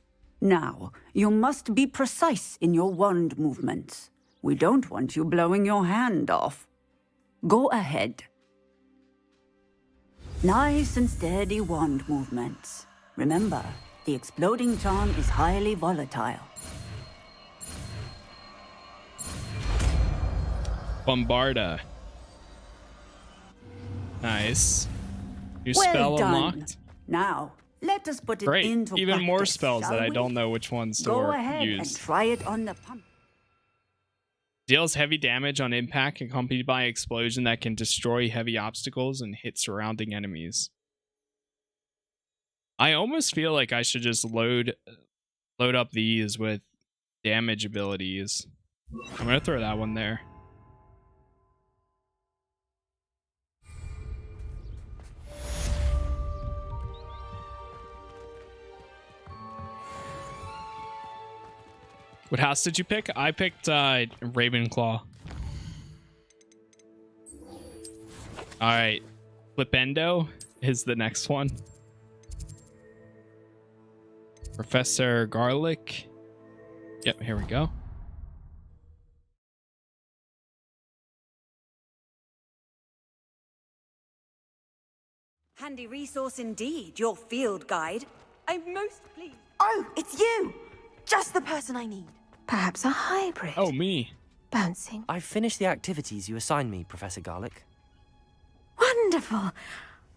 Now, you must be precise in your wand movements. We don't want you blowing your hand off. Go ahead. Nice and steady wand movements. Remember, the exploding charm is highly volatile. Bombarda. Nice. New Well spell done. unlocked. Now, let us put it Great. into Even practice, more spells that shall I we? don't know which ones to Go ahead use. and try it on the pump. Deals heavy damage on impact, accompanied by an explosion that can destroy heavy obstacles and hit surrounding enemies. I almost feel like I should just load up these with damage abilities. I'm gonna throw that one there. What house did you pick? I picked Ravenclaw. Alright. Flipendo is the next one. Professor Garlic. Yep, here we go. Handy resource indeed, your field guide. I'm most pleased. Oh, it's you! Just the person I need. Perhaps a hybrid. Oh, me. Bouncing. I've finished the activities you assigned me, Professor Garlic. Wonderful.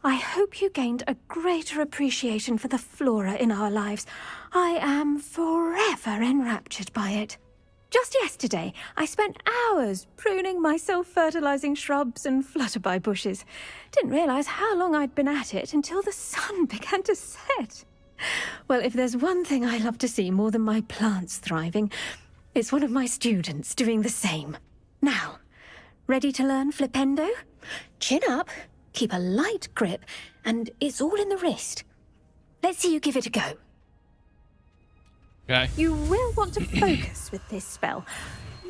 I hope you gained a greater appreciation for the flora in our lives. I am forever enraptured by it. Just yesterday, I spent hours pruning my self-fertilizing shrubs and flutterby bushes. Didn't realize how long I'd been at it until the sun began to set. Well, if there's one thing I love to see more than my plants thriving, it's one of my students doing the same. Now, ready to learn Flipendo? Chin up, keep a light grip, and it's all in the wrist. Let's see you give it a go. Okay. You will want to focus with this spell.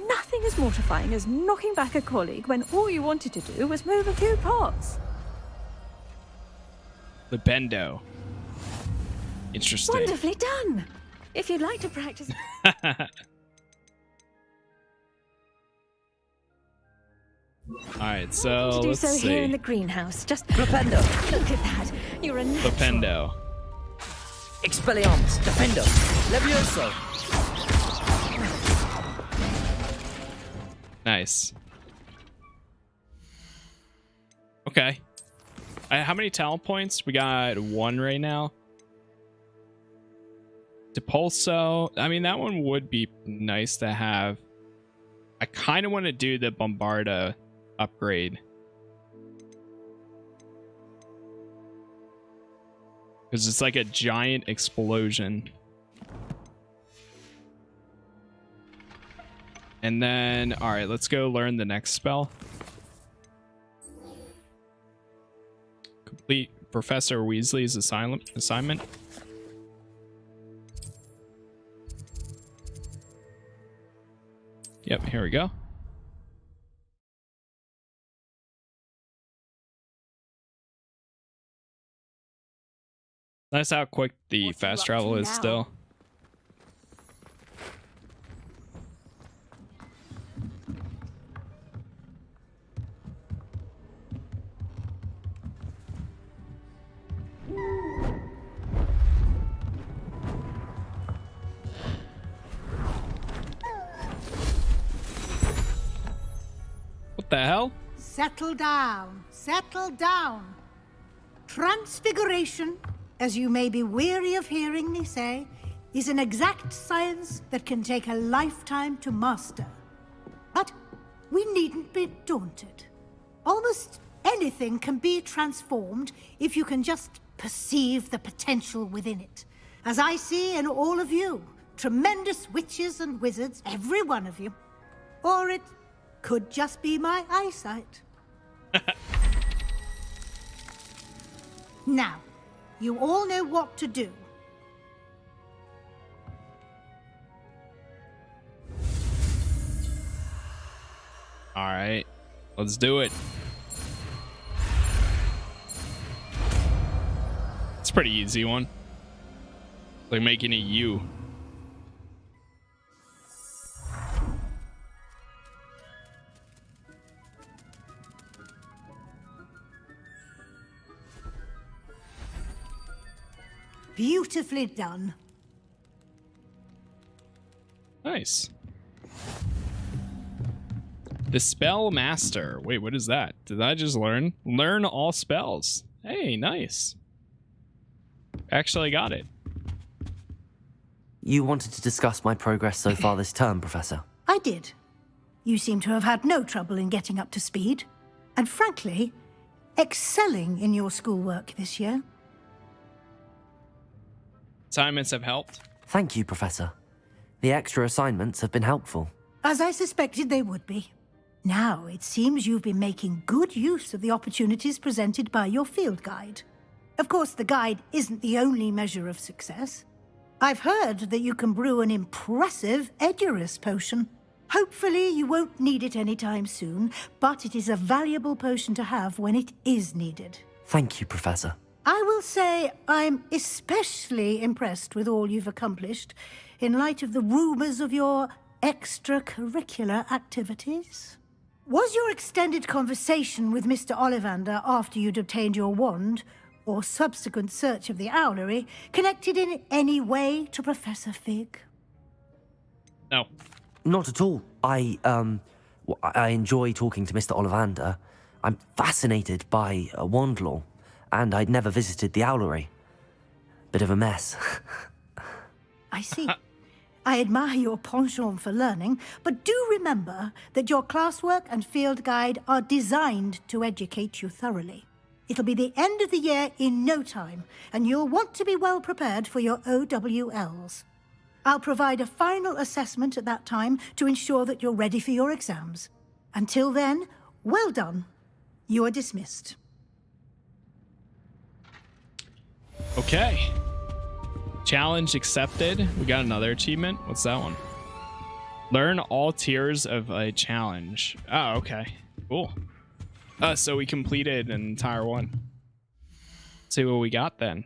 Nothing as mortifying as knocking back a colleague when all you wanted to do was move a few parts. Flipendo. Interesting. Wonderfully done. If you'd like to practice... All right, so to do let's so see. here in the greenhouse. Just Flipendo. look at that. You're a natural. Flipendo. Expelliarmus. Defendo. Levioso. Nice. Okay. How many talent points? We got 1 right now. Depulso. I mean, that one would be nice to have. I kind of want to do the Bombarda upgrade. Because it's like a giant explosion. And then, all right, let's go learn the next spell. Complete Professor Weasley's assignment. Yep, here we go. Nice how quick the fast travel is still. What the hell? Settle down. Settle down. Transfiguration, as you may be weary of hearing me say, is an exact science that can take a lifetime to master. But we needn't be daunted. Almost anything can be transformed if you can just perceive the potential within it. As I see in all of you, tremendous witches and wizards, every one of you. Or it could just be my eyesight. Now, you all know what to do. All right, let's do it. It's a pretty easy one. Like making a U. Beautifully done. Nice. The Spell Master. Wait, what is that? Did I just learn? Learn all spells. Hey, nice. Actually got it. You wanted to discuss my progress so far this term, Professor. I did. You seem to have had no trouble in getting up to speed. And frankly, excelling in your schoolwork this year. Assignments have helped. Thank you, Professor. The extra assignments have been helpful. As I suspected they would be. Now, it seems you've been making good use of the opportunities presented by your field guide. Of course, the guide isn't the only measure of success. I've heard that you can brew an impressive Edurus potion. Hopefully, you won't need it anytime soon, but it is a valuable potion to have when it is needed. Thank you, Professor. I will say I'm especially impressed with all you've accomplished in light of the rumors of your extracurricular activities. Was your extended conversation with Mr. Ollivander after you'd obtained your wand, or subsequent search of the owlery, connected in any way to Professor Fig? No. Not at all. I enjoy talking to Mr. Ollivander. I'm fascinated by wand lore, and I'd never visited the owlery. Bit of a mess. I see. I admire your penchant for learning, but do remember that your classwork and field guide are designed to educate you thoroughly. It'll be the end of the year in no time, and you'll want to be well prepared for your OWLs. I'll provide a final assessment at that time to ensure that you're ready for your exams. Until then, well done. You are dismissed. Okay. Challenge accepted. We got another achievement. What's that one? Learn all tiers of a challenge. Oh, okay. Cool. So we completed an entire one. Let's see what we got then.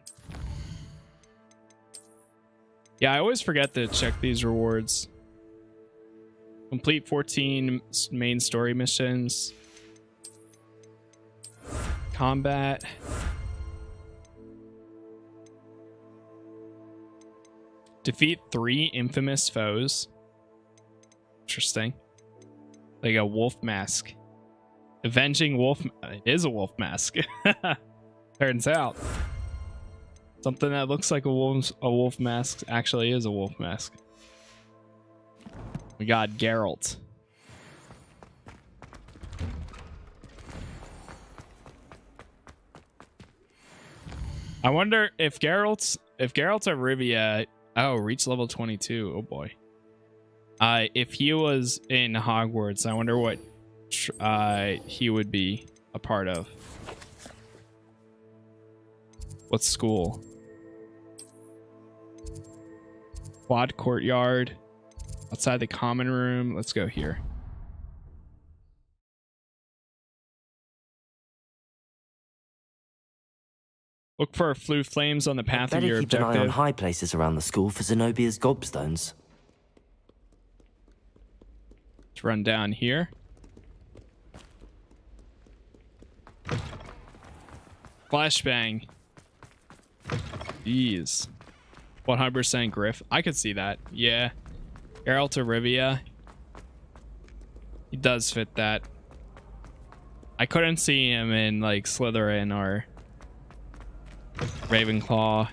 Yeah, I always forget to check these rewards. Complete 14 main story missions. combat. Defeat 3 infamous foes. Interesting. Like a wolf mask. Avenging wolf. It is a wolf mask. Turns out. Something that looks like a wolf mask actually is a wolf mask. We got Geralt. I wonder if Geralt's of Rivia. Oh, reach level 22. Oh boy. If he was in Hogwarts, I wonder what he would be a part of. What school? Quad courtyard. Outside the common room. Let's go here. Look for flue flames on the path of your objective. Better keep an eye on high places around the school for Zenobia's gobstones. Let's run down here. Flashbang. Jeez. 100% Griff. I could see that. Yeah. Geralt of Rivia. He does fit that. I couldn't see him in like Slytherin or Ravenclaw.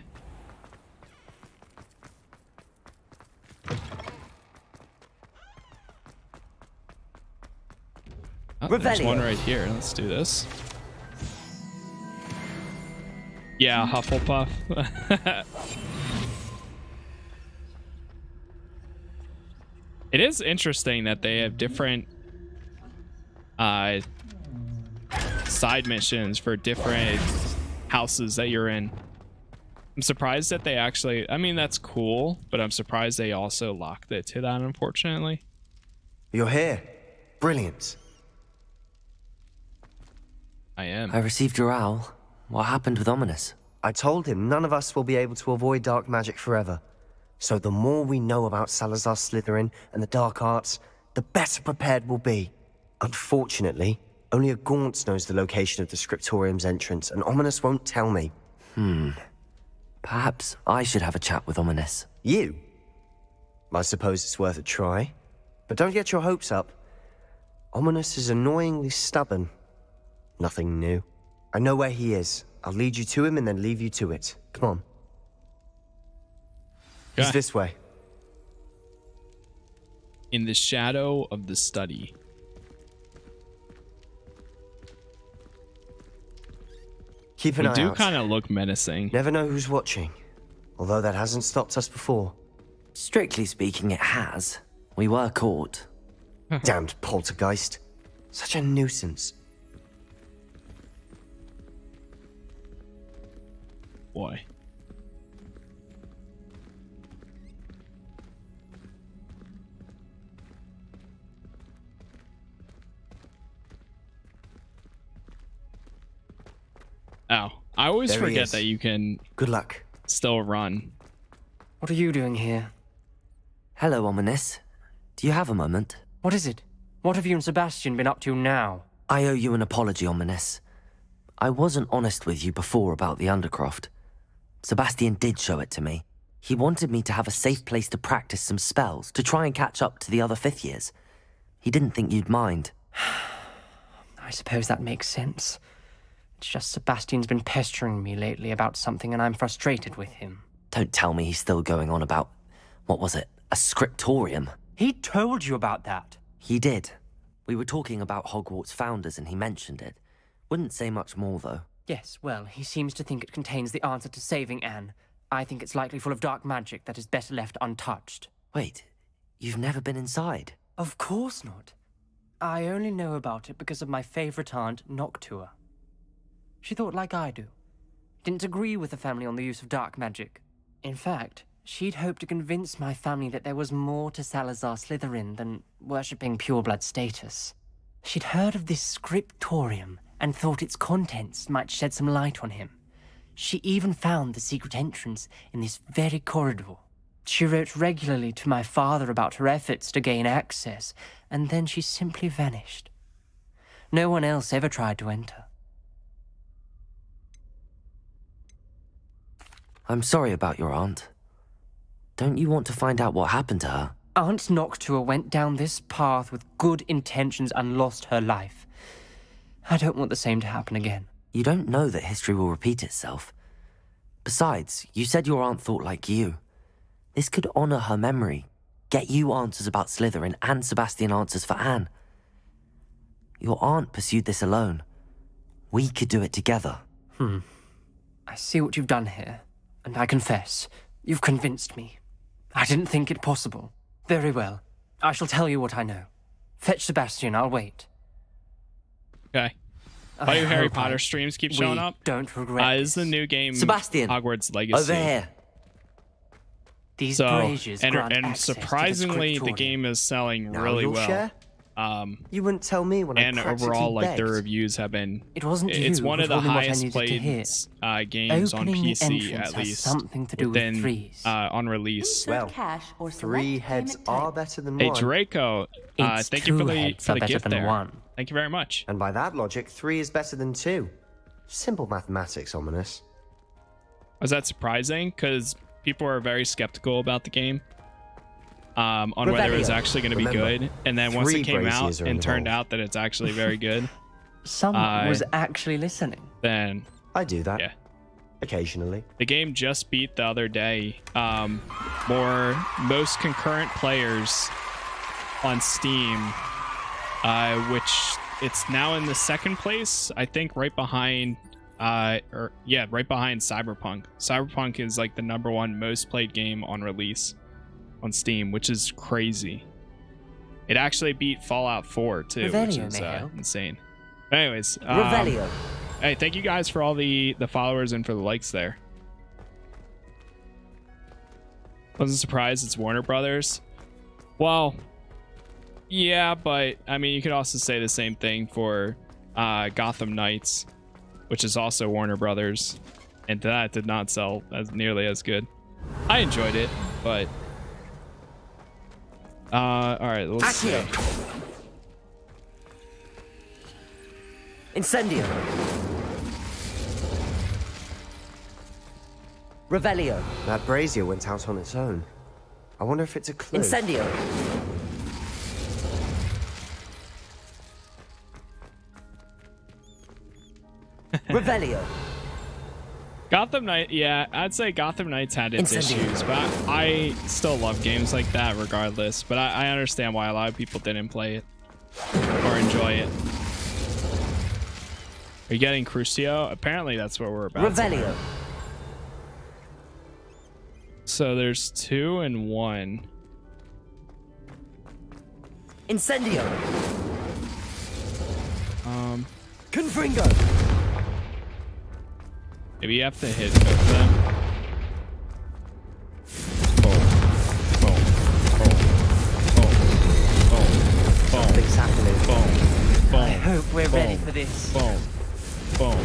Oh, there's one right here. Let's do this. Yeah, Hufflepuff. It is interesting that they have different side missions for different houses that you're in. I'm surprised that they actually, I mean, that's cool, but I'm surprised they also locked it to that, unfortunately. You're here. Brilliant. I am. I received your owl. What happened with Ominous? I told him none of us will be able to avoid dark magic forever. So the more we know about Salazar Slytherin and the dark arts, the better prepared we'll be. Unfortunately, only a Gaunt knows the location of the Scriptorium's entrance, and Ominous won't tell me. Perhaps I should have a chat with Ominous. You? I suppose it's worth a try. But don't get your hopes up. Ominous is annoyingly stubborn. Nothing new. I know where he is. I'll lead you to him and then leave you to it. Come on. He's this way. In the shadow of the study. Keep an eye out. We do kind of look menacing. Never know who's watching. Although that hasn't stopped us before. Strictly speaking, it has. We were caught. Damned poltergeist. Such a nuisance. Boy. Oh, I always forget that you can. Good luck. Still run. What are you doing here? Hello, Ominous. Do you have a moment? What is it? What have you and Sebastian been up to now? I owe you an apology, Ominous. I wasn't honest with you before about the Undercroft. Sebastian did show it to me. He wanted me to have a safe place to practice some spells, to try and catch up to the other fifth years. He didn't think you'd mind. I suppose that makes sense. It's just Sebastian's been pestering me lately about something and I'm frustrated with him. Don't tell me he's still going on about, what was it, a scriptorium? He told you about that. He did. We were talking about Hogwarts founders and he mentioned it. Wouldn't say much more, though. Yes, well, he seems to think it contains the answer to saving Anne. I think it's likely full of dark magic that is better left untouched. Wait, you've never been inside? Of course not. I only know about it because of my favorite aunt, Noctua. She thought like I do. Didn't agree with the family on the use of dark magic. In fact, she'd hoped to convince my family that there was more to Salazar Slytherin than worshipping pureblood status. She'd heard of this scriptorium and thought its contents might shed some light on him. She even found the secret entrance in this very corridor. She wrote regularly to my father about her efforts to gain access, and then she simply vanished. No one else ever tried to enter. I'm sorry about your aunt. Don't you want to find out what happened to her? Aunt Noctua went down this path with good intentions and lost her life. I don't want the same to happen again. You don't know that history will repeat itself. Besides, you said your aunt thought like you. This could honor her memory, get you answers about Slytherin, and Sebastian answers for Anne. Your aunt pursued this alone. We could do it together. I see what you've done here, and I confess, you've convinced me. I didn't think it possible. Very well. I shall tell you what I know. Fetch Sebastian, I'll wait. Okay. Why do Harry Potter streams keep showing up? Don't regret This is the new game, Sebastian, Hogwarts Legacy. over here. These So, braziers grant and access to the surprisingly, the scriptorium. game is selling Now really you'll well. share? You wouldn't tell me when And I practically overall, like the begged. reviews have been. It wasn't It's you one who of the told me what I highest needed to hear. played games on Opening the PC entrance at has least. something to do with within, threes. on release. Well, cash or 3 heads are better than Hey 1. Draco, It's thank you for 2 the heads are better gift than there. 1. Thank you very much. And by that logic, 3 is better than 2. Simple mathematics, ominous. Was that surprising? Because people were very skeptical about the game. On whether it was actually going to be Remember, good. And then once 3 it came out braziers are and turned involved. out that it's actually very good, Someone was actually listening. then I do that. Yeah. Occasionally. The game just beat the other day most concurrent players on Steam, which it's now in the second place, I think, right behind right behind Cyberpunk. Cyberpunk is like the #1 most played game on release on Steam, which is crazy. It actually beat Fallout 4 too, which Revelio is may help. insane. But anyways, Revelio. hey, thank you guys for all the followers and for the likes there. Wasn't surprised it's Warner Brothers. Well, yeah, but I mean, you could also say the same thing for Gotham Knights, which is also Warner Brothers, and that did not sell as nearly as good. I enjoyed it, but all right, let's see. Incendio. Revelio. That brazier went out on its own. I wonder if it's a clue. Incendio. Revelio. Gotham Knight, yeah, I'd say Gotham Knights had its Incendio. issues, but I still love games like that regardless. But I understand why a lot of people didn't play it or enjoy it. Are you getting Crucio? Apparently that's what we're about. Revelio. So there's 2 and 1. Incendio. Confringo. Maybe you have to hit both of them. Boom. Boom. Boom. Boom. Boom. Something's happening. Boom. Boom. I hope we're ready for this. Boom. Boom.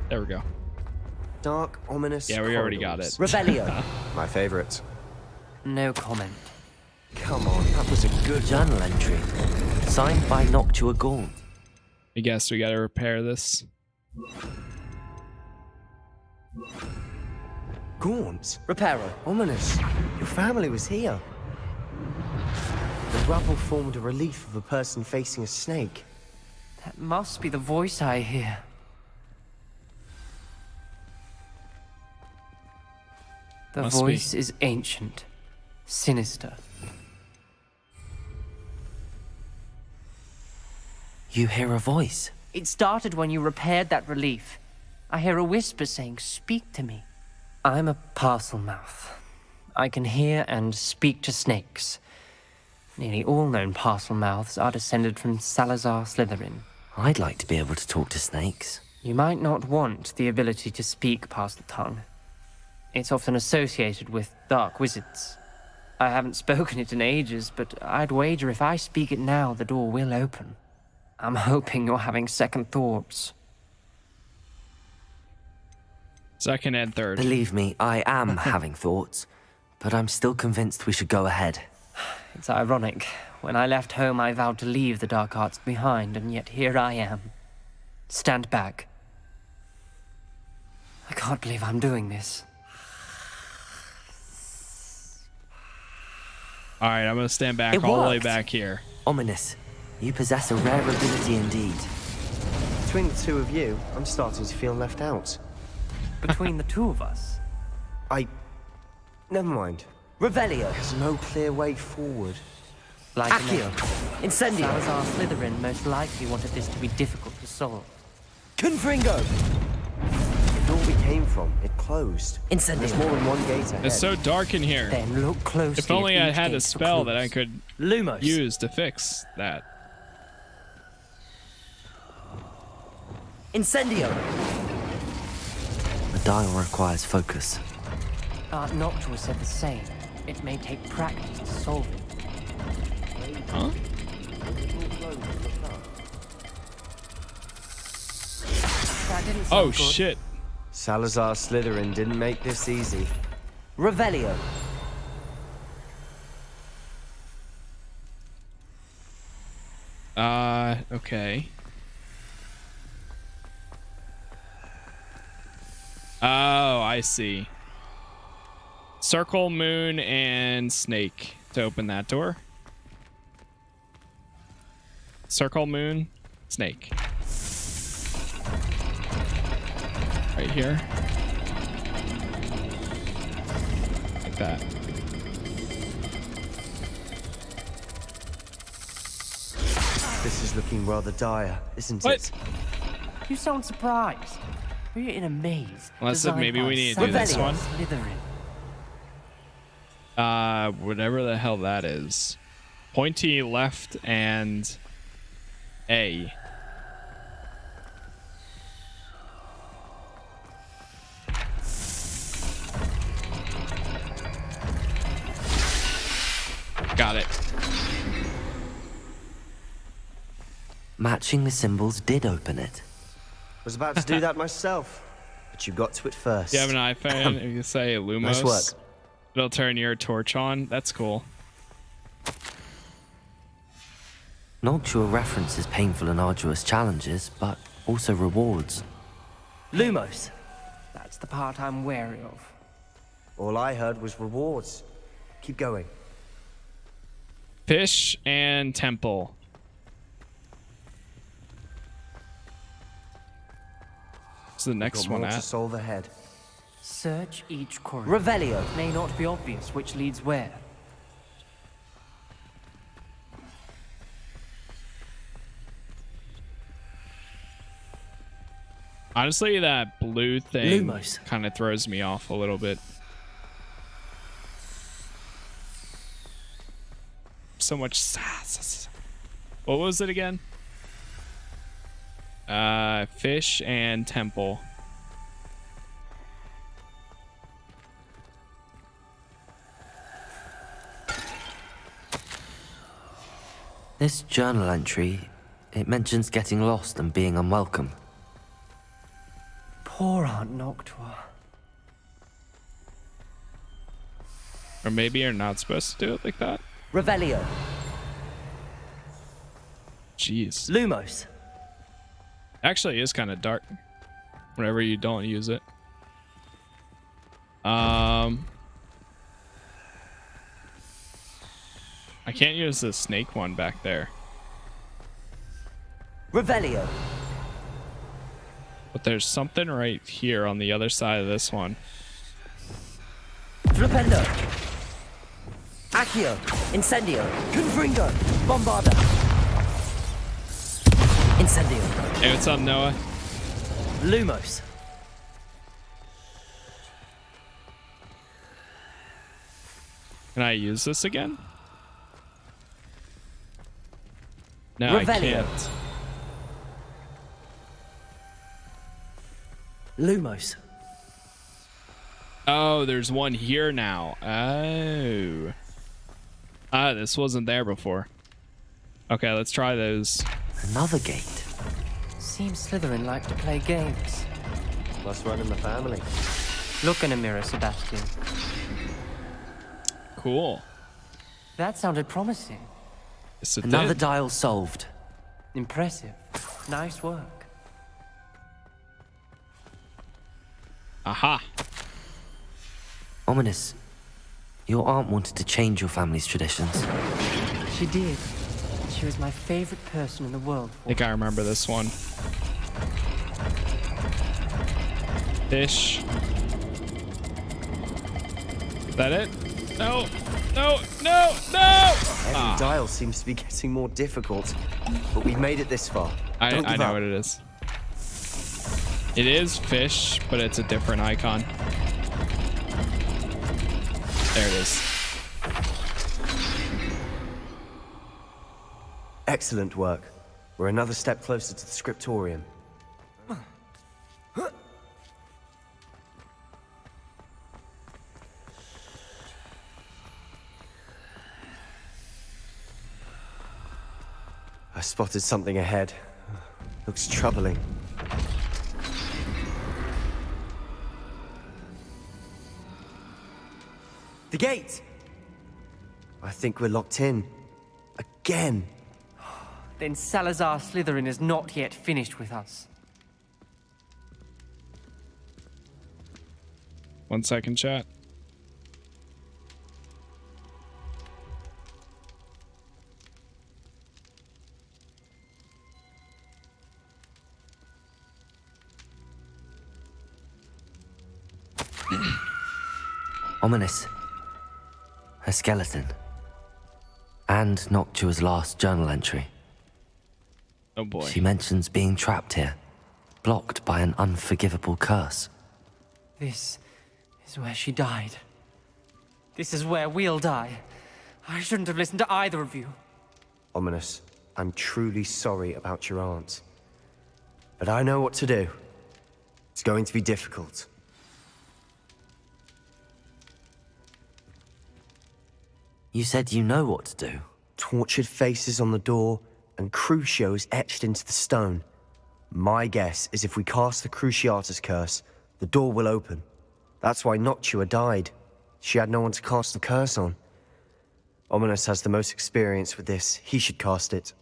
There we go. Dark, ominous. Yeah, we already got it. Revelio. My favorite. No comment. Come on, that was a good Journal entry. Signed by Noctua Gaunt. I guess we gotta repair this. Gaunt. Reparo. Ominous. Your family was here. The rubble formed a relief of a person facing a snake. That must be the voice I hear. The Must voice be. is ancient, sinister. You hear a voice. It started when you repaired that relief. I hear a whisper saying, "Speak to me." I'm a parcel mouth. I can hear and speak to snakes. Nearly all known parcel mouths are descended from Salazar Slytherin. I'd like to be able to talk to snakes. You might not want the ability to speak parcel tongue. It's often associated with dark wizards. I haven't spoken it in ages, but I'd wager if I speak it now, the door will open. I'm hoping you're having second thoughts. Second and third. Believe me, I am having thoughts, but I'm still convinced we should go ahead. It's ironic. When I left home, I vowed to leave the dark arts behind, and yet here I am. Stand back. I can't believe I'm doing this. All right, I'm gonna stand back It all the way worked. back here. Ominous. You possess a rare ability indeed. Between the two of you, I'm starting to feel left out. Between the two of us? Never mind. Revelio. There's no clear way forward. Like Accio. Incendio. Salazar Slytherin most likely wanted this to be difficult to solve. Confringo. The door we came from, it closed. Incendio. There's more than one gate ahead. It's so dark in here. Then look closely. If only at I each had a gate for spell that I clues. could Lumos. use to fix that. Incendio. The dial requires focus. Noctua said the same. It may take practice to solve it. Huh? That didn't sound Oh good. shit. Salazar Slytherin didn't make this easy. Revelio. Okay. Oh, I see. Circle, moon, and snake to open that door. Circle, moon, snake. Right here. Like that. This is looking rather dire, isn't What? it? You sound surprised. We're in a maze. Unless designed maybe by we need to do this Salazar one. Slytherin. Whatever the hell that is. Pointy left and A. Got it. Matching the symbols did open it. Was about to do that myself, but you got to it first. You have an iPhone, if you say Lumos, Nice work. it'll turn your torch on. That's cool. Noctua references painful and arduous challenges, but also rewards. Lumos. That's the part I'm wary of. All I heard was rewards. Keep going. Fish and temple. What's the next Got one more to at? solve ahead. Search each corridor. Revelio. It may not be obvious which leads where. Honestly, that blue thing Lumos. kind of throws me off a little bit. So much sass. What was it again? Fish and temple. This journal entry, it mentions getting lost and being unwelcome. Poor Aunt Noctua. Or maybe you're not supposed to do it like that. Revelio. Jeez. Lumos. Actually, it is kind of dark whenever you don't use it. I can't use the snake one back there. Revelio. But there's something right here on the other side of this one. Flipendo. Accio. Incendio. Confringo. Bombarda. Incendio. Hey, what's up, Noah? Lumos. Can I use this again? No, I Revelio. can't. Lumos. Oh, there's one here now. Oh. This wasn't there before. Okay, let's try those. Another gate. Seems Slytherin like to play games. Must run in the family. Look in a mirror, Sebastian. Cool. That sounded promising. Yes, it Another did. dial solved. Impressive. Nice work. Aha. Ominous. Your aunt wanted to change your family's traditions. She did. She was my favorite person in the world. I think I remember this one. Fish. Is that it? No, no, no, no! Every dial seems to be getting more difficult, but we've made it this far. I know what it is. It is fish, but it's a different icon. There it is. Excellent work. We're another step closer to the scriptorium. I spotted something ahead. Looks troubling. The gate! I think we're locked in. Again. Then Salazar Slytherin is not yet finished with us. 1 second, chat. Ominous. Her skeleton. And Noctua's last journal entry. Oh boy. She mentions being trapped here, blocked by an unforgivable curse. This is where she died. This is where we'll die. I shouldn't have listened to either of you. Ominous, I'm truly sorry about your aunt. But I know what to do. It's going to be difficult. You said you know what to do. Tortured faces on the door and Crucios etched into the stone. My guess is if we cast the Cruciatus curse, the door will open. That's why Noctua died. She had no one to cast the curse on. Ominous has the most experience with this. He should cast it.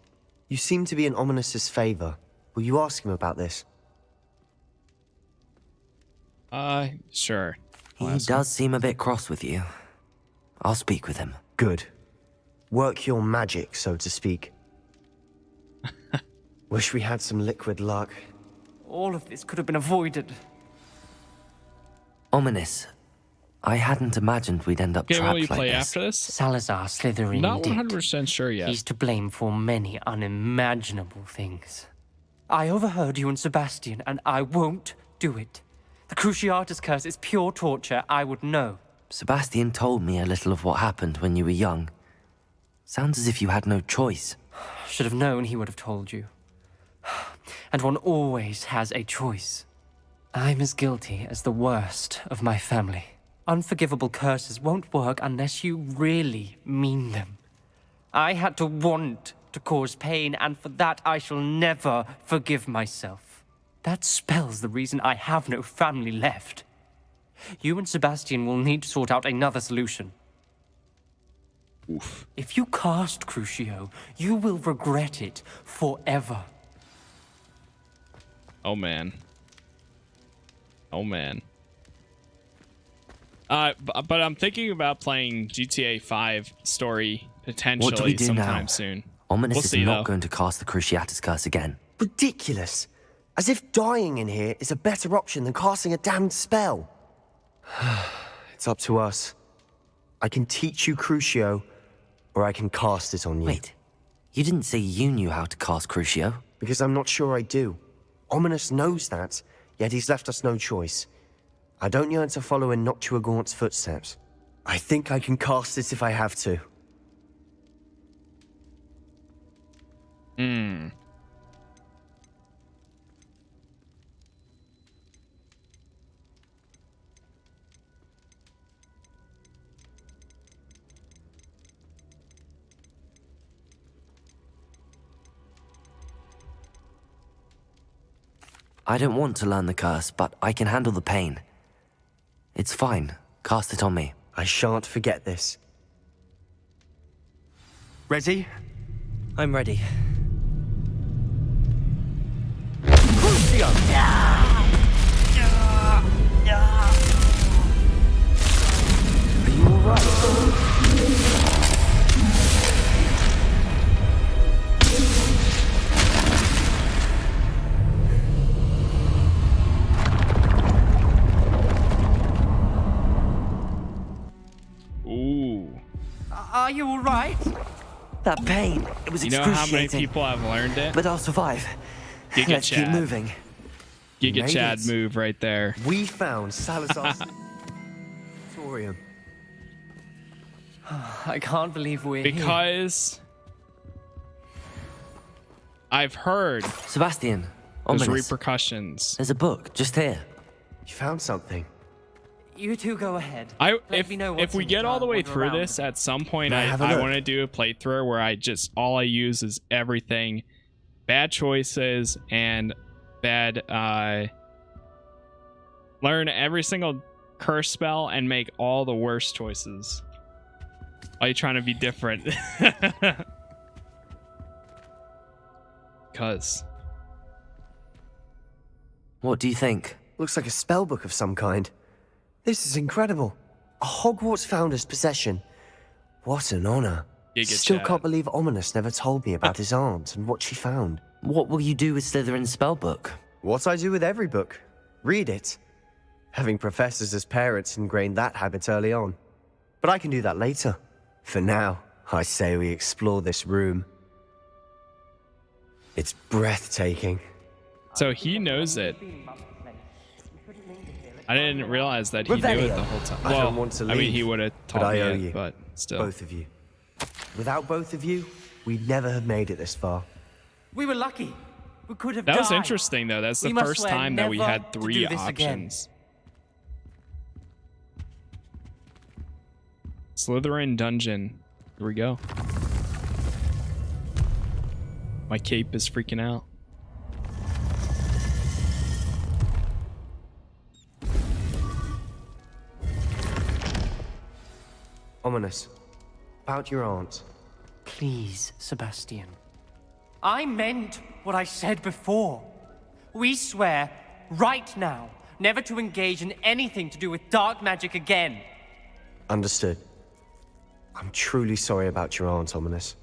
You seem to be in Ominous's favor. Will you ask him about this? Sure. He does seem a bit cross with you. I'll speak with him. Good. Work your magic, so to speak. Wish we had some liquid luck. All of this could have been avoided. Ominous. I hadn't imagined we'd end up trapped will you like play this. after this? Salazar Slytherin Not did. 100% sure yet. He's to blame for many unimaginable things. I overheard you and Sebastian, and I won't do it. The Cruciatus curse is pure torture. I would know. Sebastian told me a little of what happened when you were young. Sounds as if you had no choice. Should have known he would have told you. And one always has a choice. I'm as guilty as the worst of my family. Unforgivable curses won't work unless you really mean them. I had to want to cause pain, and for that I shall never forgive myself. That spells the reason I have no family left. You and Sebastian will need to sort out another solution. Oof. If you cast Crucio, you will regret it forever. Oh man. Oh man. But I'm thinking about playing GTA 5 story potentially What do we do sometime now? soon. Ominous We'll is see, not though. going to cast the Cruciatus curse again. Ridiculous. As if dying in here is a better option than casting a damned spell. It's up to us. I can teach you Crucio, or I can cast it on you. Wait, you didn't say you knew how to cast Crucio? Because I'm not sure I do. Ominous knows that, yet he's left us no choice. I don't yearn to follow in Noctua Gaunt's footsteps. I think I can cast it if I have to. I don't want to learn the curse, but I can handle the pain. It's fine. Cast it on me. I shan't forget this. Ready? I'm ready. Are you Ooh. Are you all right? That pain, it was You know excruciating. how many people have learned it? But I'll survive. Giga Let's keep Chad. moving. Giga Made Chad it. move right there. We found Salazar's auditorium. I can't believe we're here. Because I've heard Sebastian, there's ominous. repercussions. There's a book just here. You found something. You two go ahead. If we get all the way through this, at some point May I I have a look? want to do a playthrough where all I use is everything, bad choices and bad learn every single curse spell and make all the worst choices. Are you trying to be different? Cuz. What do you think? Looks like a spell book of some kind. This is incredible. A Hogwarts founder's possession. What an honor. Giga Still Chad. can't believe Ominous never told me about his aunt and what she found. What will you do with Slytherin's spellbook? What I do with every book. Read it. Having professors as parents ingrained that habit early on. But I can do that later. For now, I say we explore this room. It's breathtaking. So he knows it. I didn't realize that he knew it the whole time. I don't want to leave, I mean, he would have but taught I me owe it, you. but still. Both of you. Without both of you, we'd never have made it this far. We were lucky. We could have That was died. interesting, though. That's the We must first swear time that we never had to 3 do this again. options. Slytherin dungeon. Here we go. My cape is freaking out. Ominous. About your aunt. Please, Sebastian. I meant what I said before. We swear, right now, never to engage in anything to do with dark magic again. Understood. I'm truly sorry about your aunt, Ominous.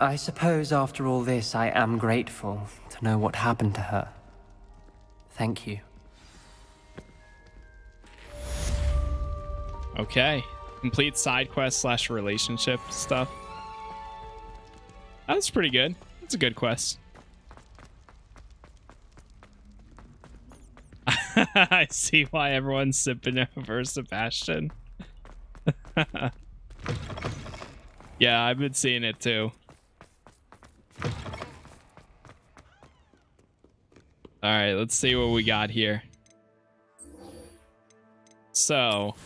I suppose after all this, I am grateful to know what happened to her. Thank you. Okay. Complete side quest / relationship stuff. That's pretty good. That's a good quest. I see why everyone's sipping over Sebastian. Yeah, I've been seeing it too. All right, let's see what we got here. So,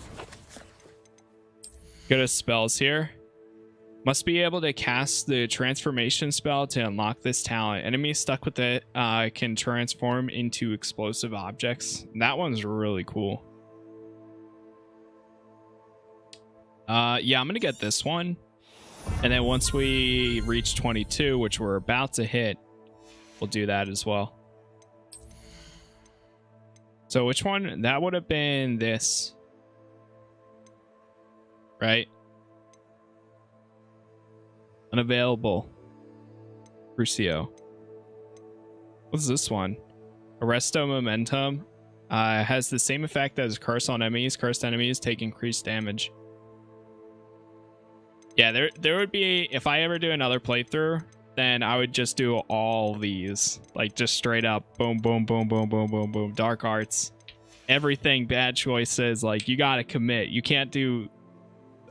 go to spells here. Must be able to cast the transformation spell to unlock this talent. Enemies stuck with it can transform into explosive objects. That one's really cool. Yeah, I'm gonna get this one. And then once we reach 22, which we're about to hit, we'll do that as well. So which one? That would have been this. Right? Unavailable. Crucio. What's this one? Arresto Momentum. Has the same effect as Curse on enemies. Cursed enemies take increased damage. Yeah, there would be, if I ever do another playthrough, then I would just do all these. Like, just straight up. Boom, boom, boom, boom, boom, boom, boom. Dark arts. Everything, bad choices. Like, you gotta commit. You can't do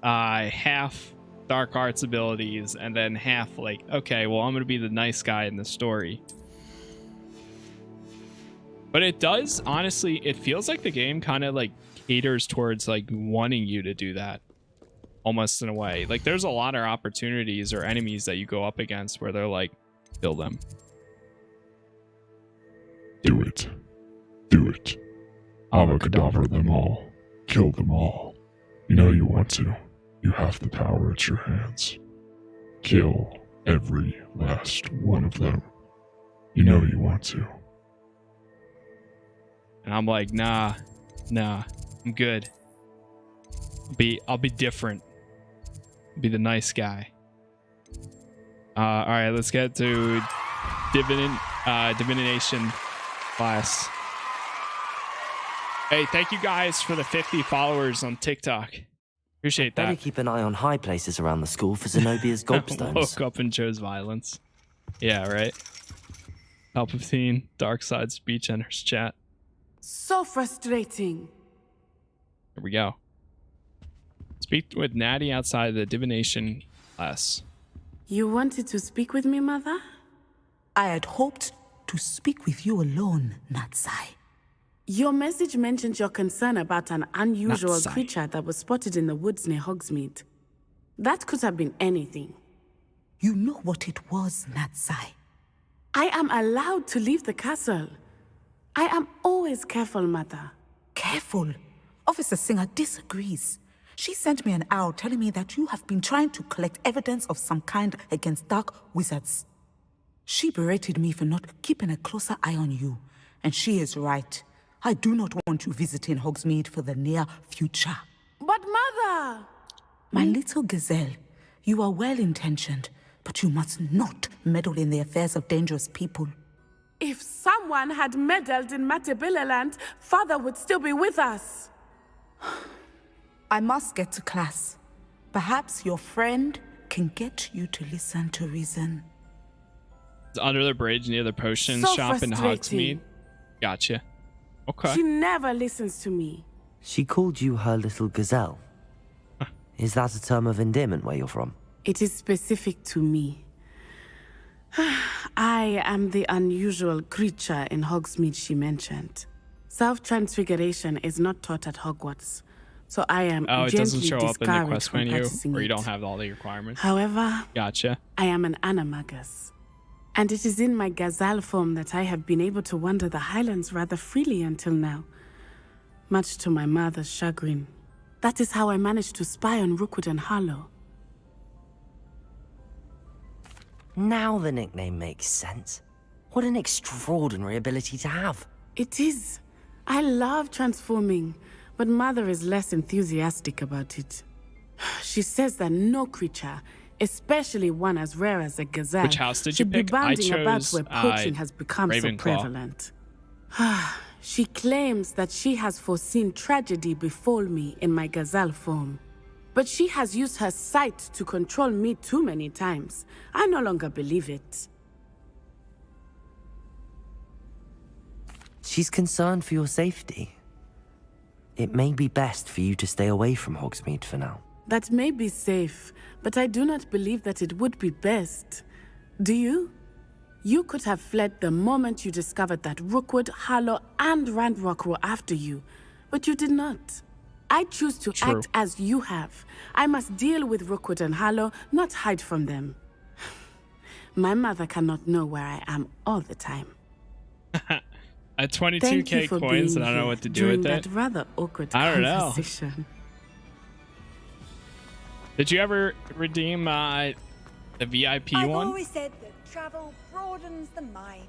half dark arts abilities and then half like, okay, well, I'm gonna be the nice guy in the story. But it does, honestly, it feels like the game kind of like caters towards like wanting you to do that, almost in a way. Like, there's a lot of opportunities or enemies that you go up against where they're like, kill them. Do it. Do it. Avacadabra them all. Kill them all. You know you want to. You have the power at your hands. Kill every last one of them. You know you want to. And I'm like, nah, I'm good. I'll be different. Be the nice guy. All right, let's get to divination class. Hey, thank you guys for the 50 followers on TikTok. Appreciate that. Better keep an eye on high places around the school for Zenobia's gobstones. Woke up and chose violence. Yeah, right. Palpatine, dark side speech enters chat. So frustrating. Here we go. Speak with Natty outside the divination class. You wanted to speak with me, Mother? I had hoped to speak with you alone, Natsai. Your message mentioned your concern about an unusual Natsai. creature that was spotted in the woods near Hogsmeade. That could have been anything. You know what it was, Natsai. I am allowed to leave the castle. I am always careful, Mother. Careful? Officer Singer disagrees. She sent me an owl telling me that you have been trying to collect evidence of some kind against dark wizards. She berated me for not keeping a closer eye on you, and she is right. I do not want you visiting Hogsmeade for the near future. But Mother! My little gazelle, you are well-intentioned, but you must not meddle in the affairs of dangerous people. If someone had meddled in Matabeleland, Father would still be with us. I must get to class. Perhaps your friend can get you to listen to reason. It's under the bridge near the potion So shop in frustrating. Hogsmeade. Gotcha. Okay. She never listens to me. She called you her little gazelle. Is that a term of endearment where you're from? It is specific to me. I am the unusual creature in Hogsmeade she mentioned. Self-transfiguration is not taught at Hogwarts, so I am Oh, it gently doesn't show up in the discouraged quest from menu practicing where you it. don't have all the requirements. However, Gotcha. I am an animagus, and it is in my gazelle form that I have been able to wander the Highlands rather freely until now, much to my mother's chagrin. That is how I managed to spy on Rookwood and Harlow. Now the nickname makes sense. What an extraordinary ability to have. It is. I love transforming, but Mother is less enthusiastic about it. She says that no creature, especially one as rare as a gazelle, Which house did you should be pick? I bounding about chose, where poaching has become so Ravenclaw. prevalent. She claims that she has foreseen tragedy befall me in my gazelle form. But she has used her sight to control me too many times. I no longer believe it. She's concerned for your safety. It may be best for you to stay away from Hogsmeade for now. That may be safe, but I do not believe that it would be best. Do you? You could have fled the moment you discovered that Rookwood, Harlow, and Ranrock were after you, but you did not. I choose to True. act as you have. I must deal with Rookwood and Harlow, not hide from them. My mother cannot know where I am all the time. At Thank you 22k for coins, being and I don't know here what to do during with it. that rather awkward I don't know. conversation. Did you ever redeem the VIP I've one? always said that travel broadens the mind.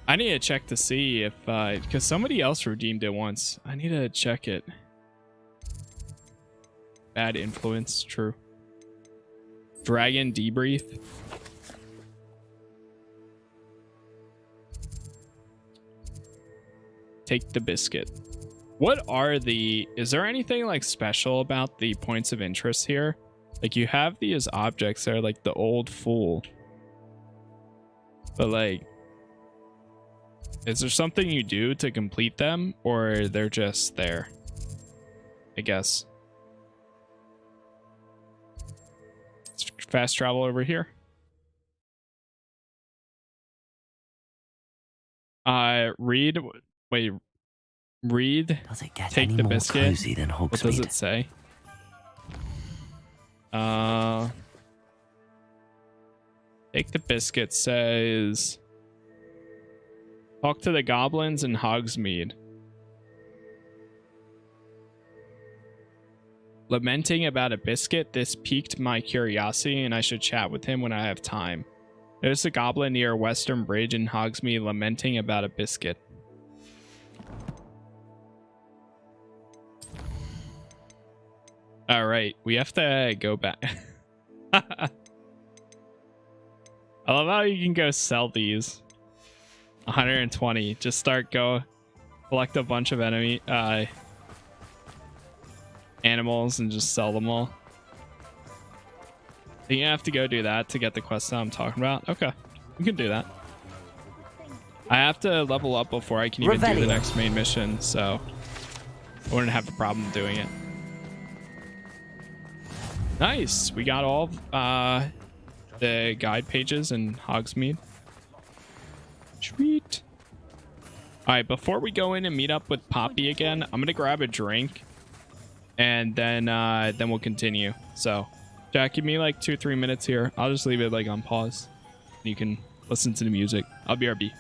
I need to check to see if because somebody else redeemed it once. I need to check it. Bad influence, true. Dragon debrief. Take the biscuit. What are the... Is there anything like special about the points of interest here? Like you have these objects that are like the old fool. But like... Is there something you do to complete them? Or they're just there? I guess. Let's fast travel over here. Read... Wait... Read... Does it get Take any the more biscuit. cozy than What does Hogsmeade? it say? Take the biscuit says... Talk to the goblins in Hogsmeade. Lamenting about a biscuit, this piqued my curiosity and I should chat with him when I have time. There's a goblin near Western Bridge in Hogsmeade lamenting about a biscuit. All right, we have to go back. I love how you can go sell these. 120. Just start collect a bunch of animals and just sell them all. Do you have to go do that to get the quest that I'm talking about? Okay, we can do that. I have to level up before I can even do the next main mission, so I wouldn't have a problem doing it. Nice. We got all the guide pages in Hogsmeade. Sweet. All right, before we go in and meet up with Poppy again, I'm gonna grab a drink, and then we'll continue. So, Jack, give me like 2-3 minutes here. I'll just leave it like on pause. You can listen to the music. I'll BRB.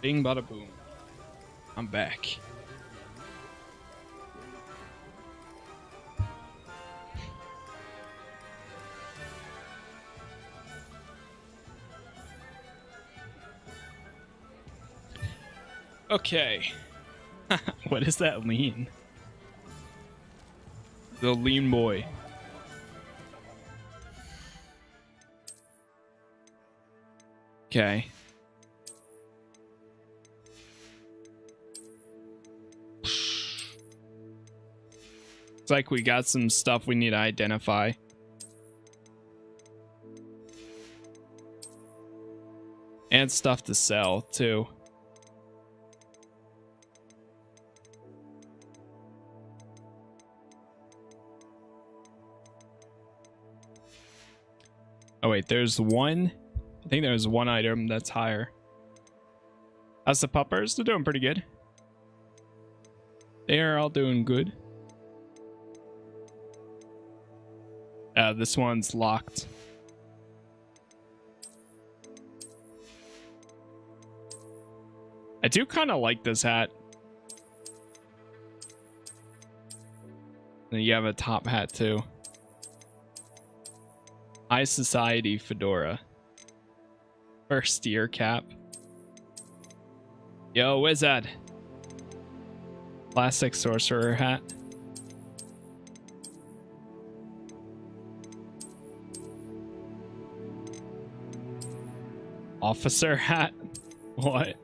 Bing bada boom. I'm back. Okay. What is that lean? The lean boy. Okay. It's like we got some stuff we need to identify. And stuff to sell, too. Oh, wait, there's one. I think there's one item that's higher. How's the puppers? They're doing pretty good. They are all doing good. This one's locked. I do kind of like this hat. And you have a top hat too. High Society fedora. First year cap. Yo, wizard. Classic sorcerer hat. Officer hat? What?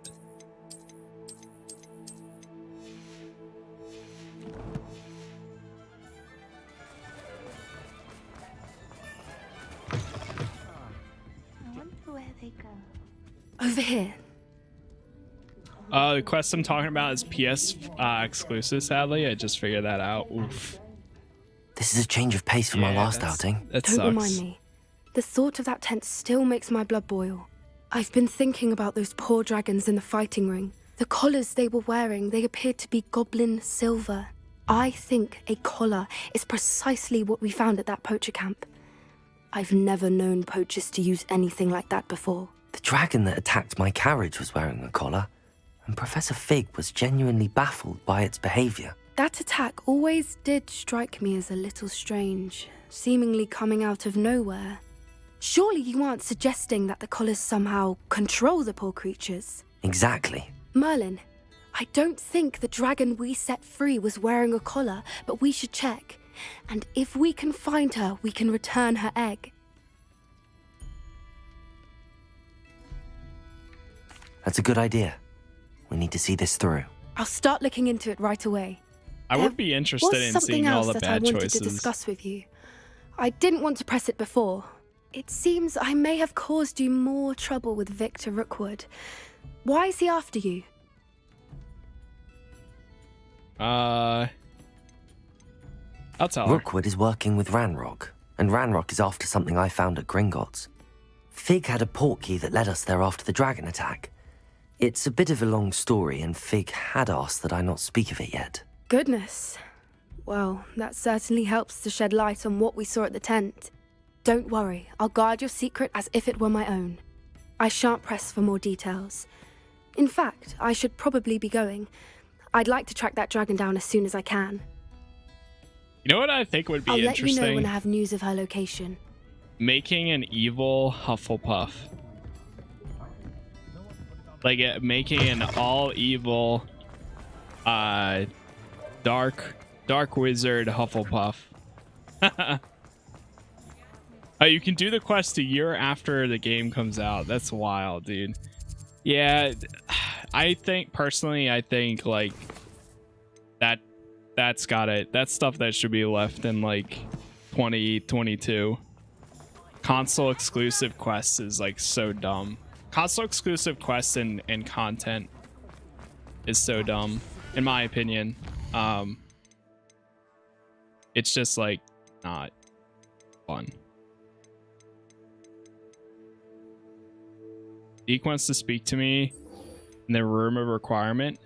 I wonder where they go. Over here. The quest I'm talking about is PS exclusive, sadly. I just figured that out. Oof. This is a change of pace from my last outing. That Don't sucks. remind me. The thought of that tent still makes my blood boil. I've been thinking about those poor dragons in the fighting ring. The collars they were wearing, they appeared to be goblin silver. I think a collar is precisely what we found at that poacher camp. I've never known poachers to use anything like that before. The dragon that attacked my carriage was wearing a collar, and Professor Fig was genuinely baffled by its behavior. That attack always did strike me as a little strange, seemingly coming out of nowhere. Surely you aren't suggesting that the collars somehow control the poor creatures? Exactly. Merlin, I don't think the dragon we set free was wearing a collar, but we should check. And if we can find her, we can return her egg. That's a good idea. We need to see this through. I'll start looking into it right away. I would be interested in seeing all the something else that bad I wanted choices. to discuss with you. I didn't want to press it before. It seems I may have caused you more trouble with Victor Rookwood. Why is he after you? I'll tell her. Rookwood is working with Ranrock, and Ranrock is after something I found at Gringotts. Fig had a portkey that led us there after the dragon attack. It's a bit of a long story, and Fig had asked that I not speak of it yet. Goodness. Well, that certainly helps to shed light on what we saw at the tent. Don't worry, I'll guard your secret as if it were my own. I shan't press for more details. In fact, I should probably be going. I'd like to track that dragon down as soon as I can. You know what I think would be I'll interesting? let you know when I have news of her location. Making an evil Hufflepuff. Like making an all evil dark wizard Hufflepuff. Oh, you can do the quest a year after the game comes out. That's wild, dude. Yeah, I think personally, like that's got it. That's stuff that should be left in like 2022. Console exclusive quests is like so dumb. Console exclusive quests and content is so dumb, in my opinion. It's just like not fun. Deke wants to speak to me in the room of requirement.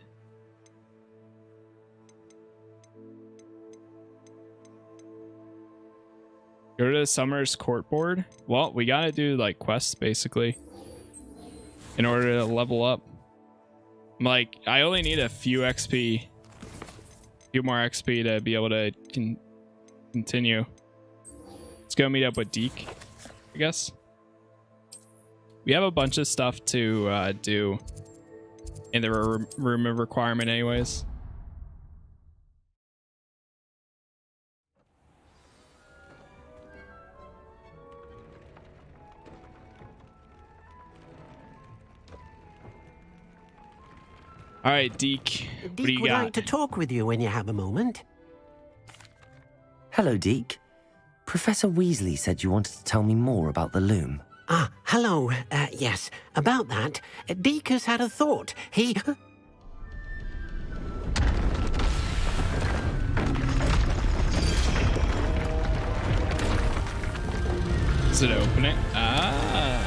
Go to the Summer's Court board. Well, we gotta do like quests basically in order to level up. Like, I only need a few XP, few more XP to be able to continue. Let's go meet up with Deke, I guess. We have a bunch of stuff to do in the room of requirement anyways. All right, Deke, what do you would got? like to talk with you when you have a moment. Hello, Deke. Professor Weasley said you wanted to tell me more about the loom. Ah, hello. Yes, about that. Deke has had a thought. He... Does it open it? Ah.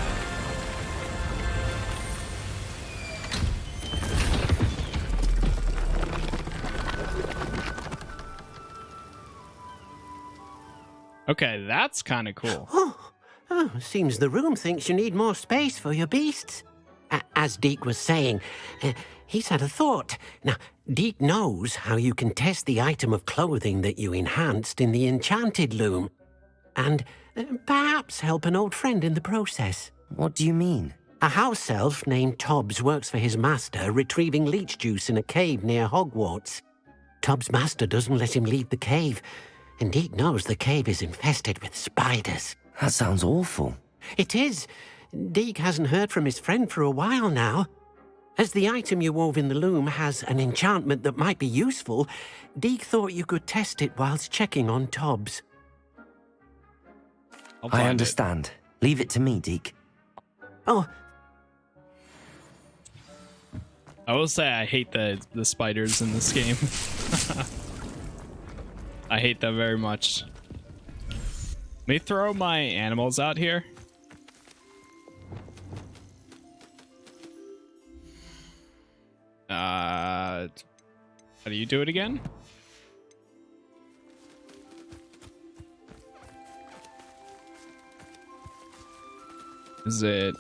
Okay, that's kind of cool. Oh, seems the room thinks you need more space for your beasts. As Deke was saying, he's had a thought. Now, Deke knows how you can test the item of clothing that you enhanced in the enchanted loom. And perhaps help an old friend in the process. What do you mean? A house elf named Tobbs works for his master, retrieving leech juice in a cave near Hogwarts. Tobbs' master doesn't let him leave the cave, and Deke knows the cave is infested with spiders. That sounds awful. It is. Deke hasn't heard from his friend for a while now. As the item you wove in the loom has an enchantment that might be useful, Deke thought you could test it whilst checking on Tobbs. I understand. Leave it to me, Deke. Oh. I will say I hate the spiders in this game. I hate them very much. Let me throw my animals out here. How do you do it again? Is it...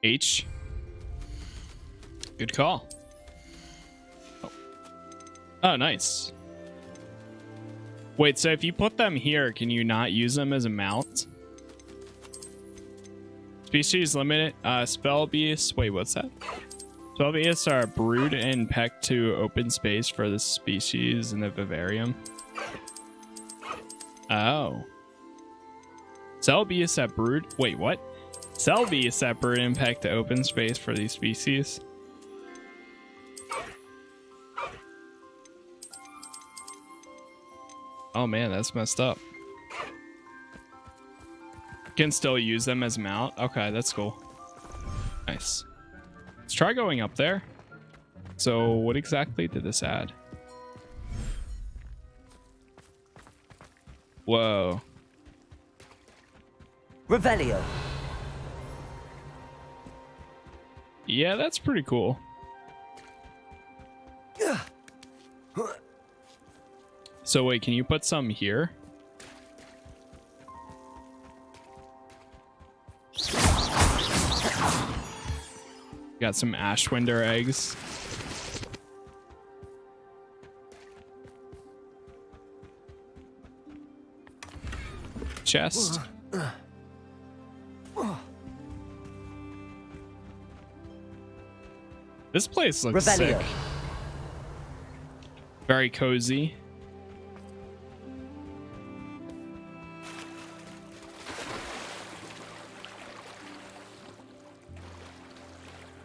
H? Good call. Oh, nice. Wait, so if you put them here, can you not use them as a mount? Species limited. Spell beasts. Wait, what's that? Spell beasts are brewed and pecked to open space for the species in the vivarium. Oh. Cell beasts that brood. Wait, what? Cell beasts that brewed and pecked to open space for these species. Oh man, that's messed up. Can still use them as mount. Okay, that's cool. Nice. Let's try going up there. So what exactly did this add? Whoa. Revelio. Yeah, that's pretty cool. So wait, can you put some here? Got some Ashwinder eggs. Chest. This place looks sick. Very cozy.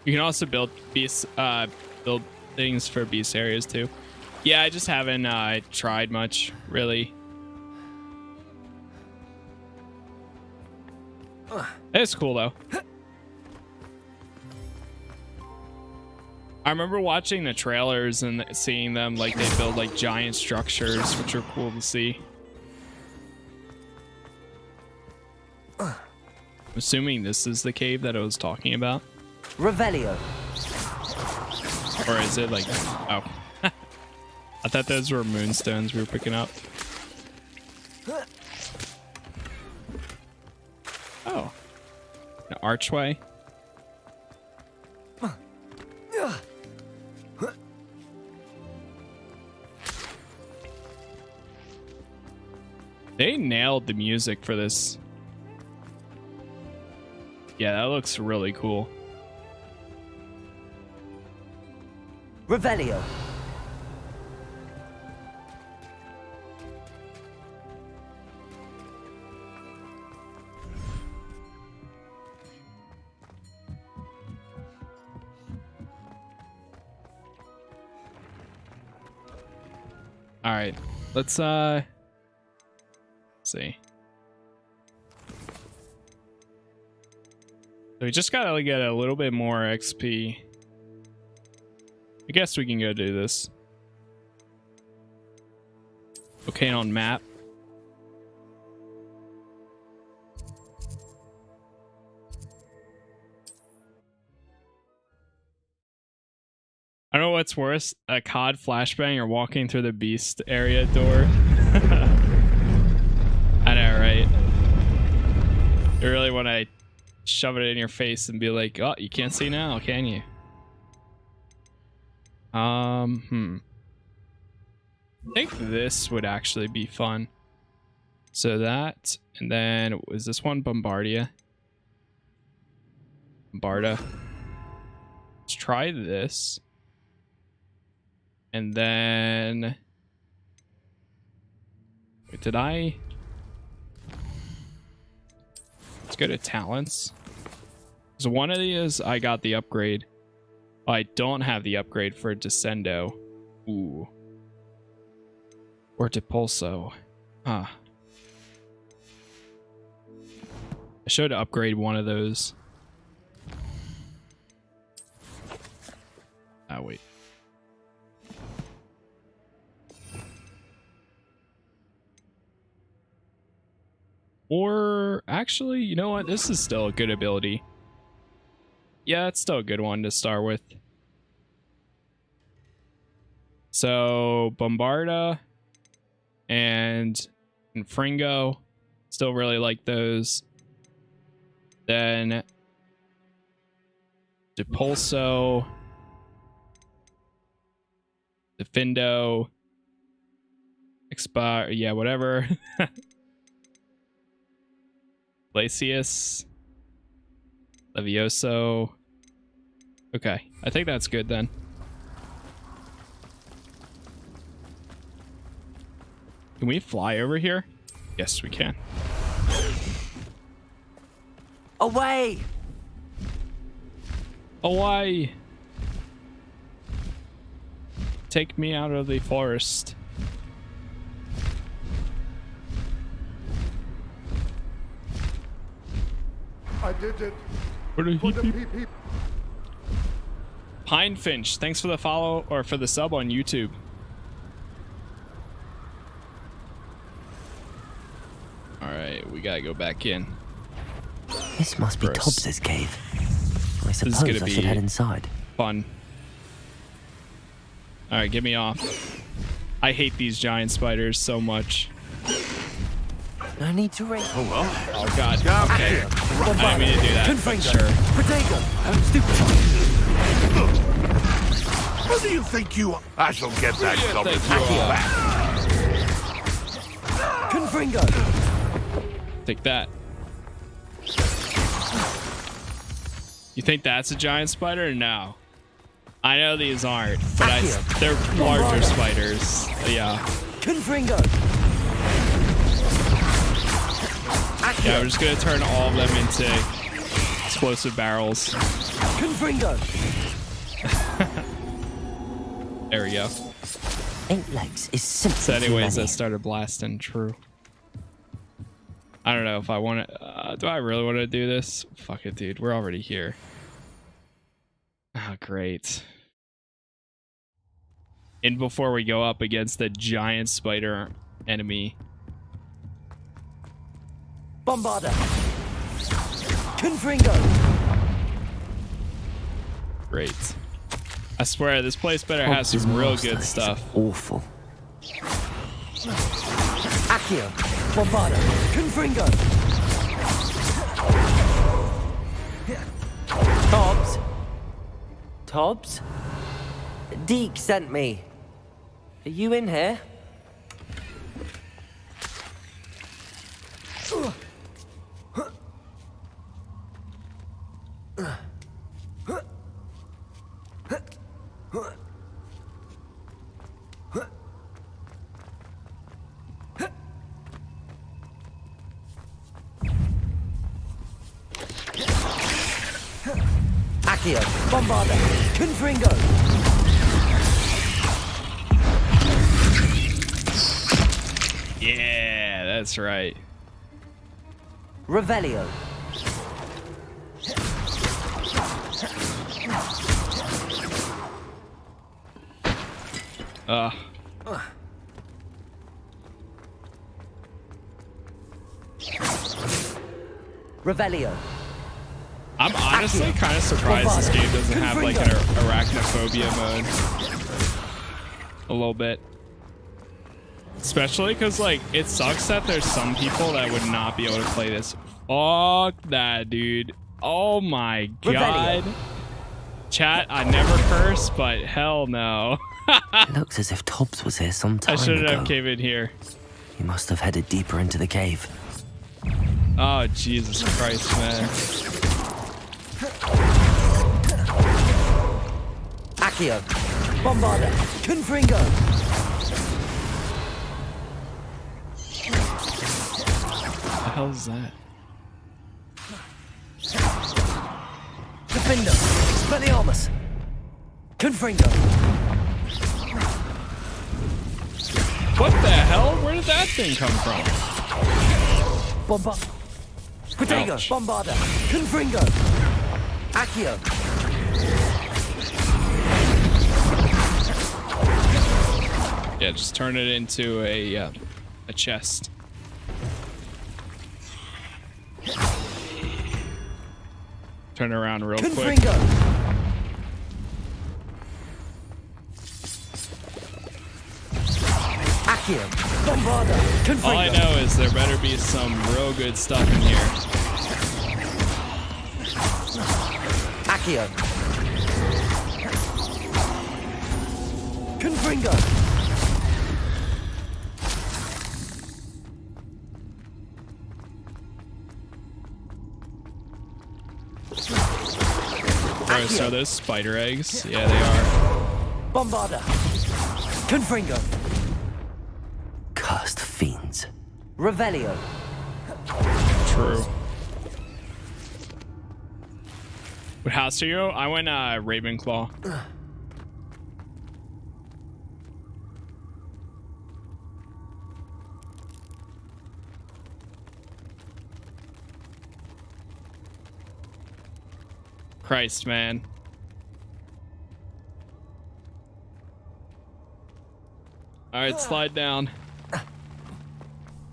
You can also build beast, build things for beast areas too. Yeah, I just haven't tried much, really. It's cool though. I remember watching the trailers and seeing them like they build like giant structures, which are cool to see. I'm assuming this is the cave that I was talking about. Revelio. Or is it like... Oh. I thought those were moonstones we were picking up. Oh. An archway. They nailed the music for this. Yeah, that looks really cool. Revelio. All right, let's see. So we just gotta get a little bit more XP. I guess we can go do this. Okay, on map. I don't know what's worse, a COD flashbang or walking through the beast area door. You really want to shove it in your face and be like, oh, you can't see now, can you? I think this would actually be fun. So that, and then was this one Bombarda? Let's try this. And then wait, did I? Let's go to talents. So one of these I got the upgrade. Oh, I don't have the upgrade for Descendo. Ooh. Or Depulso. Huh. I should upgrade one of those. Oh, wait. Or actually, you know what? This is still a good ability. Yeah, it's still a good one to start with. So, Bombarda and Fringo. Still really like those. Then Depulso. Defendo. Expire. Yeah, whatever. Glacius. Levioso. Okay, I think that's good then. Can we fly over here? Yes, we can. Away! Away! Take me out of the forest. I did it. What did he do? Pinefinch, thanks for the follow or for the sub on YouTube. All right, we gotta go back in. This must be Gross. Tobbs's cave. I This is suppose gonna I be should head inside. Fun. All right, get me off. I hate these giant spiders so much. No need to race. Oh well. Oh god. Okay. I didn't mean to do that. But sure. What do you think you are? I shall get that goblin back. Confringo. Take that. You think that's a giant spider? No. I know these aren't, but they're larger spiders. Yeah. Confringo. Yeah, we're just gonna turn all of them into explosive barrels. Confringo. There we go. 8 legs is simply So anyways, too that many. started blasting. True. I don't know if I want to. Do I really want to do this? Fuck it, dude. We're already here. Oh, great. And before we go up against the giant spider enemy. Bombarda. Confringo. Great. I swear, this place better have some real good stuff. Awful. Accio. Bombarda. Confringo. Tobbs. Tobbs? Deke sent me. Are you in here? Accio, Bombarda, Confringo. Yeah, that's right. Revelio. Revelio. I'm honestly kind of surprised this game doesn't have like an arachnophobia mode. A little bit. Especially because like it sucks that there's some people that would not be able to play this Fuck that, dude. Oh my god. Revelio. Chat, I never curse, but hell no. It looks as if Tobbs was here some time I shouldn't ago. have came in here. He must have headed deeper into the cave. Oh, Jesus Christ, man. Accio, Bombarda, Confringo. What the hell is that? Defender, Expelliarmus, Confringo. What the hell? Where did that thing come from? Protego, Bombarda, Confringo, Accio. Yeah, just turn it into a chest. Turn around real quick. Accio, Bombarda, Confringo. All I know is there better be some real good stuff in here. Accio. Confringo. Gross, are those spider eggs? Yeah, they are. Bombarda. Confringo. Cursed fiends. Revelio. True. What house are you? I went Ravenclaw. Christ, man. All right, slide down.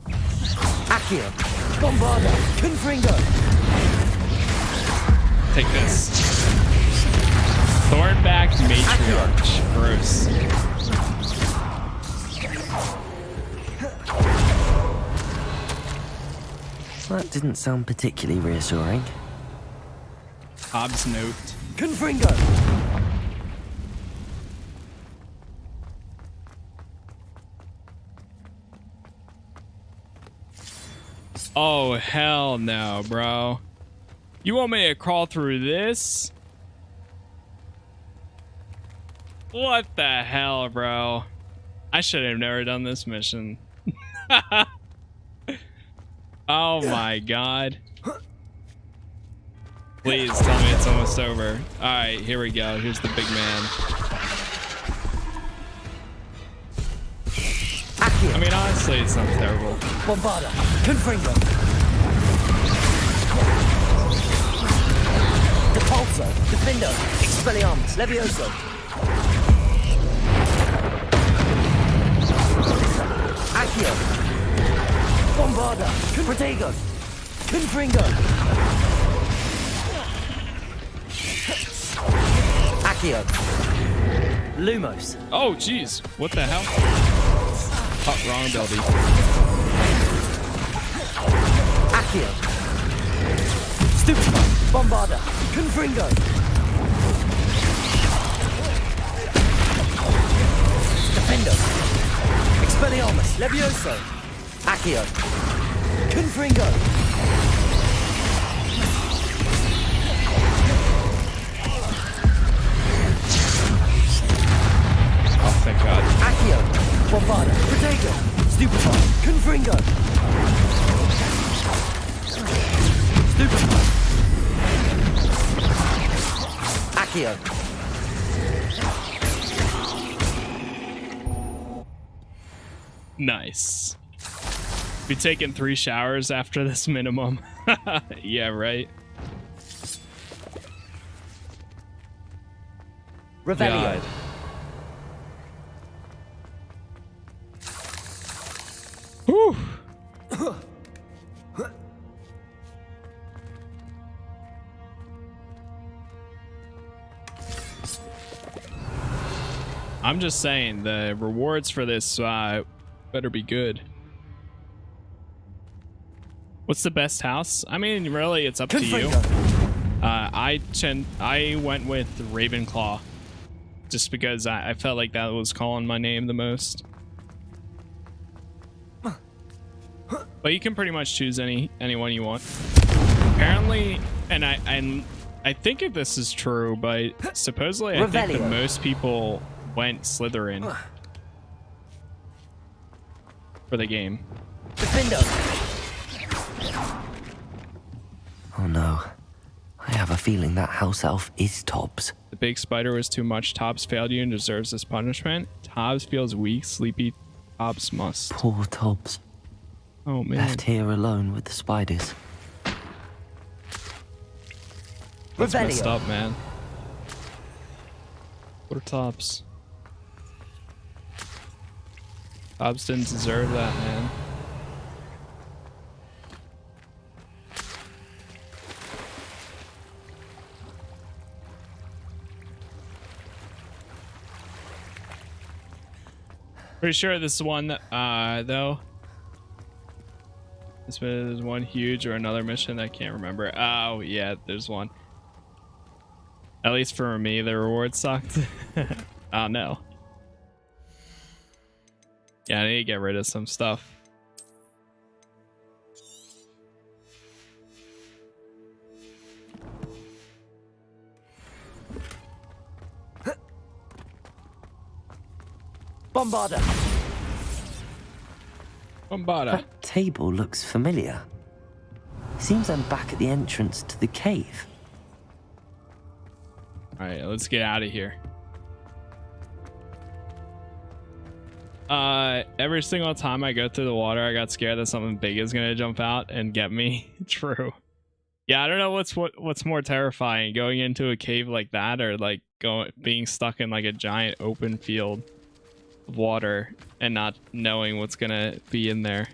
Accio, Bombarda, Confringo. Take this. Thornback Matriarch. Gross. That didn't sound particularly reassuring. Hobbs note. Confringo. Oh, hell no, bro. You want me to crawl through this? What the hell, bro? I should have never done this mission. Oh my god. Please tell me it's almost over. Alright, here we go. Here's the big man. I mean, honestly, it's not terrible. Bombarda, Confringo. Depulso, Defendo, Expelliarmus, Levioso. Accio. Bombarda, Protego, Confringo. Accio. Lumos. Oh, jeez. What the hell? Oh, wrong building. Accio. Stupefy, Bombarda, Confringo. Defendo. Expelliarmus, Levioso. Accio. Confringo. Oh, thank God. Accio. Bombarda, Protego. Stupefy, Confringo. Stupefy. Accio. Nice. Be taking 3 showers after this minimum. Yeah, right. Revelio. Whew. I'm just saying the rewards for this better be good. What's the best house? I mean, really, it's up to you. I went with Ravenclaw, just because I felt like that was calling my name the most. But you can pretty much choose anyone you want. Apparently, and I think if this is true, but supposedly I think that most people went Slytherin for the game. Oh no. I have a feeling that house elf is Tobbs. The big spider was too much. Tobbs failed you and deserves this punishment. Tobbs feels weak, sleepy. Tobbs must. Poor Tobbs. Oh man. Left here alone with the spiders. That's messed up, man. Poor Tobbs. Tobbs didn't deserve that, man. Pretty sure this is one though. This is one huge or another mission I can't remember. Oh yeah, there's one. At least for me, the reward sucked. Oh no. Yeah, I need to get rid of some stuff. Bombarda. Bombarda. That table looks familiar. Seems I'm back at the entrance to the cave. All right, let's get out of here. Every single time I go through the water, I got scared that something big is gonna jump out and get me. True. Yeah, I don't know what's more terrifying, going into a cave like that, or like being stuck in like a giant open field of water and not knowing what's gonna be in there.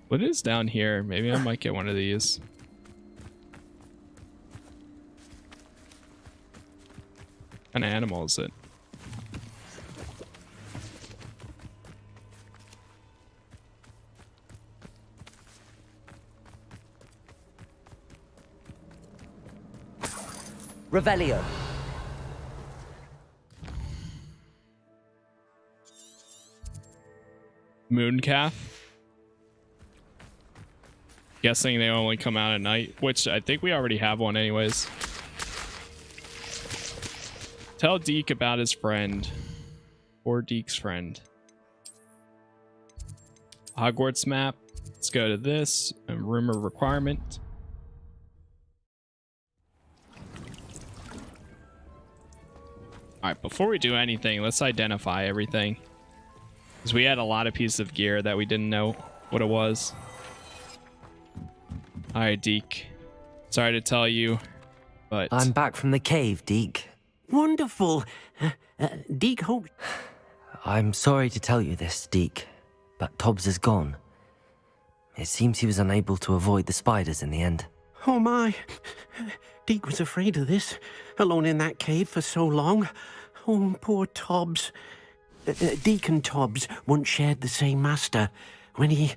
What is down here? Maybe I might get one of these. What kind of animal is it? Revelio. Mooncalf. Guessing they only come out at night, which I think we already have one anyways. Tell Deke about his friend. Or Deke's friend. Hogwarts map. Let's go to this. A rumor requirement. Alright, before we do anything, let's identify everything. Because we had a lot of pieces of gear that we didn't know what it was. Alright, Deke. Sorry to tell you, but... I'm back from the cave, Deke. Wonderful. Deke hoped... I'm sorry to tell you this, Deke, but Tobbs is gone. It seems he was unable to avoid the spiders in the end. Oh my. Deke was afraid of this, alone in that cave for so long. Oh, poor Tobbs. Deke and Tobbs once shared the same master. When he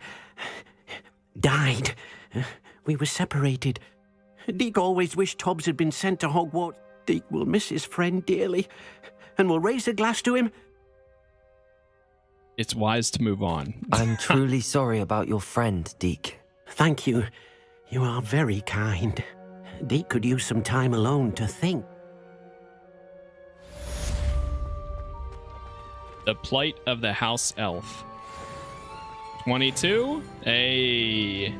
died, we were separated. Deke always wished Tobbs had been sent to Hogwarts. Deke will miss his friend dearly, and will raise a glass to him. It's wise to move on. I'm truly sorry about your friend, Deke. Thank you. You are very kind. Deke could use some time alone to think. The plight of the house elf. 22. Hey.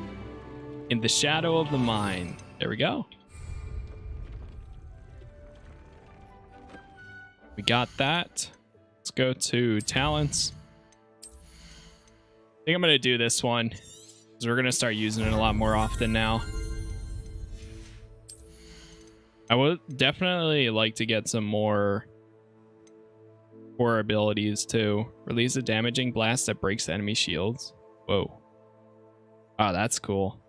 In the shadow of the mine. There we go. We got that. Let's go to talents. I think I'm going to do this one, because we're going to start using it a lot more often now. I would definitely like to get some more core abilities too. Release a damaging blast that breaks enemy shields. Whoa. Oh, that's cool.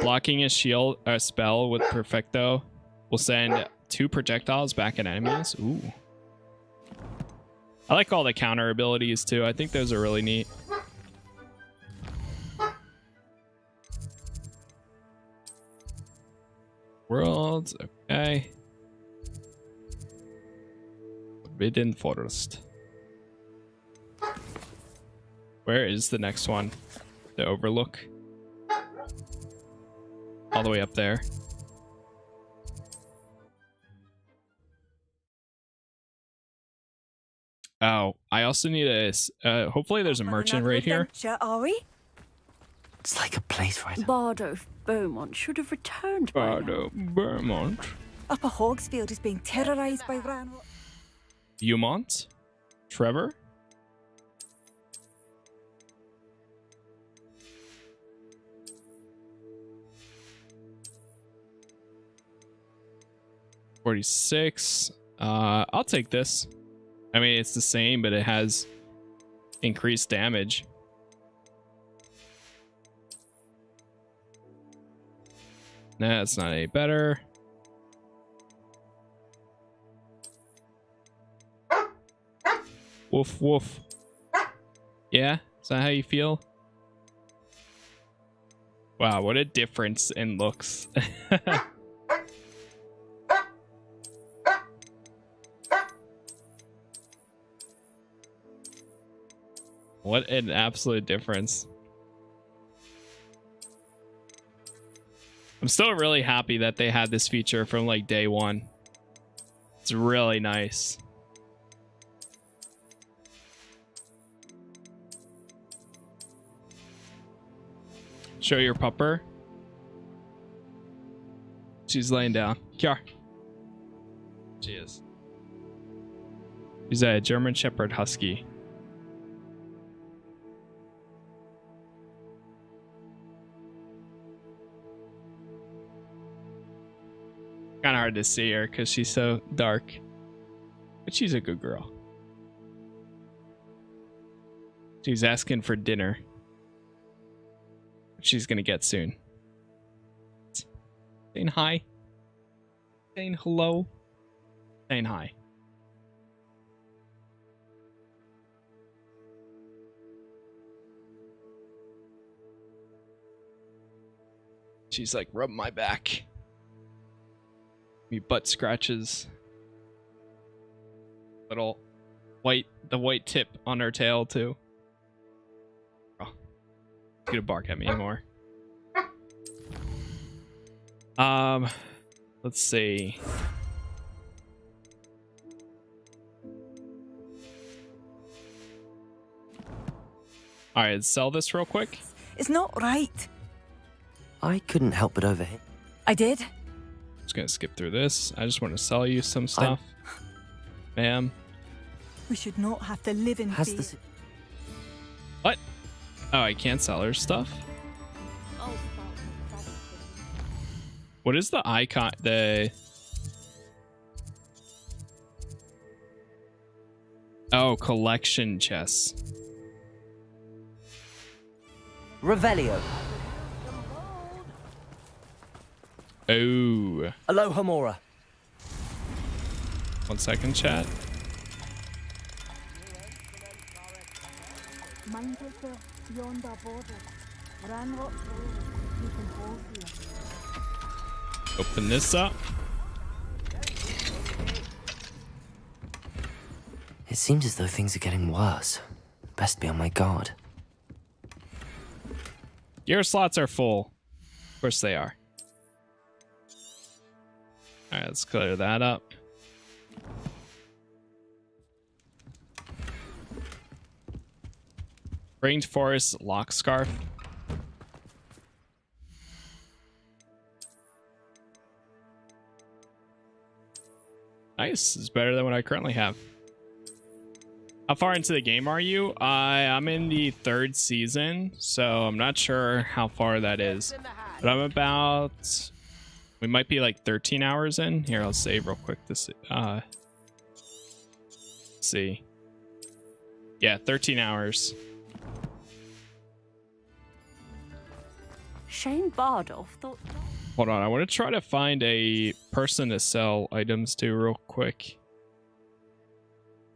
Blocking a shield or spell with Perfecto will send 2 projectiles back at enemies. Ooh. I like all the counter abilities too. I think those are really neat. Worlds, okay. Forbidden Forest. Where is the next one? The Overlook? All the way up there. Oh, I also need a... hopefully there's a merchant right here. Are we? It's like a place right Bardo Beaumont should have returned by now. Bardo Beaumont. Upper Hogsfield is being terrorized by Ranrock. Beaumont? Trevor? $46. I'll take this. I mean, it's the same, but it has increased damage. Nah, it's not any better. Woof, woof. Yeah? Is that how you feel? Wow, what a difference in looks. What an absolute difference. I'm still really happy that they had this feature from like day one. It's really nice. Show your pupper. She's laying down. Here. She is. She's a German Shepherd Husky. Kind of hard to see her because she's so dark. But she's a good girl. She's asking for dinner. She's gonna get soon. Saying hi. Saying hello. Saying hi. She's like, rub my back. Me butt scratches. Little white, the white tip on her tail too. Oh, she's gonna bark at me anymore. Let's see. All right, let's sell this real quick. It's not right. I couldn't help but overhear. I did. Just gonna skip through this. I just want to sell you some stuff. Ma'am. We should not have to live in fear. What? Oh, I can't sell her stuff? What is the icon? Oh, collection chests. Revelio. Oh. Aloha Mora. 1 second, chat. Open this up. It seems as though things are getting worse. Best be on my guard. Gear slots are full. Of course they are. Alright, let's clear that up. Ranged Forest Lock Scarf. Nice. It's better than what I currently have. How far into the game are you? I'm in the 3rd season, so I'm not sure how far that is. But I'm about... We might be like 13 hours in. Here, I'll save real quick to see. See. Yeah, 13 hours. Shane Bardoff thought... Hold on, I want to try to find a person to sell items to real quick.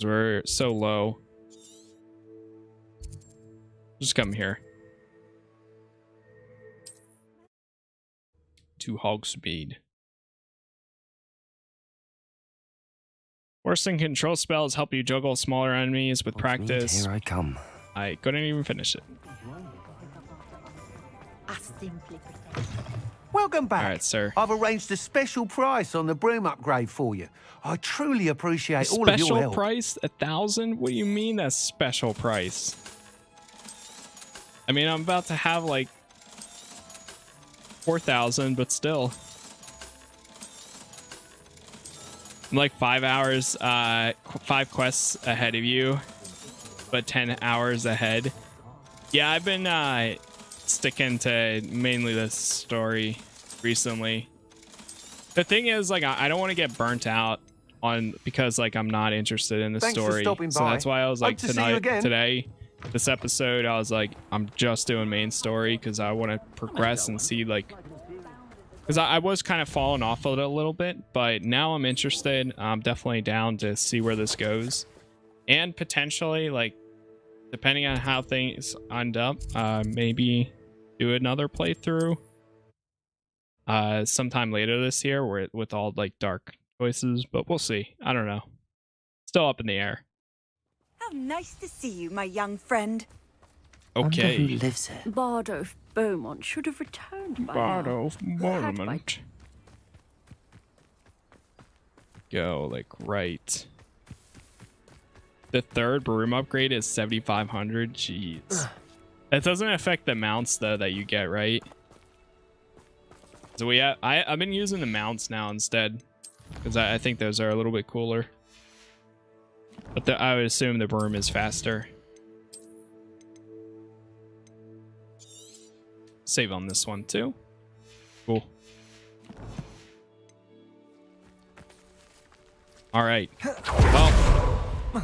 We're so low. Just come here. To Hogsmeade. Forcing control spells help you juggle smaller enemies with practice. Here I come. I couldn't even finish it. Welcome back. All right, sir. I've arranged a special price on the broom upgrade for you. I truly appreciate all of your Special help. price? 1,000? What do you mean that's special price? I mean, I'm about to have like 4,000, but still. I'm like 5 hours, 5 quests ahead of you, but 10 hours ahead. Yeah, I've been sticking to mainly this story recently. The thing is, like, I don't want to get burnt out on because like I'm not interested in the Thanks for story. stopping So by. that's why I was like Hope to see you again. today, this episode, I was like, I'm just doing main story because I want to progress and see like. Because I was kind of falling off of it a little bit, but now I'm interested. I'm definitely down to see where this goes. And potentially, like, depending on how things end up, maybe do another playthrough sometime later this year with all, like, dark choices. But we'll see. I don't know. Still up in the air. How nice to see you, my young friend. Okay. Wonder who lives here? Bardo of Beaumont should have returned by Bardo now. of Beaumont. Go, like, right. The third broom upgrade is 7,500. Jeez. That doesn't affect the mounts, though, that you get, right? So I've been using the mounts now instead. Because I think those are a little bit cooler. But I would assume the broom is faster. Save on this one too. Cool. All right. Well,